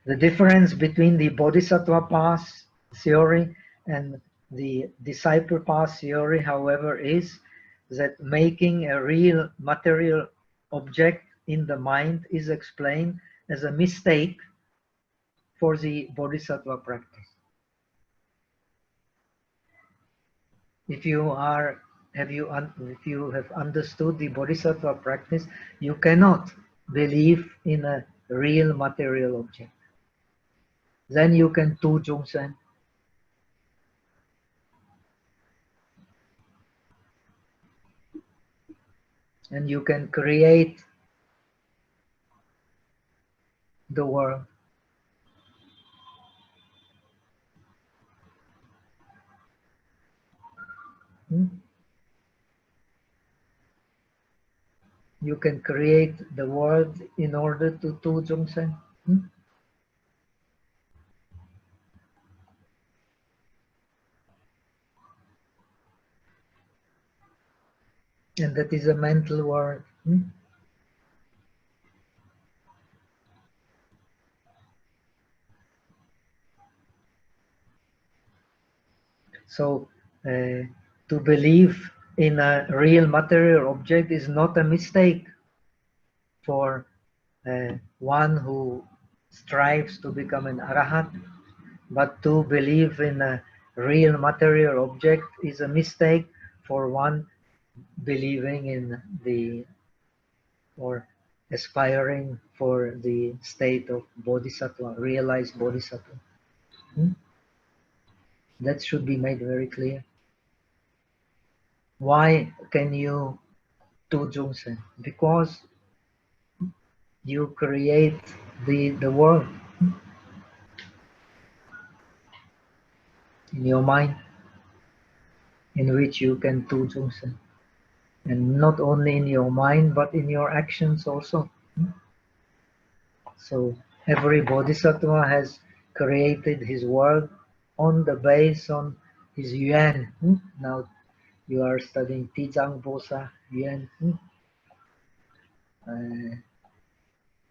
The difference between the Bodhisattva path theory and the disciple path theory, however, is that making a real material object in the mind is explained as a mistake for the Bodhisattva practice. If you have understood the Bodhisattva practice, you cannot believe in a real material object. Then you can do Jungsen. And you can create the world. You can create the world in order to do Jungsen. And that is a mental world. So to believe in a real material object is not a mistake for one who strives to become an arahat, but to believe in a real material object is a mistake for one believing in the or aspiring for the state of bodhisattva, realized bodhisattva. That should be made very clear. Why can you do Jungsen? Because you create the world in your mind in which you can do Jungsen. And not only in your mind, but in your actions also. So every bodhisattva has created his world on the base on his yuan. Now you are studying Tijang Bosa yuan.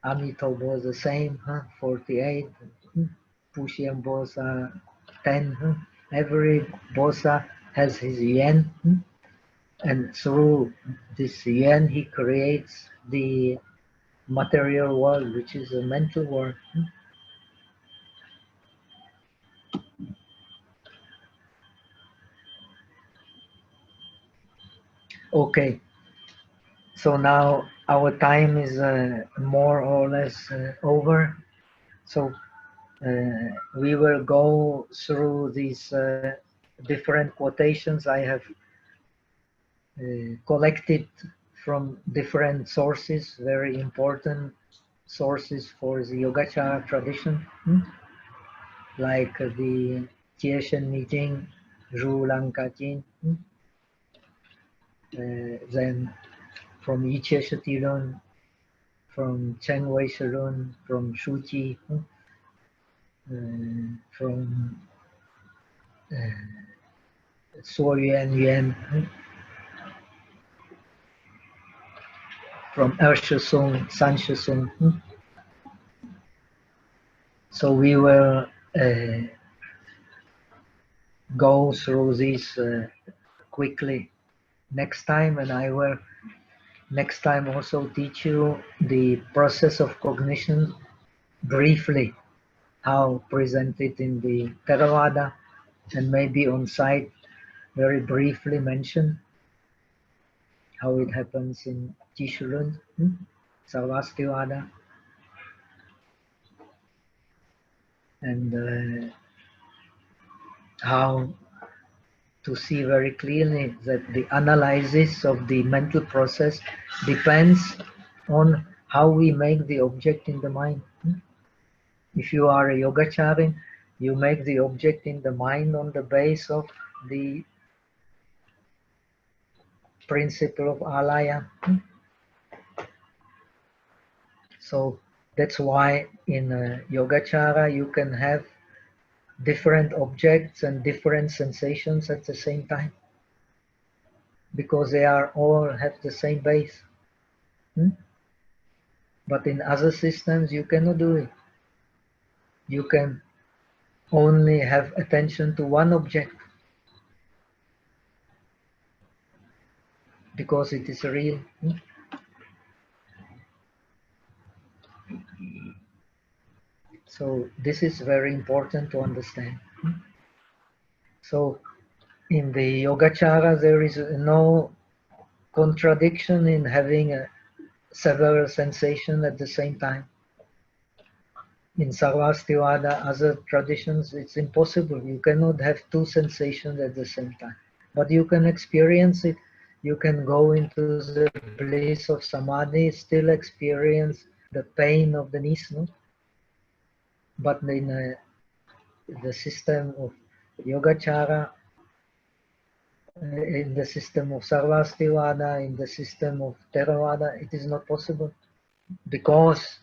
Amito the same, 48. Pushyan Bosa 10. Every Bosa has his yuan. And through this yuan, he creates the material world, which is a mental world. Okay, so now our time is more or less over. So we will go through these different quotations I have collected from different sources, very important sources for the Yogacara tradition, like the Jieshen Mijing, Zhu Lanka Jin, then from Yiche Shatirun, from Cheng Wei Sharun, from Shuji, from Suo Yuan Yuan, from Er Shesung, San Shesung. So we will go through these quickly next time, and I will next time also teach you the process of cognition briefly, how presented in the Theravada, and maybe on site very briefly mention how it happens in Jishulun, Sarvastivada, and how to see very clearly that the analysis of the mental process depends on how we make the object in the mind. If you are a yogacharin, you make the object in the mind on the base of the principle of alaya. So that's why in Yogacara you can have different objects and different sensations at the same time, because they are all have the same base. But in other systems you cannot do it. You can only have attention to one object because it is real. So this is very important to understand. So in the Yogacara there is no contradiction in having several sensations at the same time. In Sarvastivada, other traditions, it's impossible. You cannot have two sensations at the same time. But you can experience it. You can go into the bliss of samadhi, still experience the pain of the knees, no? But in the system of Yogacara, in the system of Sarvastivada, in the system of Theravada, it is not possible, because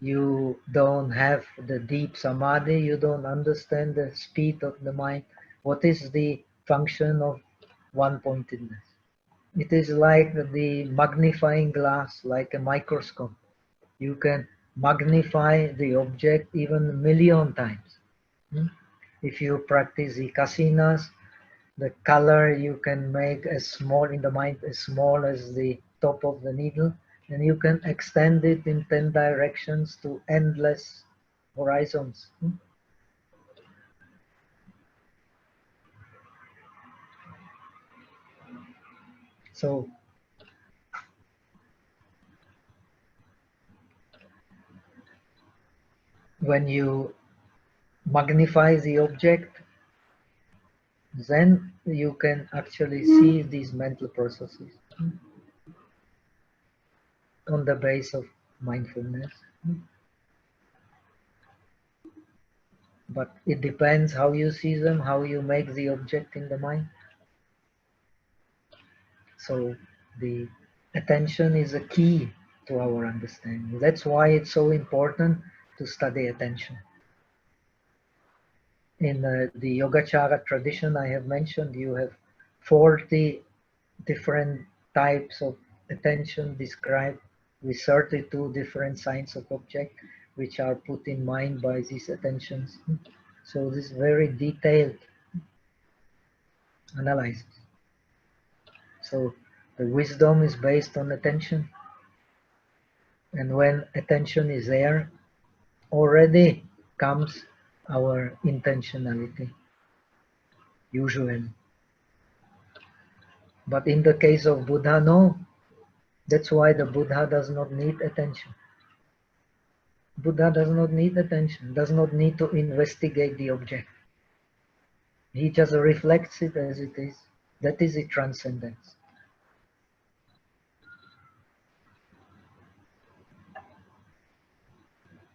you don't have the deep samadhi, you don't understand the speed of the mind. What is the function of one-pointedness? It is like the magnifying glass, like a microscope. You can magnify the object even a million times. If you practice the kasinas, the color you can make as small in the mind, as small as the top of the needle, and you can extend it in 10 directions to endless horizons. So when you magnify the object, then you can actually see these mental processes on the base of mindfulness. But it depends how you see them, how you make the object in the mind. So the attention is a key to our understanding. That's why it's so important to study attention. In the Yogacara tradition I have mentioned, you have 40 different types of attention described with 32 different signs of object which are put in mind by these attentions. So this is very detailed analysis. So the wisdom is based on attention, and when attention is there, already comes our intentionality, usually. But in the case of Buddha, no. That's why the Buddha does not need attention. Buddha does not need attention, does not need to investigate the object. He just reflects it as it is. That is the transcendence.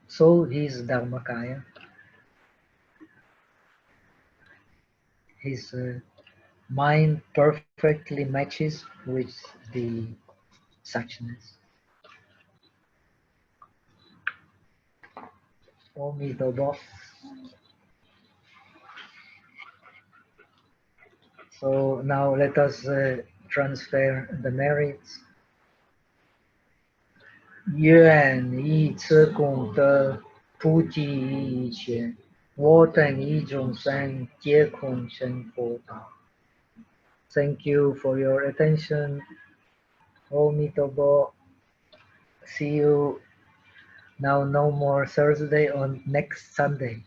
So his Dharmakaya, his mind perfectly matches with the suchness. Omidabo. So now let us transfer the merits. 愿以此功德普济一切，我等一众生皆空成佛道。Thank you for your attention. Omitobo. See you now. No more Thursday on next Sunday.